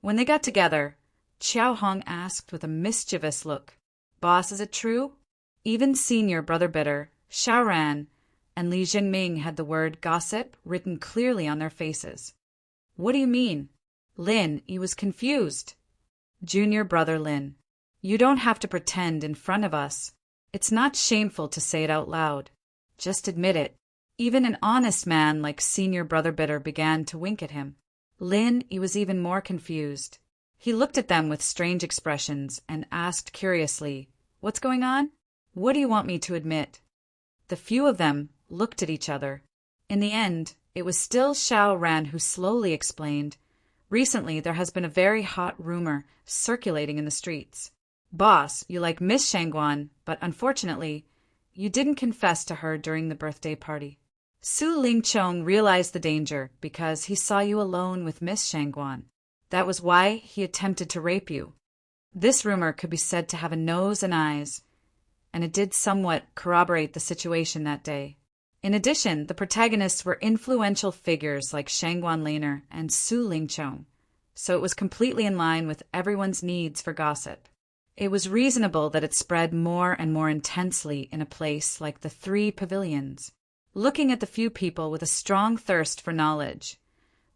When they got together, Qiao Hong asked with a mischievous look, Boss, is it true? Even senior Brother Bitter, Xiaoran, and Li Jinming had the word gossip written clearly on their faces. What do you mean? Lin, he was confused. Junior Brother Lin, you don't have to pretend in front of us. It's not shameful to say it out loud. Just admit it. Even an honest man like Senior Brother Bitter began to wink at him. Lin, he was even more confused. He looked at them with strange expressions and asked curiously, "What's going on? What do you want me to admit?" The few of them looked at each other. In the end, it was still Xiao Ran who slowly explained, "Recently there has been a very hot rumor circulating in the streets. Boss, you like Miss Shangguan, but unfortunately, you didn't confess to her during the birthday party. Su Lingchong realized the danger because he saw you alone with Miss Shangguan. That was why he attempted to rape you. This rumor could be said to have a nose and eyes, and it did somewhat corroborate the situation that day. In addition, the protagonists were influential figures like Shangguan Laner and Su Lingchong, so it was completely in line with everyone's needs for gossip. It was reasonable that it spread more and more intensely in a place like the Three Pavilions. Looking at the few people with a strong thirst for knowledge,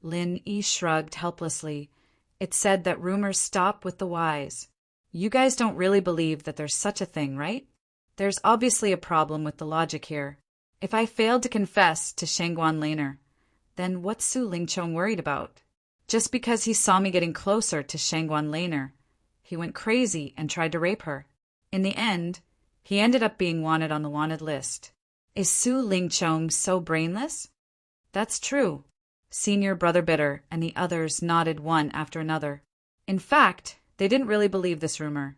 Lin Yi shrugged helplessly. It said that rumors stop with the wise. You guys don't really believe that there's such a thing, right? There's obviously a problem with the logic here. If I failed to confess to Shangguan Laner, then what's Su Lingchong worried about? Just because he saw me getting closer to Shangguan Laner, he went crazy and tried to rape her. In the end, he ended up being wanted on the wanted list. Is Su Lingchong so brainless? That's true. Senior Brother Bitter and the others nodded one after another. In fact, they didn't really believe this rumor,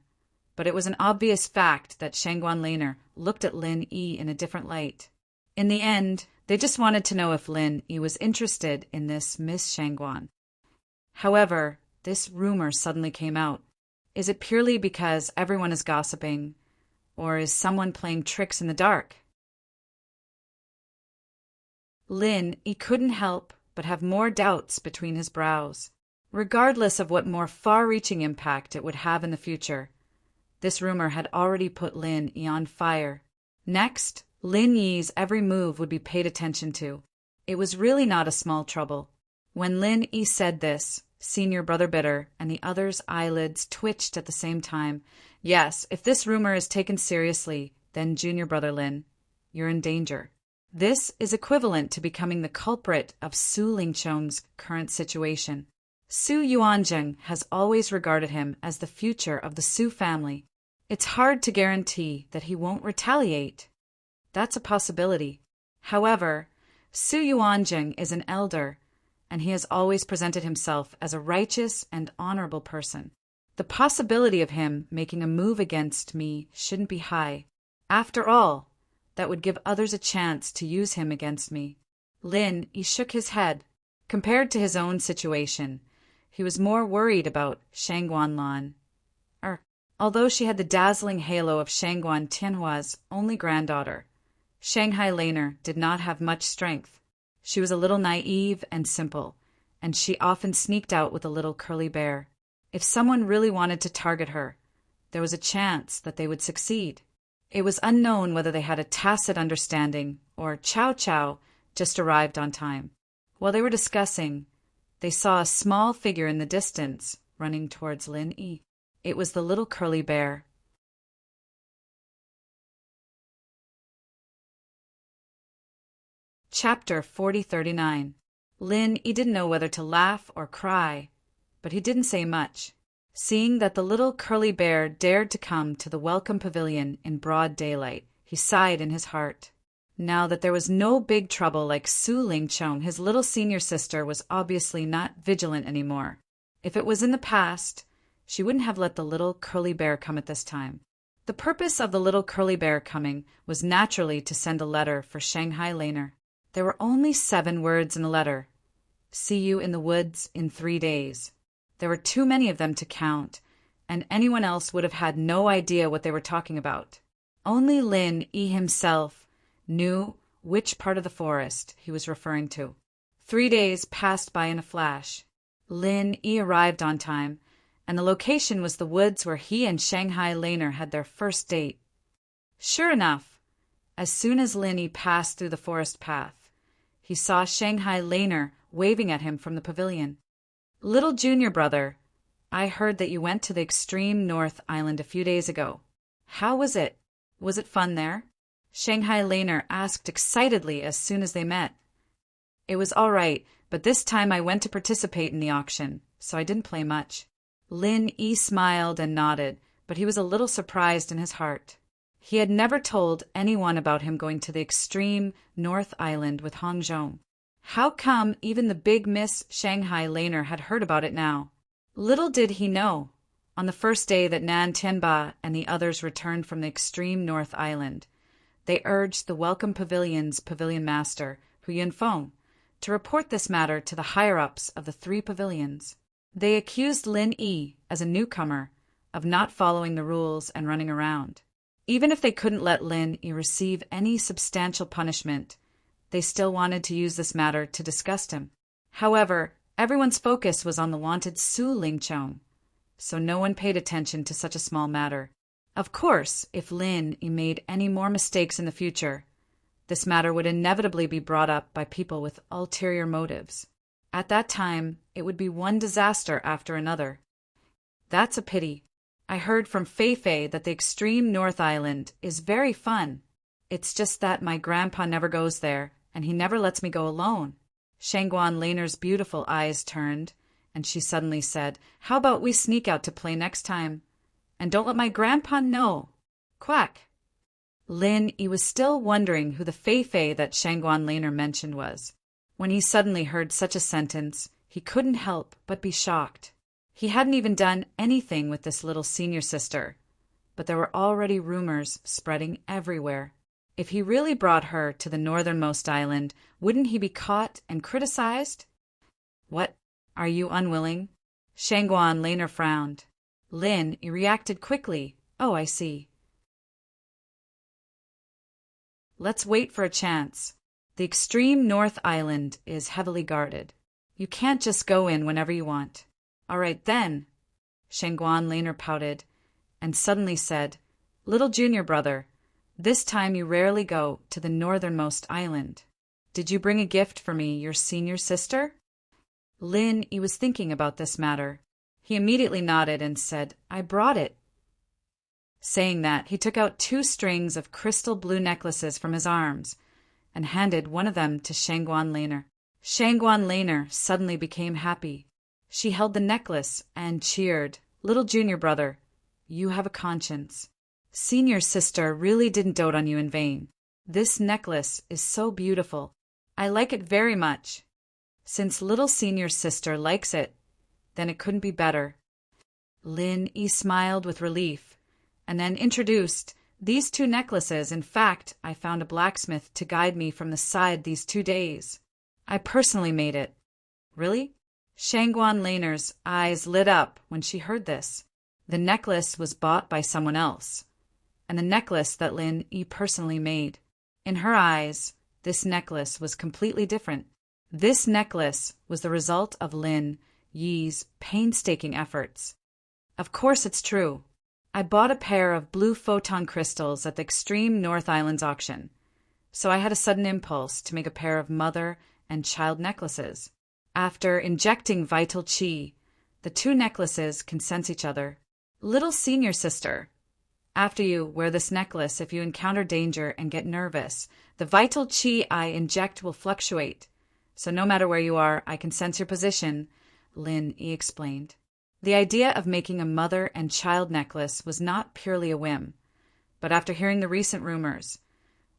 but it was an obvious fact that Shangguan Laner looked at Lin Yi in a different light. In the end, they just wanted to know if Lin Yi was interested in this Miss Shangguan. However, this rumor suddenly came out. Is it purely because everyone is gossiping, or is someone playing tricks in the dark? Lin, he couldn't help but have more doubts between his brows. Regardless of what more far-reaching impact it would have in the future, this rumor had already put Lin Yi on fire. Next, Lin Yi's every move would be paid attention to. It was really not a small trouble. When Lin Yi said this, Senior Brother Bitter and the others' eyelids twitched at the same time. Yes, if this rumor is taken seriously, then Junior Brother Lin, you're in danger. This is equivalent to becoming the culprit of Su Lingchong's current situation. Su Yuanzheng has always regarded him as the future of the Su family. It's hard to guarantee that he won't retaliate. That's a possibility. However, Su Yuanzheng is an elder, and he has always presented himself as a righteous and honorable person. The possibility of him making a move against me shouldn't be high. After all, that would give others a chance to use him against me. Lin, he shook his head. Compared to his own situation, he was more worried about Shangguan Lan. Although she had the dazzling halo of Shangguan Tianhua's only granddaughter, Shanghai Laner did not have much strength. She was a little naive and simple, and she often sneaked out with a little curly bear. If someone really wanted to target her, there was a chance that they would succeed. It was unknown whether they had a tacit understanding or Chow Chow just arrived on time. While they were discussing, they saw a small figure in the distance running towards Lin Yi. It was the little curly bear. Chapter 4039. Lin Yi didn't know whether to laugh or cry, but he didn't say much. Seeing that the little curly bear dared to come to the welcome pavilion in broad daylight, he sighed in his heart. Now that there was no big trouble like Su Lingchong, his little senior sister was obviously not vigilant anymore. If it was in the past, she wouldn't have let the little curly bear come at this time. The purpose of the little curly bear coming was naturally to send a letter for Shanghai Laner. There were only 7 words in the letter. See you in the woods in 3 days. There were too many of them to count, and anyone else would have had no idea what they were talking about. Only Lin Yi himself knew which part of the forest he was referring to. 3 days passed by in a flash. Lin Yi arrived on time, and the location was the woods where he and Shanghai Laner had their first date. Sure enough, as soon as Lin Yi passed through the forest path, he saw Shanghai Laner waving at him from the pavilion. Little Junior Brother, I heard that you went to the extreme north island a few days ago. How was it? Was it fun there? Shanghai Laner asked excitedly as soon as they met. It was all right, but this time I went to participate in the auction, so I didn't play much. Lin Yi smiled and nodded, but he was a little surprised in his heart. He had never told anyone about him going to the extreme North Island with Hong Zhong. How come even the big Miss Shanghai Laner had heard about it now? Little did he know, on the first day that Nan Tianba and the others returned from the extreme North Island, they urged the Welcome Pavilion's pavilion master, Hu Yunfeng, to report this matter to the higher-ups of the 3 pavilions. They accused Lin Yi, as a newcomer, of not following the rules and running around. Even if they couldn't let Lin Yi receive any substantial punishment, they still wanted to use this matter to disgust him. However, everyone's focus was on the wanted Su Lingqiang, so no one paid attention to such a small matter. Of course, if Lin Yi made any more mistakes in the future, this matter would inevitably be brought up by people with ulterior motives. At that time, it would be one disaster after another. That's a pity. I heard from Fei Fei that the extreme North Island is very fun. It's just that my grandpa never goes there, and he never lets me go alone. Shangguan Laner's beautiful eyes turned, and she suddenly said, "How about we sneak out to play next time? And don't let my grandpa know." Quack! Lin Yi was still wondering who the Fei Fei that Shangguan Laner mentioned was. When he suddenly heard such a sentence, he couldn't help but be shocked. He hadn't even done anything with this little senior sister, but there were already rumors spreading everywhere. If he really brought her to the northernmost island, wouldn't he be caught and criticized? What? Are you unwilling? Shangguan Laner frowned. Lin reacted quickly. Oh, I see. Let's wait for a chance. The extreme North Island is heavily guarded. You can't just go in whenever you want. All right then. Shangguan Laner pouted, and suddenly said, "Little junior brother, this time you rarely go to the northernmost island. Did you bring a gift for me, your senior sister?" Lin Yi was thinking about this matter. He immediately nodded and said, "I brought it." Saying that, he took out 2 strings of crystal blue necklaces from his arms and handed one of them to Shangguan Laner. Shangguan Laner suddenly became happy. She held the necklace and cheered, "Little junior brother, you have a conscience. Senior sister really didn't dote on you in vain. This necklace is so beautiful. I like it very much. Since little senior sister likes it, then it couldn't be better." Lin Yi smiled with relief, and then introduced, "These 2 necklaces, in fact, I found a blacksmith to guide me from the side these 2 days. I personally made it." "Really?" Shangguan Laner's eyes lit up when she heard this. The necklace was bought by someone else, and the necklace that Lin Yi personally made. In her eyes, this necklace was completely different. This necklace was the result of Lin Yi's painstaking efforts. "Of course it's true. I bought a pair of blue photon crystals at the extreme North Island's auction, so I had a sudden impulse to make a pair of mother and child necklaces. After injecting vital qi, the 2 necklaces can sense each other. Little senior sister, after you wear this necklace, if you encounter danger and get nervous, the vital qi I inject will fluctuate, so no matter where you are, I can sense your position," Lin Yi explained. The idea of making a mother and child necklace was not purely a whim, but after hearing the recent rumors,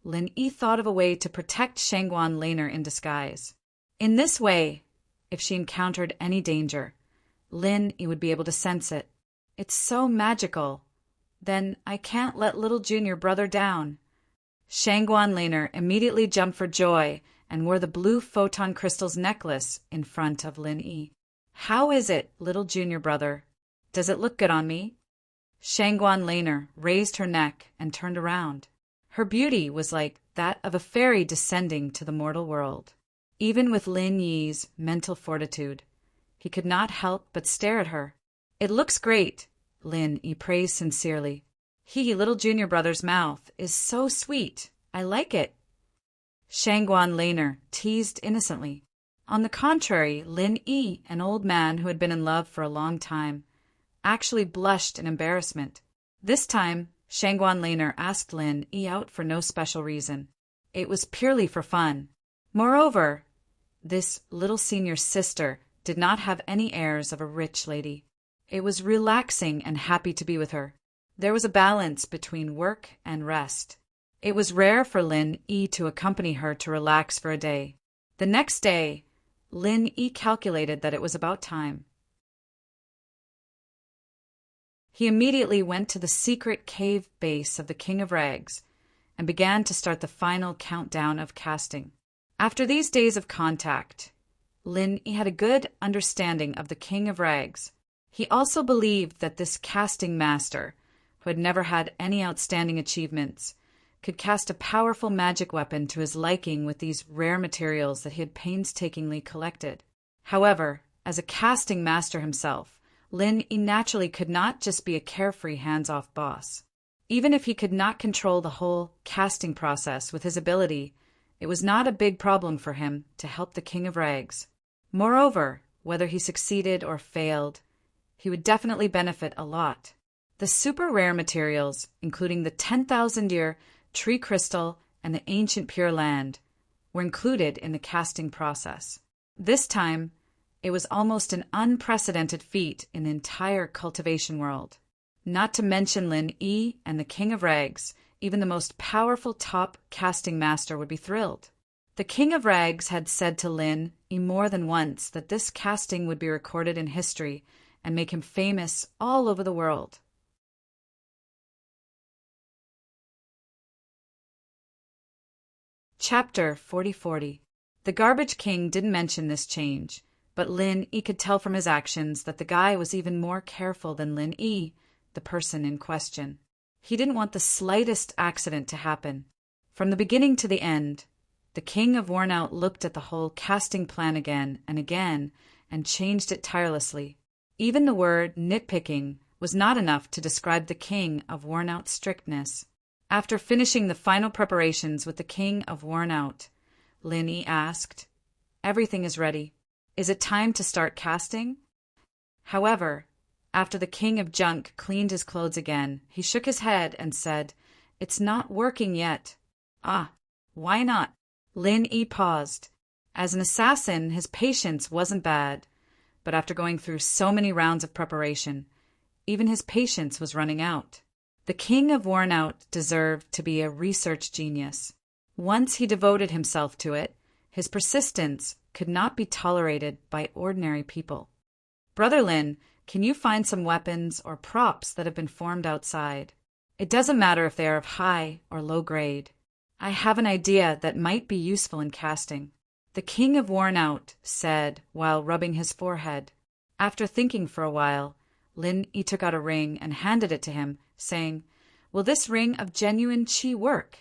Lin Yi thought of a way to protect Shangguan Laner in disguise. In this way, if she encountered any danger, Lin Yi would be able to sense it. "It's so magical. Then I can't let little junior brother down." Shangguan Laner immediately jumped for joy and wore the blue photon crystal's necklace in front of Lin Yi. "How is it, little junior brother? Does it look good on me?" Shangguan Laner raised her neck and turned around. Her beauty was like that of a fairy descending to the mortal world. Even with Lin Yi's mental fortitude, he could not help but stare at her. "It looks great," Lin Yi praised sincerely. Little junior brother's mouth is so sweet. I like it." Shangguan Laner teased innocently. On the contrary, Lin Yi, an old man who had been in love for a long time, actually blushed in embarrassment. This time, Shangguan Laner asked Lin Yi out for no special reason. It was purely for fun. Moreover, this little senior sister did not have any airs of a rich lady. It was relaxing and happy to be with her. There was a balance between work and rest. It was rare for Lin Yi to accompany her to relax for a day. The next day, Lin Yi calculated that it was about time. He immediately went to the secret cave base of the King of Rags and began to start the final countdown of casting. After these days of contact, Lin Yi had a good understanding of the King of Rags. He also believed that this casting master, who had never had any outstanding achievements, could cast a powerful magic weapon to his liking with these rare materials that he had painstakingly collected. However, as a casting master himself, Lin Yi naturally could not just be a carefree hands-off boss. Even if he could not control the whole casting process with his ability, it was not a big problem for him to help the King of Rags. Moreover, whether he succeeded or failed, he would definitely benefit a lot. The super rare materials, including the 10,000-year tree crystal and the ancient pure land, were included in the casting process. This time, it was almost an unprecedented feat in the entire cultivation world. Not to mention Lin Yi and the King of Rags, even the most powerful top casting master would be thrilled. The King of Rags had said to Lin Yi more than once that this casting would be recorded in history and make him famous all over the world. Chapter 4040. The Garbage King didn't mention this change, but Lin Yi could tell from his actions that the guy was even more careful than Lin Yi, the person in question. He didn't want the slightest accident to happen. From the beginning to the end, the King of Wornout looked at the whole casting plan again and changed it tirelessly. Even the word nitpicking was not enough to describe the King of Wornout's strictness. After finishing the final preparations with the King of Wornout, Lin Yi asked, "Everything is ready. Is it time to start casting?" However, after the King of Junk cleaned his clothes again, he shook his head and said, "It's not working yet." "Ah, why not?" Lin Yi paused. As an assassin, his patience wasn't bad, but after going through so many rounds of preparation, even his patience was running out. The King of Wornout deserved to be a research genius. Once he devoted himself to it, his persistence could not be tolerated by ordinary people. "Brother Lin, can you find some weapons or props that have been formed outside? It doesn't matter if they are of high or low grade. I have an idea that might be useful in casting," the King of Wornout said while rubbing his forehead. After thinking for a while, Lin Yi took out a ring and handed it to him, saying, "Will this ring of genuine qi work?"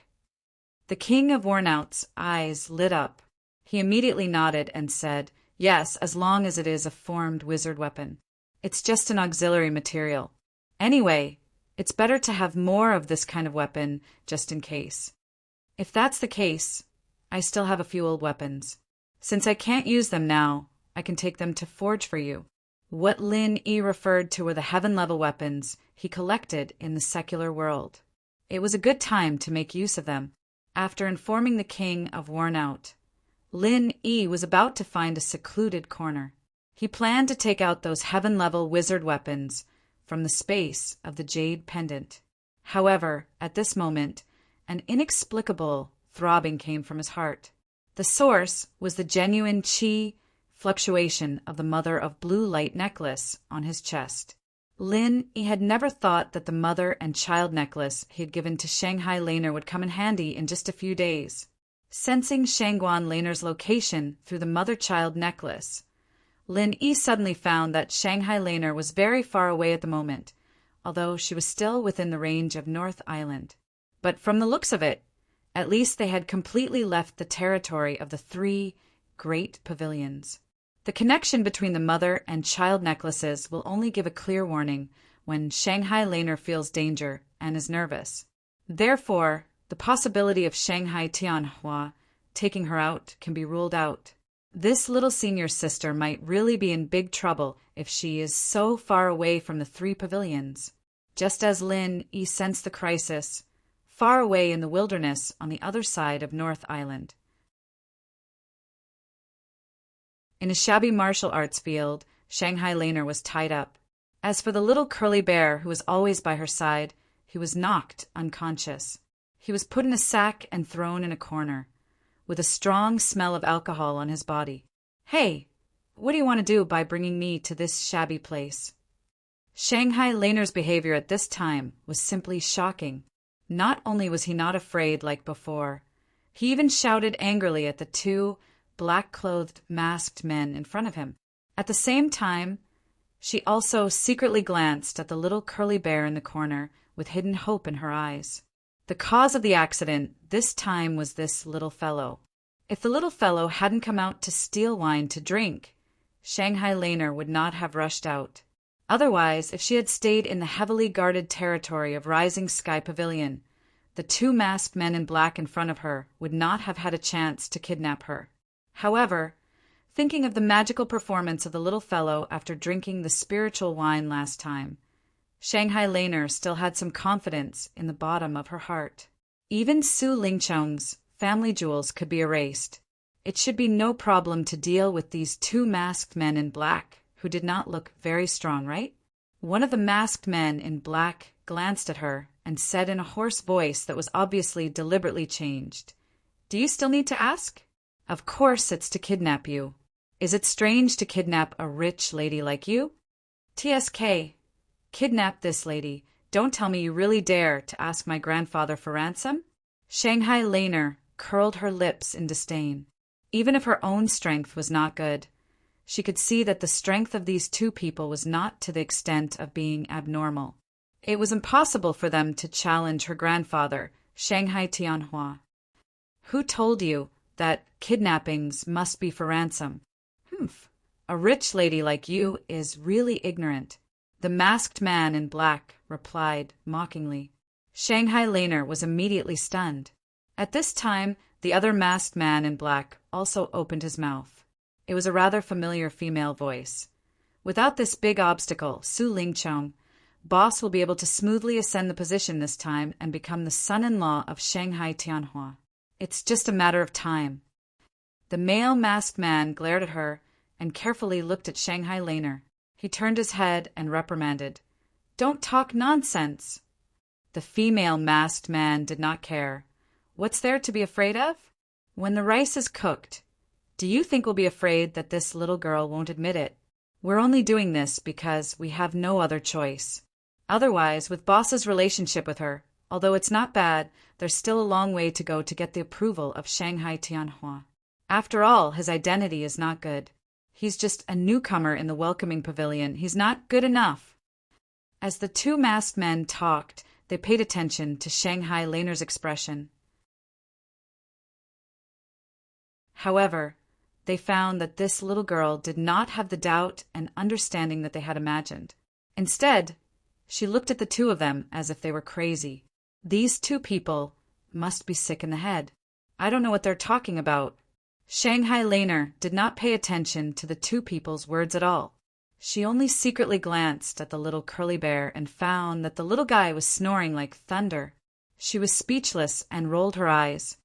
The King of Wornout's eyes lit up. He immediately nodded and said, "Yes, as long as it is a formed wizard weapon. It's just an auxiliary material. Anyway, it's better to have more of this kind of weapon just in case." "If that's the case, I still have a few old weapons. Since I can't use them now, I can take them to forge for you." What Lin Yi referred to were the heaven-level weapons he collected in the secular world. It was a good time to make use of them. After informing the King of Wornout, Lin Yi was about to find a secluded corner. He planned to take out those heaven-level wizard weapons from the space of the jade pendant. However, at this moment, an inexplicable throbbing came from his heart. The source was the genuine qi fluctuation of the Mother of Blue Light necklace on his chest. Lin Yi had never thought that the mother and child necklace he had given to Shanghai Laner would come in handy in just a few days. Sensing Shangguan Laner's location through the mother-child necklace, Lin Yi suddenly found that Shanghai Laner was very far away at the moment, although she was still within the range of North Island. But from the looks of it, at least they had completely left the territory of the 3 great pavilions. The connection between the mother and child necklaces will only give a clear warning when Shanghai Laner feels danger and is nervous. Therefore, the possibility of Shanghai Tianhua taking her out can be ruled out. This little senior sister might really be in big trouble if she is so far away from the 3 pavilions. just as Lin Yi sensed the crisis, far away in the wilderness on the other side of North Island. In a shabby martial arts field, Shanghai Laner was tied up. As for the little curly bear who was always by her side, he was knocked unconscious. He was put in a sack and thrown in a corner, with a strong smell of alcohol on his body. "Hey, what do you want to do by bringing me to this shabby place?" Shanghai Laner's behavior at this time was simply shocking. Not only was he not afraid like before, he even shouted angrily at the two black-clothed, masked men in front of him. At the same time, she also secretly glanced at the little curly bear in the corner with hidden hope in her eyes. The cause of the accident this time was this little fellow. If the little fellow hadn't come out to steal wine to drink, Shanghai Laner would not have rushed out. Otherwise, if she had stayed in the heavily guarded territory of Rising Sky Pavilion, the two masked men in black in front of her would not have had a chance to kidnap her. However, thinking of the magical performance of the little fellow after drinking the spiritual wine last time, Shanghai Laner still had some confidence in the bottom of her heart. Even Su Lingcheng's family jewels could be erased. It should be no problem to deal with these two masked men in black, who did not look very strong, right? One of the masked men in black glanced at her and said in a hoarse voice that was obviously deliberately changed, "Do you still need to ask? Of course it's to kidnap you. Is it strange to kidnap a rich lady like you?" "TSK, kidnap this lady. Don't tell me you really dare to ask my grandfather for ransom?" Shanghai Laner curled her lips in disdain. Even if her own strength was not good, she could see that the strength of these two people was not to the extent of being abnormal. It was impossible for them to challenge her grandfather, Shanghai Tianhua. "Who told you that kidnappings must be for ransom?" "Humph, a rich lady like you is really ignorant," the masked man in black replied mockingly. Shanghai Laner was immediately stunned. At this time, the other masked man in black also opened his mouth. It was a rather familiar female voice. "Without this big obstacle, Su Lingcheng, boss will be able to smoothly ascend the position this time and become the son-in-law of Shanghai Tianhua. It's just a matter of time." The male masked man glared at her and carefully looked at Shanghai Laner. He turned his head and reprimanded, "Don't talk nonsense." The female masked man did not care. What's there to be afraid of? When the rice is cooked, do you think we'll be afraid that this little girl won't admit it? We're only doing this because we have no other choice. Otherwise, with boss's relationship with her, although it's not bad, there's still a long way to go to get the approval of Shanghai Tianhua. After all, his identity is not good. He's just a newcomer in the welcoming pavilion. He's not good enough. As the two masked men talked, they paid attention to Shanghai Laner's expression. However, they found that this little girl did not have the doubt and understanding that they had imagined. Instead, she looked at the two of them as if they were crazy. These two people must be sick in the head. I don't know what they're talking about. Shanghai Laner did not pay attention to the two people's words at all. She only secretly glanced at the little curly bear and found that the little guy was snoring like thunder. She was speechless and rolled her eyes.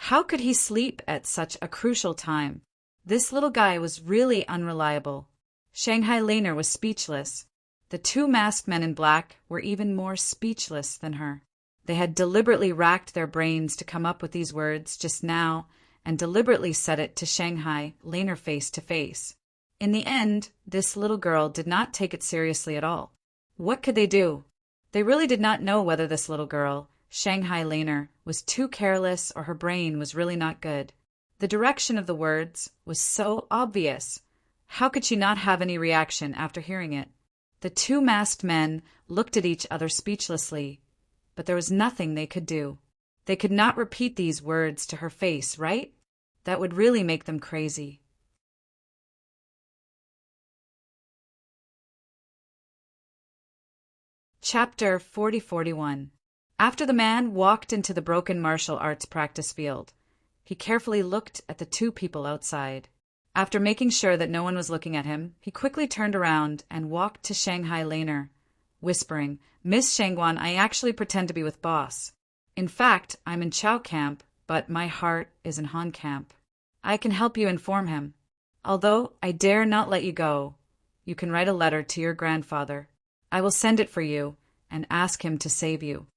How could he sleep at such a crucial time? This little guy was really unreliable. Shanghai Laner was speechless. The two masked men in black were even more speechless than her. They had deliberately racked their brains to come up with these words just now and deliberately said it to Shanghai Laner face to face. In the end, this little girl did not take it seriously at all. What could they do? They really did not know whether this little girl, Shanghai Laner, was too careless or her brain was really not good. The direction of the words was so obvious. How could she not have any reaction after hearing it? The two masked men looked at each other speechlessly, but there was nothing they could do. They could not repeat these words to her face, right? That would really make them crazy. Chapter 40-41. After the man walked into the broken martial arts practice field, he carefully looked at the two people outside. After making sure that no one was looking at him, he quickly turned around and walked to Shanghai Laner, whispering, "Miss Shangguan, I actually pretend to be with boss. In fact, I'm in Chow camp, but my heart is in Han camp. I can help you inform him. Although I dare not let you go, you can write a letter to your grandfather. I will send it for you and ask him to save you."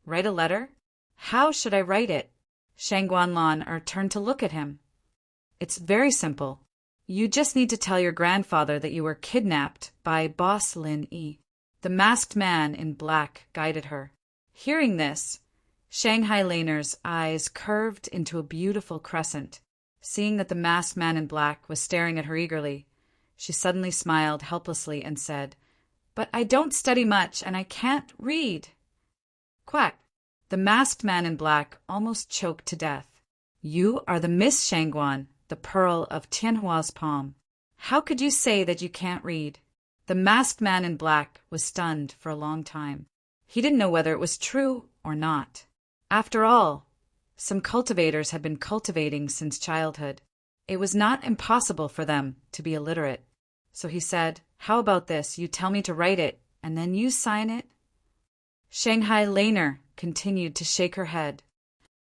Write a letter? How should I write it? Shangguan Lan turned to look at him. It's very simple. You just need to tell your grandfather that you were kidnapped by Boss Lin Yi. The masked man in black guided her. Hearing this, Shanghai Laner's eyes curved into a beautiful crescent. Seeing that the masked man in black was staring at her eagerly, she suddenly smiled helplessly and said, "But I don't study much and I can't read." Quack! The masked man in black almost choked to death. "You are the Miss Shangguan, the pearl of Tianhua's palm. How could you say that you can't read?" The masked man in black was stunned for a long time. He didn't know whether it was true or not. After all, some cultivators had been cultivating since childhood. It was not impossible for them to be illiterate. So he said, "How about this? You tell me to write it, and then you sign it?" Shanghai Laner continued to shake her head.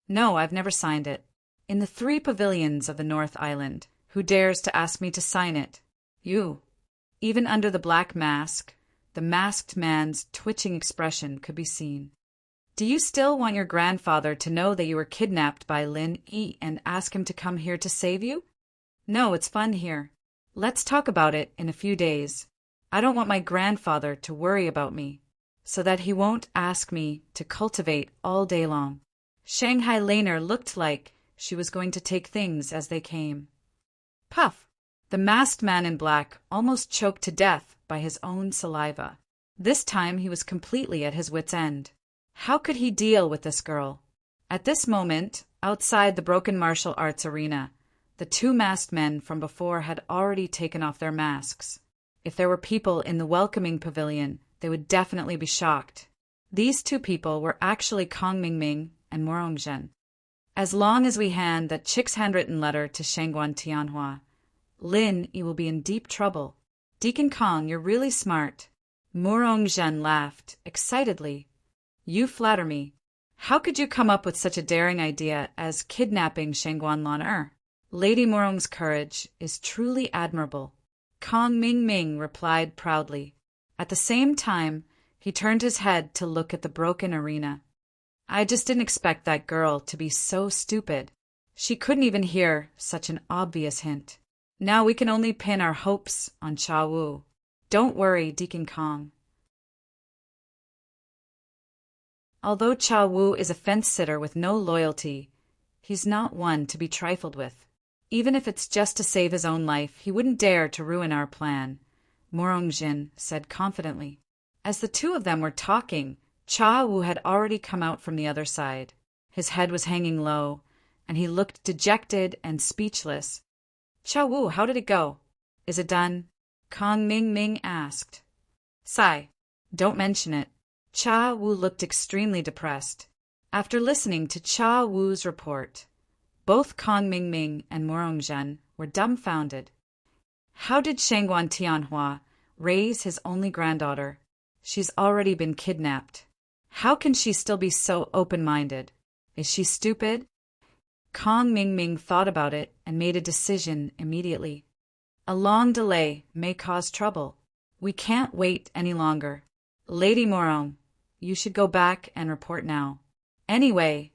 "No, I've never signed it. In the 3 pavilions of the North Island, who dares to ask me to sign it? You." Even under the black mask, the masked man's twitching expression could be seen. "Do you still want your grandfather to know that you were kidnapped by Lin Yi and ask him to come here to save you?" "No, it's fun here. Let's talk about it in a few days. I don't want my grandfather to worry about me, so that he won't ask me to cultivate all day long." Shanghai Laner looked like she was going to take things as they came. Puff! The masked man in black almost choked to death by his own saliva. This time he was completely at his wit's end. How could he deal with this girl? At this moment, outside the broken martial arts arena, the 2 masked men from before had already taken off their masks. If there were people in the welcoming pavilion, they would definitely be shocked. These 2 people were actually Kong Mingming and Morongzhen. As long as we hand that chick's handwritten letter to Shangguan Tianhua, Lin Yi will be in deep trouble. "Deacon Kong, you're really smart." Morongzhen laughed excitedly. "You flatter me. How could you come up with such a daring idea as kidnapping Shangguan Lan? Lady Morong's courage is truly admirable." Kong Mingming replied proudly. At the same time, he turned his head to look at the broken arena. "I just didn't expect that girl to be so stupid. She couldn't even hear such an obvious hint. Now we can only pin our hopes on Cha Wu. Don't worry, Deacon Kong." Although Cha Wu is a fence-sitter with no loyalty, he's not one to be trifled with. Even if it's just to save his own life, he wouldn't dare to ruin our plan, Morongzhen said confidently. As the 2 of them were talking, Cha Wu had already come out from the other side. His head was hanging low, and he looked dejected and speechless. "Cha Wu, how did it go? Is it done?" Kong Mingming asked. "Sigh, don't mention it." Cha Wu looked extremely depressed. After listening to Cha Wu's report, both Kong Mingming and Morongzhen were dumbfounded. How did Shangguan Tianhua raise his only granddaughter? She's already been kidnapped. How can she still be so open-minded? Is she stupid? Kong Mingming thought about it and made a decision immediately. A long delay may cause trouble. We can't wait any longer. Lady Morong, you should go back and report now. Anyway,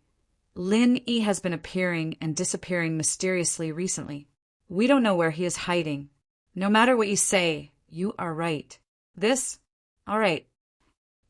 Lin Yi has been appearing and disappearing mysteriously recently. We don't know where he is hiding. No matter what you say, you are right. All right.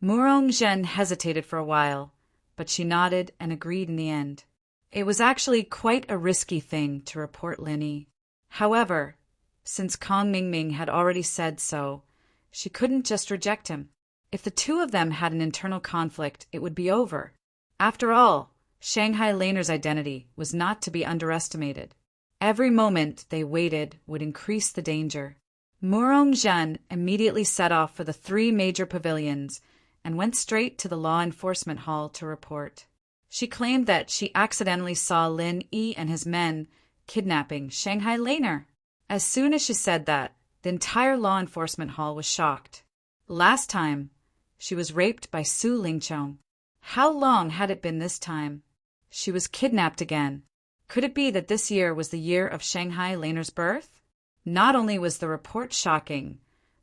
Morongzhen hesitated for a while, but she nodded and agreed in the end. It was actually quite a risky thing to report Lin Yi. However, since Kong Mingming had already said so, she couldn't just reject him. If the 2 of them had an internal conflict, it would be over. After all, Shanghai Laner's identity was not to be underestimated. Every moment they waited would increase the danger. Morongzhen immediately set off for the 3 major pavilions and went straight to the law enforcement hall to report. She claimed that she accidentally saw Lin Yi and his men kidnapping Shanghai Laner. As soon as she said that, the entire law enforcement hall was shocked. Last time, She was raped by Su Lingchong. How long had it been this time? She was kidnapped again. Could it be that this year was the year of Shanghai Laner's birth? Not only was the report shocking,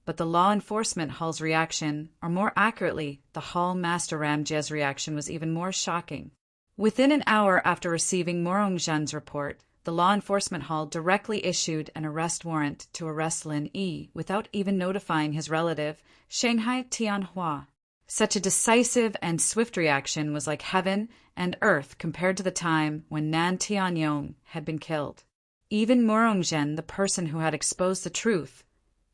but the law enforcement hall's reaction, or more accurately, the hall master Ram Jie's reaction, was even more shocking. Within an hour after receiving Morong Zhen's report, the law enforcement hall directly issued an arrest warrant to arrest Lin Yi without even notifying his relative, Shanghai Tianhua. Such a decisive and swift reaction was like heaven and earth compared to the time when Nan Tianyong had been killed. Even Morong Zhen, the person who had exposed the truth,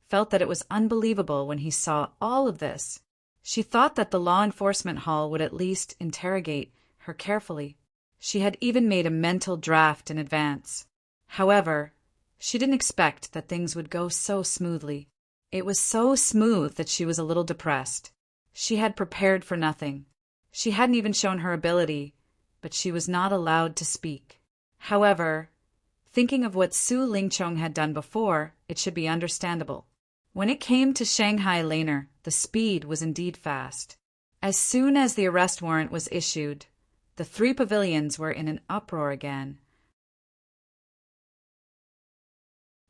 felt that it was unbelievable when he saw all of this. She thought that the law enforcement hall would at least interrogate her carefully. She had even made a mental draft in advance. However, she didn't expect that things would go so smoothly. It was so smooth that she was a little depressed. She had prepared for nothing. She hadn't even shown her ability, but she was not allowed to speak. However, thinking of what Su Lingchong had done before, it should be understandable. When it came to Shanghai Laner, the speed was indeed fast. As soon as the arrest warrant was issued, the three pavilions were in an uproar again.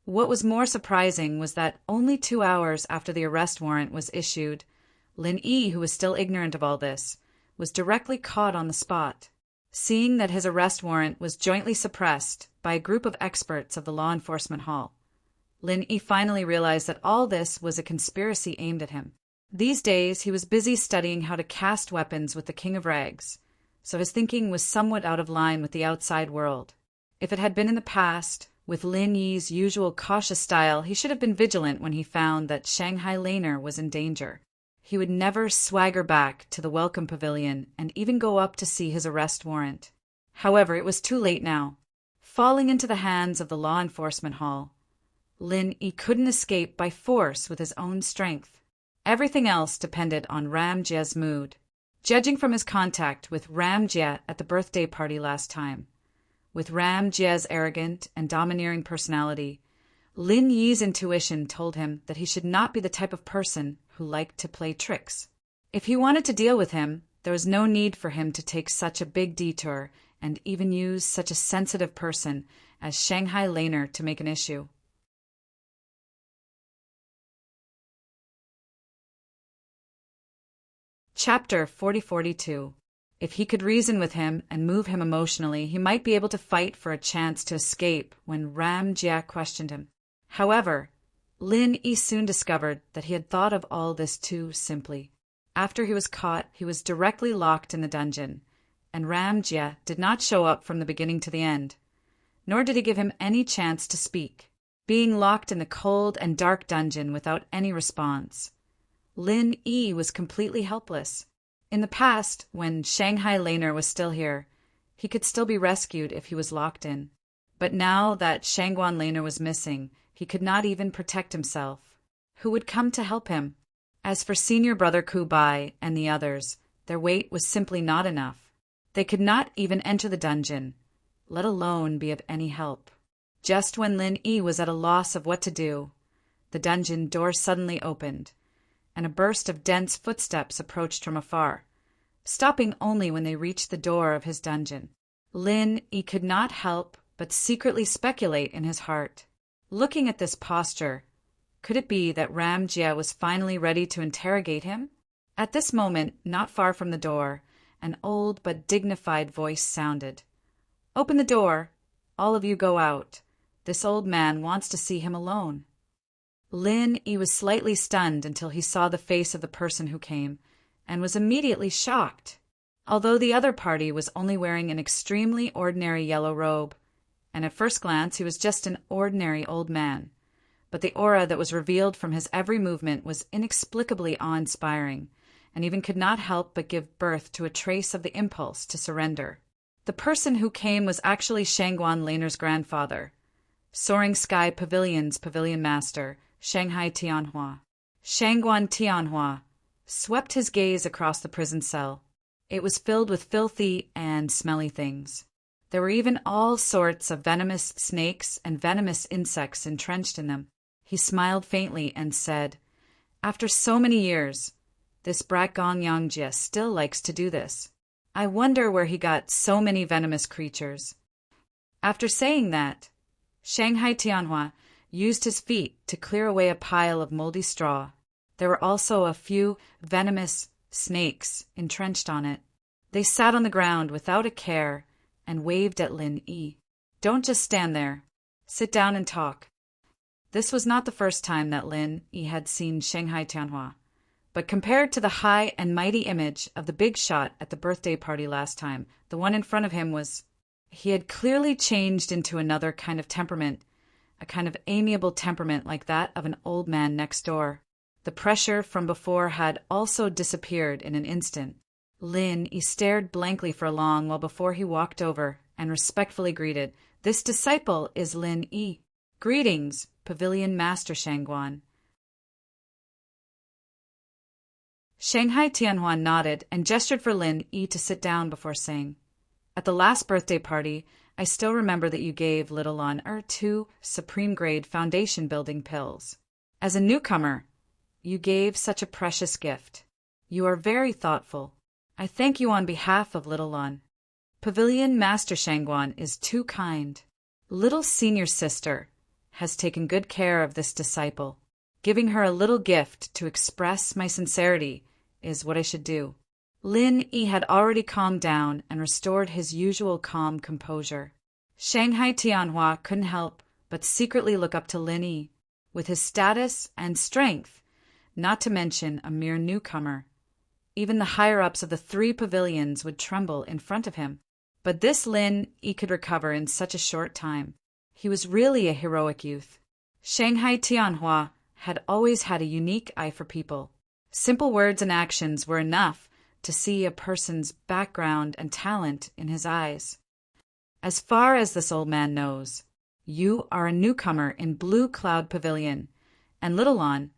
What was more surprising was that only 2 hours after the arrest warrant was issued, Lin Yi, who was still ignorant of all this, was directly caught on the spot. Seeing that his arrest warrant was jointly suppressed by a group of experts of the law enforcement hall, Lin Yi finally realized that all this was a conspiracy aimed at him. These days, he was busy studying how to cast weapons with the King of Rags, so his thinking was somewhat out of line with the outside world. If it had been in the past, with Lin Yi's usual cautious style, he should have been vigilant when he found that Shanghai Laner was in danger. He would never swagger back to the welcome pavilion and even go up to see his arrest warrant. However, it was too late now. Falling into the hands of the law enforcement hall, Lin Yi couldn't escape by force with his own strength. Everything else depended on Ram Jie's mood. Judging from his contact with Ram Jie at the birthday party last time, with Ram Jie's arrogant and domineering personality, Lin Yi's intuition told him that he should not be the type of person who liked to play tricks. If he wanted to deal with him, there was no need for him to take such a big detour and even use such a sensitive person as Shanghai Laner to make an issue. Chapter 4042. If he could reason with him and move him emotionally, he might be able to fight for a chance to escape when Ram Jie questioned him. However, Lin Yi soon discovered that he had thought of all this too simply. After he was caught, he was directly locked in the dungeon, and Ram Jie did not show up from the beginning to the end, nor did he give him any chance to speak. Being locked in the cold and dark dungeon without any response, Lin Yi was completely helpless. In the past, when Shanghai Laner was still here, he could still be rescued if he was locked in. But now that Shangguan Laner was missing, he could not even protect himself. Who would come to help him? As for senior brother Ku Bai and the others, their weight was simply not enough. They could not even enter the dungeon, let alone be of any help. Just when Lin Yi was at a loss of what to do, the dungeon door suddenly opened, and a burst of dense footsteps approached from afar, stopping only when they reached the door of his dungeon. Lin Yi could not help but secretly speculate in his heart. Looking at this posture, could it be that Ram Jie was finally ready to interrogate him? At this moment, not far from the door, an old but dignified voice sounded. "Open the door. All of you go out. This old man wants to see him alone." Lin Yi was slightly stunned until he saw the face of the person who came, and was immediately shocked. Although the other party was only wearing an extremely ordinary yellow robe, and at first glance he was just an ordinary old man, but the aura that was revealed from his every movement was inexplicably awe-inspiring, and even could not help but give birth to a trace of the impulse to surrender. The person who came was actually Shangguan Laner's grandfather, Soaring Sky Pavilion's pavilion master, Shanghai Tianhua. Shangguan Tianhua swept his gaze across the prison cell. It was filled with filthy and smelly things. There were even all sorts of venomous snakes and venomous insects entrenched in them. He smiled faintly and said, "After so many years, This brat Gong Yangjie still likes to do this. I wonder where he got so many venomous creatures. After saying that, Shanghai Tianhua used his feet to clear away a pile of moldy straw. There were also a few venomous snakes entrenched on it. They sat on the ground without a care and waved at Lin Yi. Don't just stand there. Sit down and talk. This was not the first time that Lin Yi had seen Shanghai Tianhua, but compared to the high and mighty image of the big shot at the birthday party last time, the one in front of him was... He had clearly changed into another kind of temperament, a kind of amiable temperament like that of an old man next door. The pressure from before had also disappeared in an instant. Lin Yi stared blankly for long while before he walked over and respectfully greeted, "This disciple is Lin Yi. Greetings, Pavilion Master Shangguan." Shanghai Tianhua nodded and gestured for Lin Yi to sit down before saying, "At the last birthday party, I still remember that you gave little Lan 2 supreme-grade foundation building pills. As a newcomer, you gave such a precious gift. You are very thoughtful. I thank you on behalf of little Lan. Pavilion Master Shangguan is too kind. Little senior sister has taken good care of this disciple. Giving her a little gift to express my sincerity is what I should do." Lin Yi had already calmed down and restored his usual calm composure. Shanghai Tianhua couldn't help but secretly look up to Lin Yi. With his status and strength, not to mention a mere newcomer, even the higher-ups of the 3 pavilions would tremble in front of him. But this Lin Yi could recover in such a short time. He was really a heroic youth. Shanghai Tianhua had always had a unique eye for people. Simple words and actions were enough to see a person's background and talent in his eyes. "As far as this old man knows, you are a newcomer in Blue Cloud Pavilion, and little Lan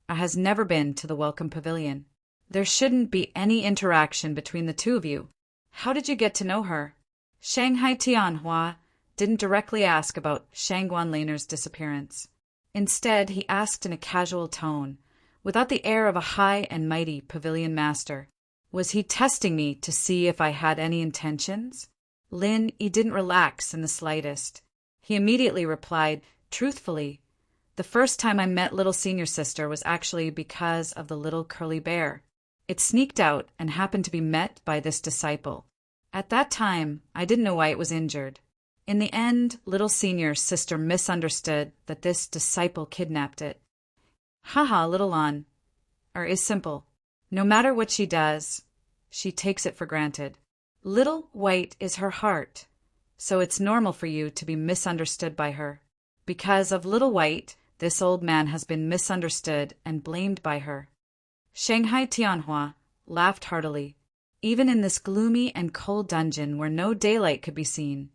has never been to the Welcome Pavilion. There shouldn't be any interaction between the two of you. How did you get to know her?" Shanghai Tianhua didn't directly ask about Shangguan Laner's disappearance. Instead, he asked in a casual tone, without the air of a high and mighty pavilion master, "Was he testing me to see if I had any intentions?" Lin Yi didn't relax in the slightest. He immediately replied, truthfully, "The first time I met little senior sister was actually because of the little curly bear. It sneaked out and happened to be met by this disciple. At that time, I didn't know why it was injured. In the end, little senior sister misunderstood that this disciple kidnapped it. Haha, little Lan is simple. No matter what she does, she takes it for granted. Little White is her heart, so it's normal for you to be misunderstood by her. Because of Little White, this old man has been misunderstood and blamed by her." Shanghai Tianhua laughed heartily. Even in this gloomy and cold dungeon where no daylight could be seen,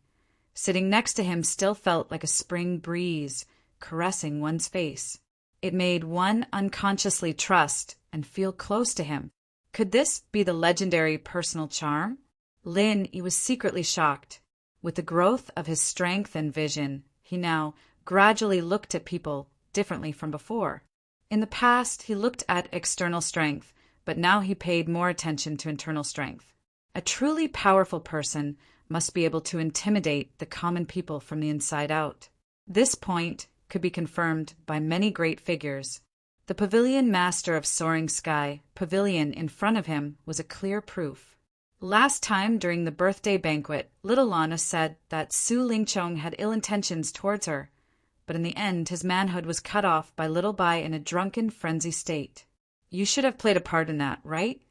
sitting next to him still felt like a spring breeze caressing one's face. It made one unconsciously trust and feel close to him. Could this be the legendary personal charm? Lin Yi was secretly shocked. With the growth of his strength and vision, he now gradually looked at people differently from before. In the past, he looked at external strength, but now he paid more attention to internal strength. A truly powerful person must be able to intimidate the common people from the inside out. This point could be confirmed by many great figures. The pavilion master of Soaring Sky pavilion in front of him was a clear proof. Last time during the birthday banquet, little Lana said that Su Lingchong had ill intentions towards her, but in the end his manhood was cut off by Little Bai in a drunken frenzy state. You should have played a part in that, right?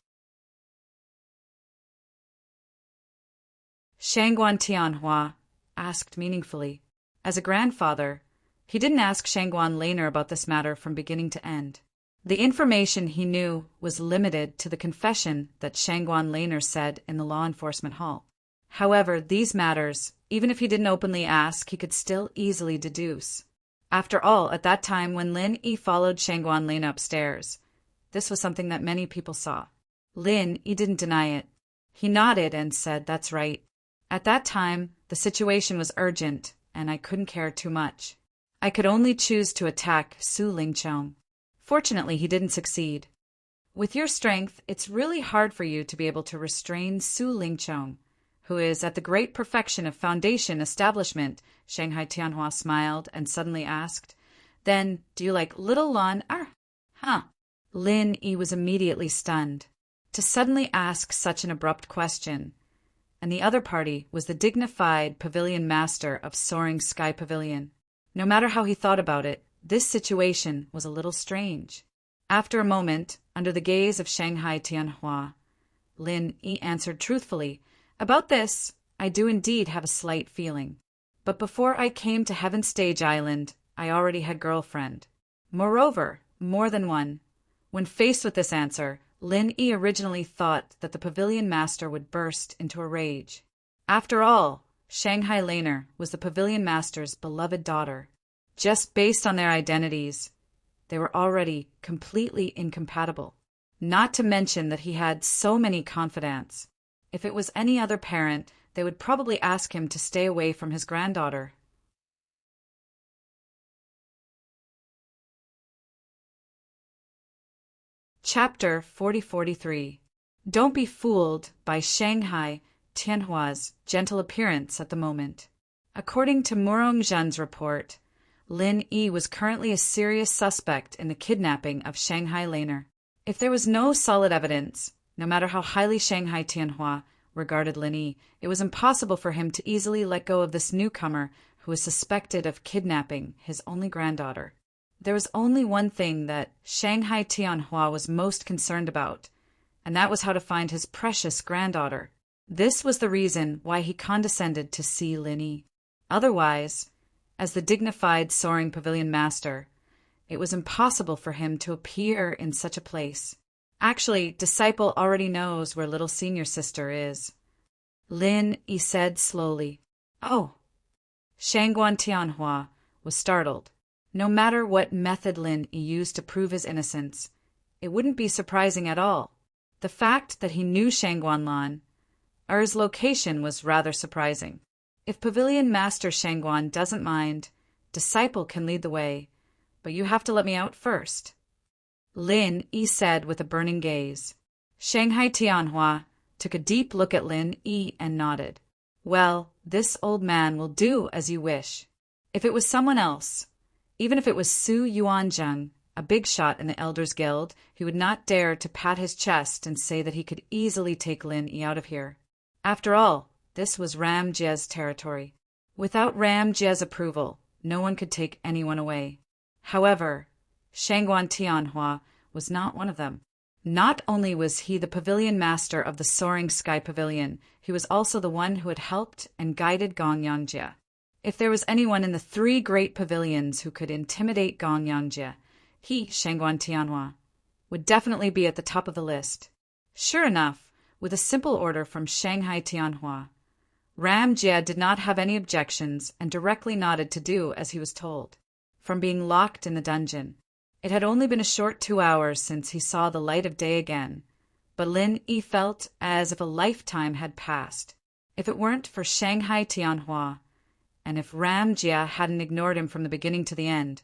Shangguan Tianhua asked meaningfully. As a grandfather, he didn't ask Shangguan Laner about this matter from beginning to end. The information he knew was limited to the confession that Shangguan Laner said in the law enforcement hall. However, these matters, even if he didn't openly ask, he could still easily deduce. After all, at that time when Lin Yi followed Shangguan Laner upstairs, this was something that many people saw. Lin Yi didn't deny it. He nodded and said, "That's right. At that time, the situation was urgent, and I couldn't care too much. I could only choose to attack Su Lingchong. Fortunately, he didn't succeed. With your strength, it's really hard for you to be able to restrain Su Lingchong, who is at the great perfection of foundation establishment, Shanghai Tianhua smiled and suddenly asked. Then, do you like little Lan Er? Huh. Lin Yi was immediately stunned. To suddenly ask such an abrupt question. And the other party was the dignified pavilion master of Soaring Sky Pavilion. No matter how he thought about it, this situation was a little strange. After a moment, under the gaze of Shanghai Tianhua, Lin Yi answered truthfully, About this, I do indeed have a slight feeling. But before I came to Heaven Stage Island, I already had girlfriend. Moreover, more than one. When faced with this answer, Lin Yi originally thought that the pavilion master would burst into a rage. After all, Shanghai Laner was the pavilion master's beloved daughter. Just based on their identities, they were already completely incompatible. Not to mention that he had so many confidants. If it was any other parent, they would probably ask him to stay away from his granddaughter. Chapter 4043. Don't be fooled by Shanghai Tianhua's gentle appearance at the moment. According to Murong Zhen's report, Lin Yi was currently a serious suspect in the kidnapping of Shanghai Laner. If there was no solid evidence, no matter how highly Shanghai Tianhua regarded Lin Yi, it was impossible for him to easily let go of this newcomer who was suspected of kidnapping his only granddaughter. There was only one thing that Shanghai Tianhua was most concerned about, and that was how to find his precious granddaughter. This was the reason why he condescended to see Lin Yi. Otherwise, as the dignified Soaring Pavilion master, it was impossible for him to appear in such a place. Actually, Disciple already knows where little senior sister is. Lin Yi said slowly. Oh. Shangguan Tianhua was startled. No matter what method Lin Yi used to prove his innocence, it wouldn't be surprising at all. The fact that he knew Shangguan Lan, Er's location, was rather surprising. If Pavilion Master Shangguan doesn't mind, Disciple can lead the way, but you have to let me out first. Lin Yi said with a burning gaze. Shanghai Tianhua took a deep look at Lin Yi and nodded. Well, this old man will do as you wish. If it was someone else, even if it was Su Yuanzheng, a big shot in the Elders Guild, he would not dare to pat his chest and say that he could easily take Lin Yi out of here. After all, this was Ram Jie's territory. Without Ram Jie's approval, no one could take anyone away. However, Shangguan Tianhua was not one of them. Not only was he the pavilion master of the Soaring Sky Pavilion, he was also the one who had helped and guided Gong Yangjie. If there was anyone in the three great pavilions who could intimidate Gong Yangjie, he, Shangguan Tianhua, would definitely be at the top of the list. Sure enough, with a simple order from Shanghai Tianhua, Ram Jie did not have any objections and directly nodded to do as he was told. From being locked in the dungeon, it had only been a short 2 hours since he saw the light of day again, but Lin Yi felt as if a lifetime had passed. If it weren't for Shanghai Tianhua, and if Ram Jie hadn't ignored him from the beginning to the end,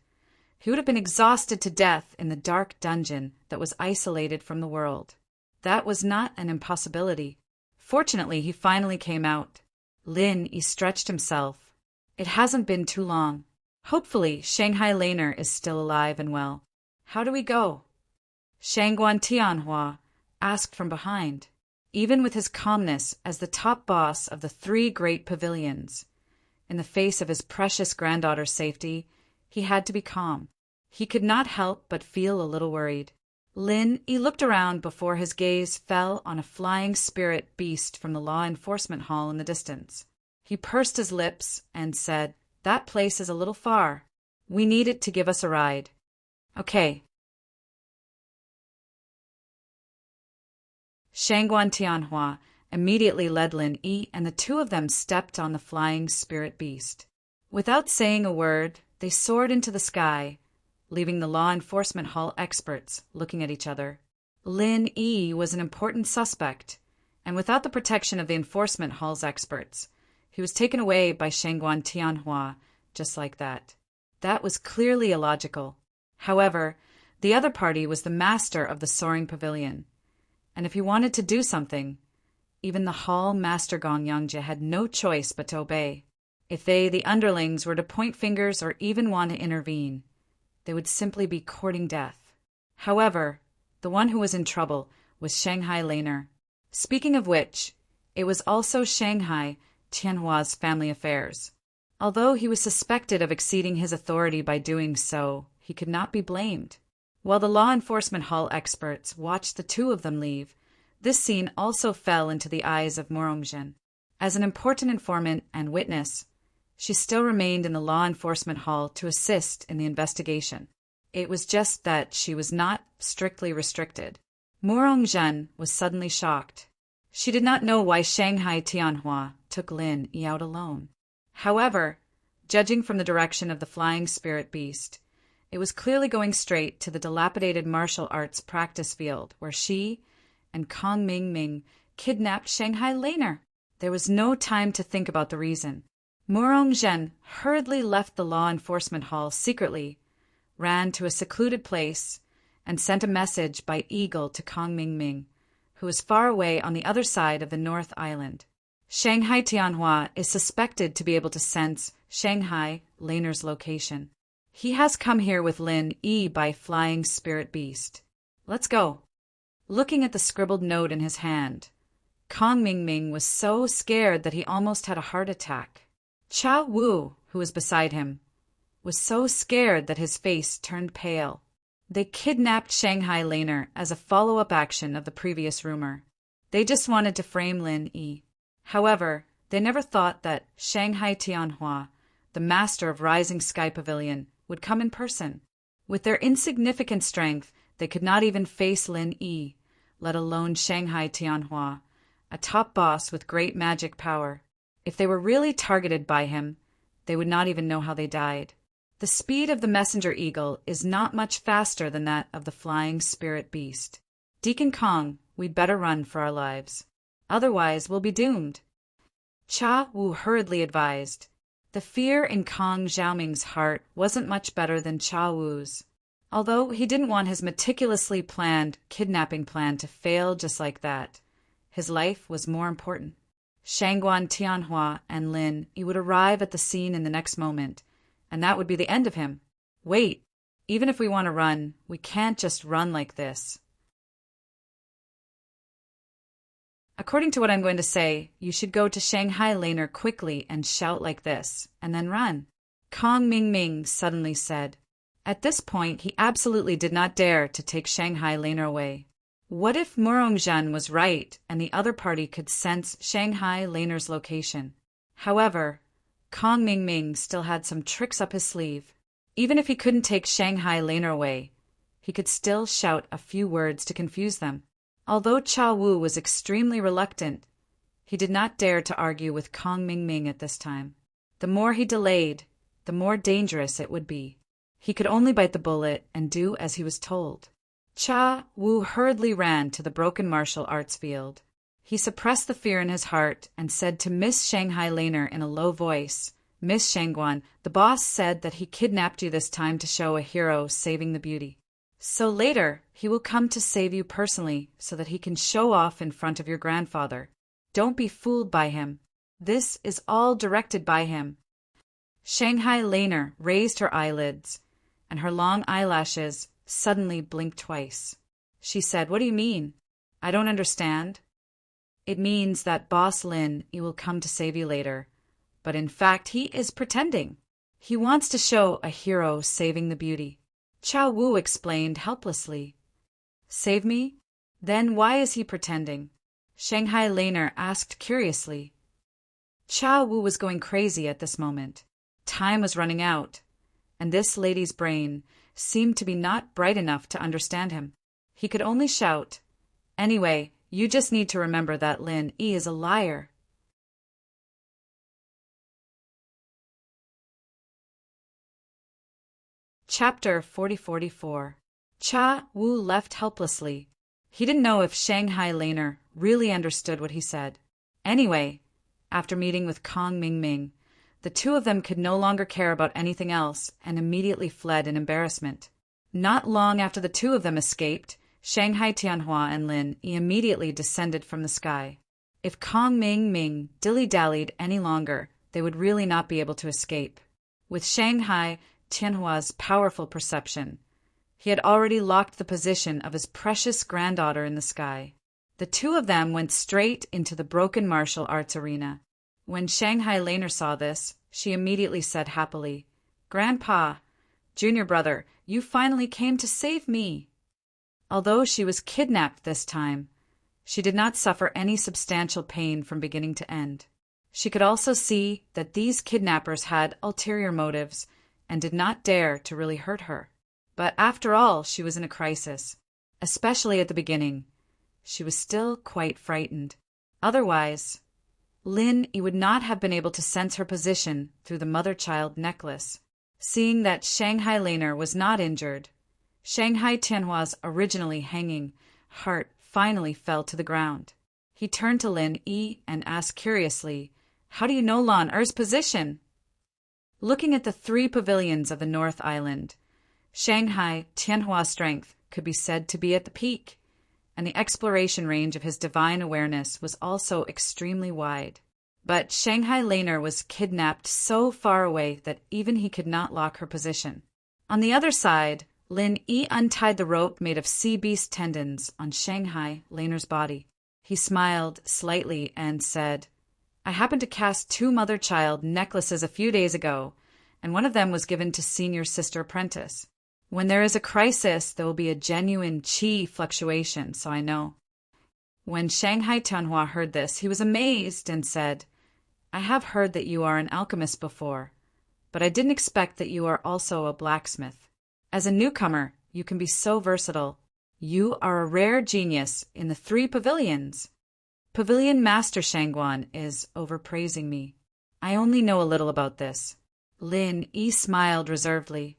he would have been exhausted to death in the dark dungeon that was isolated from the world. That was not an impossibility. Fortunately, he finally came out. Lin Yi stretched himself. It hasn't been too long. Hopefully, Shanghai Laner is still alive and well. How do we go? Shangguan Tianhua asked from behind. Even with his calmness as the top boss of the three great pavilions, in the face of his precious granddaughter's safety, he had to be calm. He could not help but feel a little worried. Lin Yi looked around before his gaze fell on a flying spirit beast from the law enforcement hall in the distance. He pursed his lips and said, That place is a little far. We need it to give us a ride. Okay. Shangguan Tianhua immediately led Lin Yi, and the two of them stepped on the flying spirit beast. Without saying a word, they soared into the sky, leaving the law enforcement hall experts looking at each other. Lin Yi was an important suspect, and without the protection of the enforcement hall's experts, he was taken away by Shangguan Tianhua just like that. That was clearly illogical. However, The other party was the master of the soaring pavilion, and if he wanted to do something, even the hall master Gong Yangje had no choice but to obey. If they, the underlings, were to point fingers or even want to intervene, they would simply be courting death. However, the one who was in trouble was Shanghai Laner. Speaking of which, it was also Shanghai Tianhua's family affairs. Although he was suspected of exceeding his authority by doing so, he could not be blamed. While the law enforcement hall experts watched the two of them leave, this scene also fell into the eyes of Morongzhen. As an important informant and witness, she still remained in the law enforcement hall to assist in the investigation. It was just that she was not strictly restricted. Morongzhen was suddenly shocked. She did not know why Shanghai Tianhua took Lin Yi out alone. However, judging from the direction of the flying spirit beast, it was clearly going straight to the dilapidated martial arts practice field where she and Kong Mingming kidnapped Shanghai Laner. There was no time to think about the reason. Morongzhen hurriedly left the law enforcement hall secretly, ran to a secluded place, and sent a message by eagle to Kong Mingming, who was far away on the other side of the North Island. Shanghai Tianhua is suspected to be able to sense Shanghai Laner's location. He has come here with Lin Yi by flying spirit beast. Let's go. Looking at the scribbled note in his hand, Kong Mingming was so scared that he almost had a heart attack. Cha Wu, who was beside him, was so scared that his face turned pale. They kidnapped Shanghai Laner as a follow-up action of the previous rumor. They just wanted to frame Lin Yi. However, they never thought that Shanghai Tianhua, the master of Rising Sky Pavilion, would come in person. With their insignificant strength, they could not even face Lin Yi, let alone Shanghai Tianhua, a top boss with great magic power. If they were really targeted by him, they would not even know how they died. The speed of the messenger eagle is not much faster than that of the flying spirit beast. Deacon Kong, we'd better run for our lives. Otherwise, we'll be doomed. Cha Wu hurriedly advised. The fear in Kong Xiaoming's heart wasn't much better than Cha Wu's. Although he didn't want his meticulously planned kidnapping plan to fail just like that, his life was more important. Shangguan Tianhua and Lin Yi would arrive at the scene in the next moment, and that would be the end of him. Wait, even if we want to run, we can't just run like this. According to what I'm going to say, you should go to Shanghai Laner quickly and shout like this, and then run. Kong Mingming suddenly said. At this point, he absolutely did not dare to take Shanghai Laner away. What if Morongzhen was right and the other party could sense Shanghai Laner's location? However, Kong Mingming still had some tricks up his sleeve. Even if he couldn't take Shanghai Laner away, he could still shout a few words to confuse them. Although Cha Wu was extremely reluctant, he did not dare to argue with Kong Mingming at this time. The more he delayed, the more dangerous it would be. He could only bite the bullet and do as he was told. Cha Wu hurriedly ran to the broken martial arts field. He suppressed the fear in his heart and said to Miss Shanghai Laner in a low voice, Miss Shangguan, the boss said that he kidnapped you this time to show a hero saving the beauty. So later, he will come to save you personally so that he can show off in front of your grandfather. Don't be fooled by him. This is all directed by him. Shanghai Laner raised her eyelids, and her long eyelashes suddenly blinked twice. She said, What do you mean? I don't understand. It means that Boss Lin Yi will come to save you later, but in fact he is pretending. He wants to show a hero saving the beauty. Cha Wu explained helplessly. Save me? Then why is he pretending? Shanghai Laner asked curiously. Cha Wu was going crazy at this moment. Time was running out, and this lady's brain seemed to be not bright enough to understand him. He could only shout, Anyway, you just need to remember that Lin Yi is a liar. Chapter 4044. Cha Wu left helplessly. He didn't know if Shanghai Laner really understood what he said. Anyway, after meeting with Kong Mingming, the two of them could no longer care about anything else and immediately fled in embarrassment. Not long after the two of them escaped, Shanghai Tianhua and Lin Yi immediately descended from the sky. If Kong Ming dilly-dallied any longer, they would really not be able to escape. With Shanghai Tianhua's powerful perception, he had already locked the position of his precious granddaughter in the sky. The two of them went straight into the broken martial arts arena. When Shanghai Laner saw this, she immediately said happily, "Grandpa, junior brother, you finally came to save me." Although she was kidnapped this time, she did not suffer any substantial pain from beginning to end. She could also see that these kidnappers had ulterior motives and did not dare to really hurt her. But after all, she was in a crisis. Especially at the beginning, she was still quite frightened. Otherwise, Lin Yi would not have been able to sense her position through the mother-child necklace. Seeing that Shanghai Laner was not injured, Shanghai Tianhua's originally hanging heart finally fell to the ground. He turned to Lin Yi and asked curiously, "How do you know Lan Er's position?" Looking at the 3 pavilions of the North Island, Shanghai Tianhua's strength could be said to be at the peak, and the exploration range of his divine awareness was also extremely wide. But Shanghai Laner was kidnapped so far away that even he could not lock her position. On the other side, Lin Yi untied the rope made of sea beast tendons on Shanghai Laner's body. He smiled slightly and said, "I happened to cast 2 mother-child necklaces a few days ago, and one of them was given to senior sister apprentice. When there is a crisis, there will be a genuine qi fluctuation, so I know." When Shanghai Tianhua heard this, he was amazed and said, "I have heard that you are an alchemist before, but I didn't expect that you are also a blacksmith. As a newcomer, you can be so versatile. You are a rare genius in the 3 pavilions. Pavilion Master Shangguan is overpraising me. I only know a little about this." Lin Yi smiled reservedly.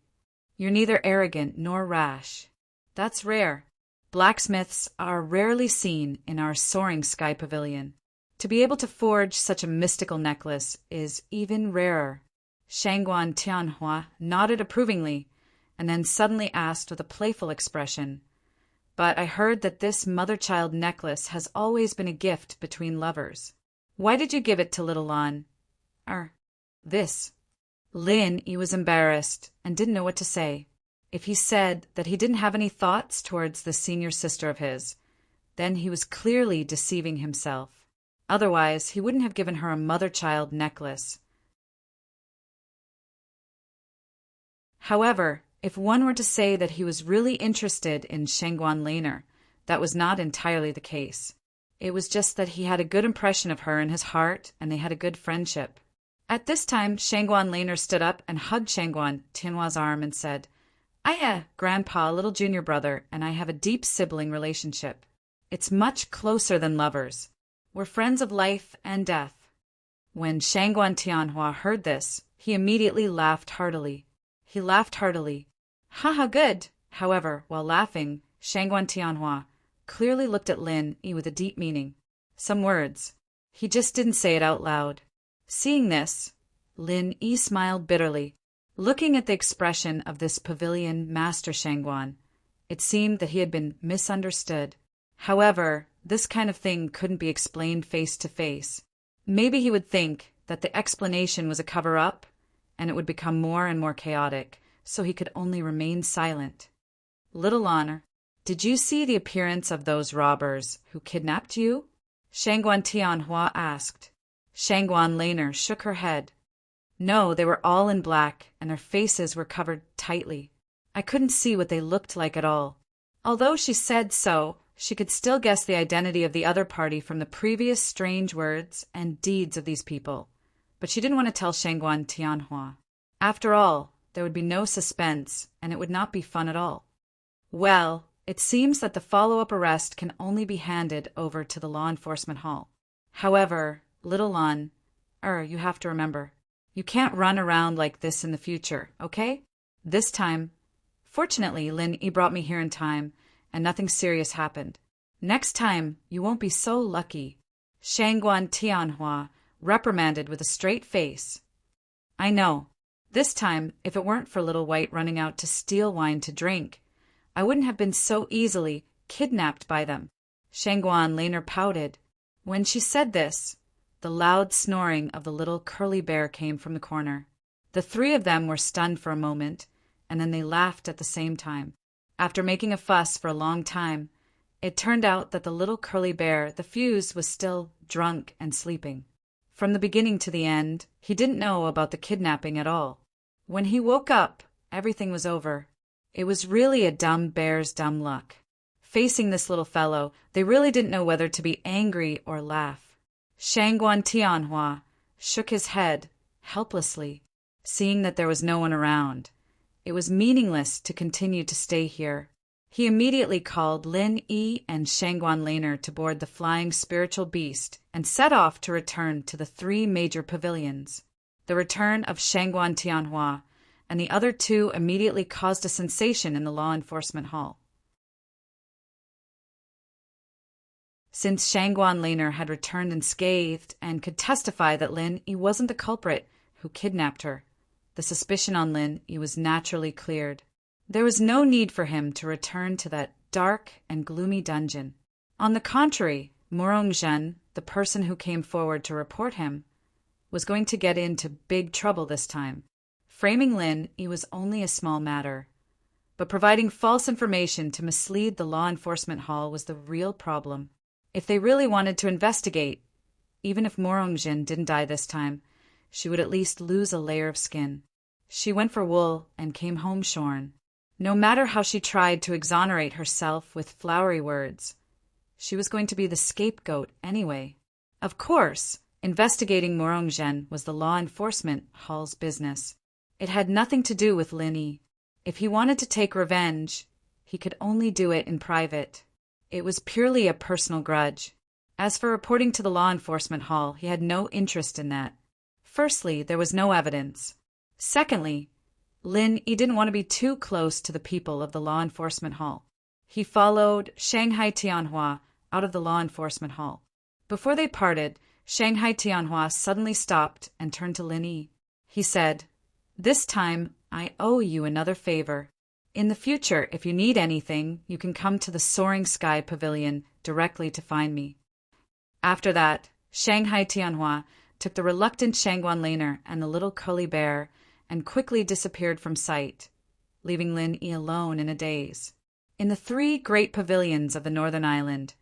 "You're neither arrogant nor rash. That's rare. Blacksmiths are rarely seen in our soaring sky pavilion. To be able to forge such a mystical necklace is even rarer." Shangguan Tianhua nodded approvingly, and then suddenly asked with a playful expression, "But I heard that this mother-child necklace has always been a gift between lovers. Why did you give it to little Lan? This?" Lin Yi was embarrassed and didn't know what to say. If he said that he didn't have any thoughts towards the senior sister of his, then he was clearly deceiving himself. Otherwise, he wouldn't have given her a mother-child necklace. However, if one were to say that he was really interested in Shangguan Laner, that was not entirely the case. It was just that he had a good impression of her in his heart, and they had a good friendship. At this time, Shangguan Laner stood up and hugged Shangguan Tianhua's arm and said, Grandpa, little junior brother, and I have a deep sibling relationship. It's much closer than lovers. We're friends of life and death." When Shangguan Tianhua heard this, he immediately laughed heartily. "Haha, good." However, while laughing, Shangguan Tianhua clearly looked at Lin Yi with a deep meaning. Some words. He just didn't say it out loud. Seeing this, Lin Yi smiled bitterly. Looking at the expression of this pavilion Master Shangguan, it seemed that he had been misunderstood. However, this kind of thing couldn't be explained face to face. Maybe he would think that the explanation was a cover-up, and it would become more and more chaotic, so he could only remain silent. "Little Honor, did you see the appearance of those robbers who kidnapped you?" Shangguan Tianhua asked. Shangguan Laner shook her head. "No, they were all in black, and their faces were covered tightly. I couldn't see what they looked like at all." Although she said so, she could still guess the identity of the other party from the previous strange words and deeds of these people, but she didn't want to tell Shangguan Tianhua. After all, there would be no suspense, and it would not be fun at all. Well, it seems that the follow-up arrest can only be handed over to the law enforcement hall. However, little Lan, you have to remember, you can't run around like this in the future, okay? This time, fortunately, Lin Yi brought me here in time, and nothing serious happened. Next time, you won't be so lucky. Shangguan Tianhua reprimanded with a straight face. "I know. This time, if it weren't for Little White running out to steal wine to drink, I wouldn't have been so easily kidnapped by them. Shangguan Laner pouted. When she said this, the loud snoring of the little curly bear came from the corner. The three of them were stunned for a moment, and then they laughed at the same time. After making a fuss for a long time, it turned out that the little curly bear, the fuse, was still drunk and sleeping. From the beginning to the end, he didn't know about the kidnapping at all. When he woke up, everything was over. It was really a dumb bear's dumb luck. Facing this little fellow, they really didn't know whether to be angry or laugh. Shangguan Tianhua shook his head helplessly, seeing that there was no one around. It was meaningless to continue to stay here. He immediately called Lin Yi and Shangguan Laner to board the flying spiritual beast and set off to return to the three major pavilions. The return of Shangguan Tianhua and the other two immediately caused a sensation in the law enforcement hall. Since Shangguan Laner had returned unscathed and could testify that Lin Yi wasn't the culprit who kidnapped her, the suspicion on Lin Yi was naturally cleared. There was no need for him to return to that dark and gloomy dungeon. On the contrary, Morongzhen, the person who came forward to report him, was going to get into big trouble this time. Framing Lin Yi was only a small matter, but providing false information to mislead the law enforcement hall was the real problem. If they really wanted to investigate, even if Morongzhen didn't die this time, she would at least lose a layer of skin. She went for wool and came home shorn. No matter how she tried to exonerate herself with flowery words, she was going to be the scapegoat anyway. Of course, investigating Morongzhen was the law enforcement hall's business. It had nothing to do with Lin Yi. If he wanted to take revenge, he could only do it in private. It was purely a personal grudge. As for reporting to the law enforcement hall, he had no interest in that. Firstly, there was no evidence. Secondly, Lin Yi didn't want to be too close to the people of the law enforcement hall. He followed Shanghai Tianhua out of the law enforcement hall. Before they parted, Shanghai Tianhua suddenly stopped and turned to Lin Yi. He said, "This time, I owe you another favor. In the future, if you need anything, you can come to the Soaring Sky Pavilion directly to find me." After that, Shanghai Tianhua took the reluctant Shangguan Laner and the little curly bear and quickly disappeared from sight, leaving Lin Yi alone in a daze. In the three great pavilions of the northern island,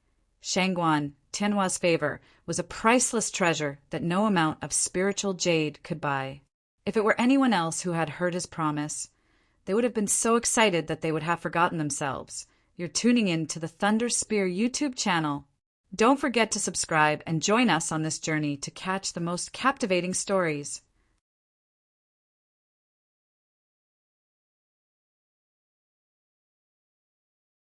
Shangguan Tianhua's favor was a priceless treasure that no amount of spiritual jade could buy. If it were anyone else who had heard his promise, they would have been so excited that they would have forgotten themselves. You're tuning in to the Thunder Spear YouTube channel. Don't forget to subscribe and join us on this journey to catch the most captivating stories.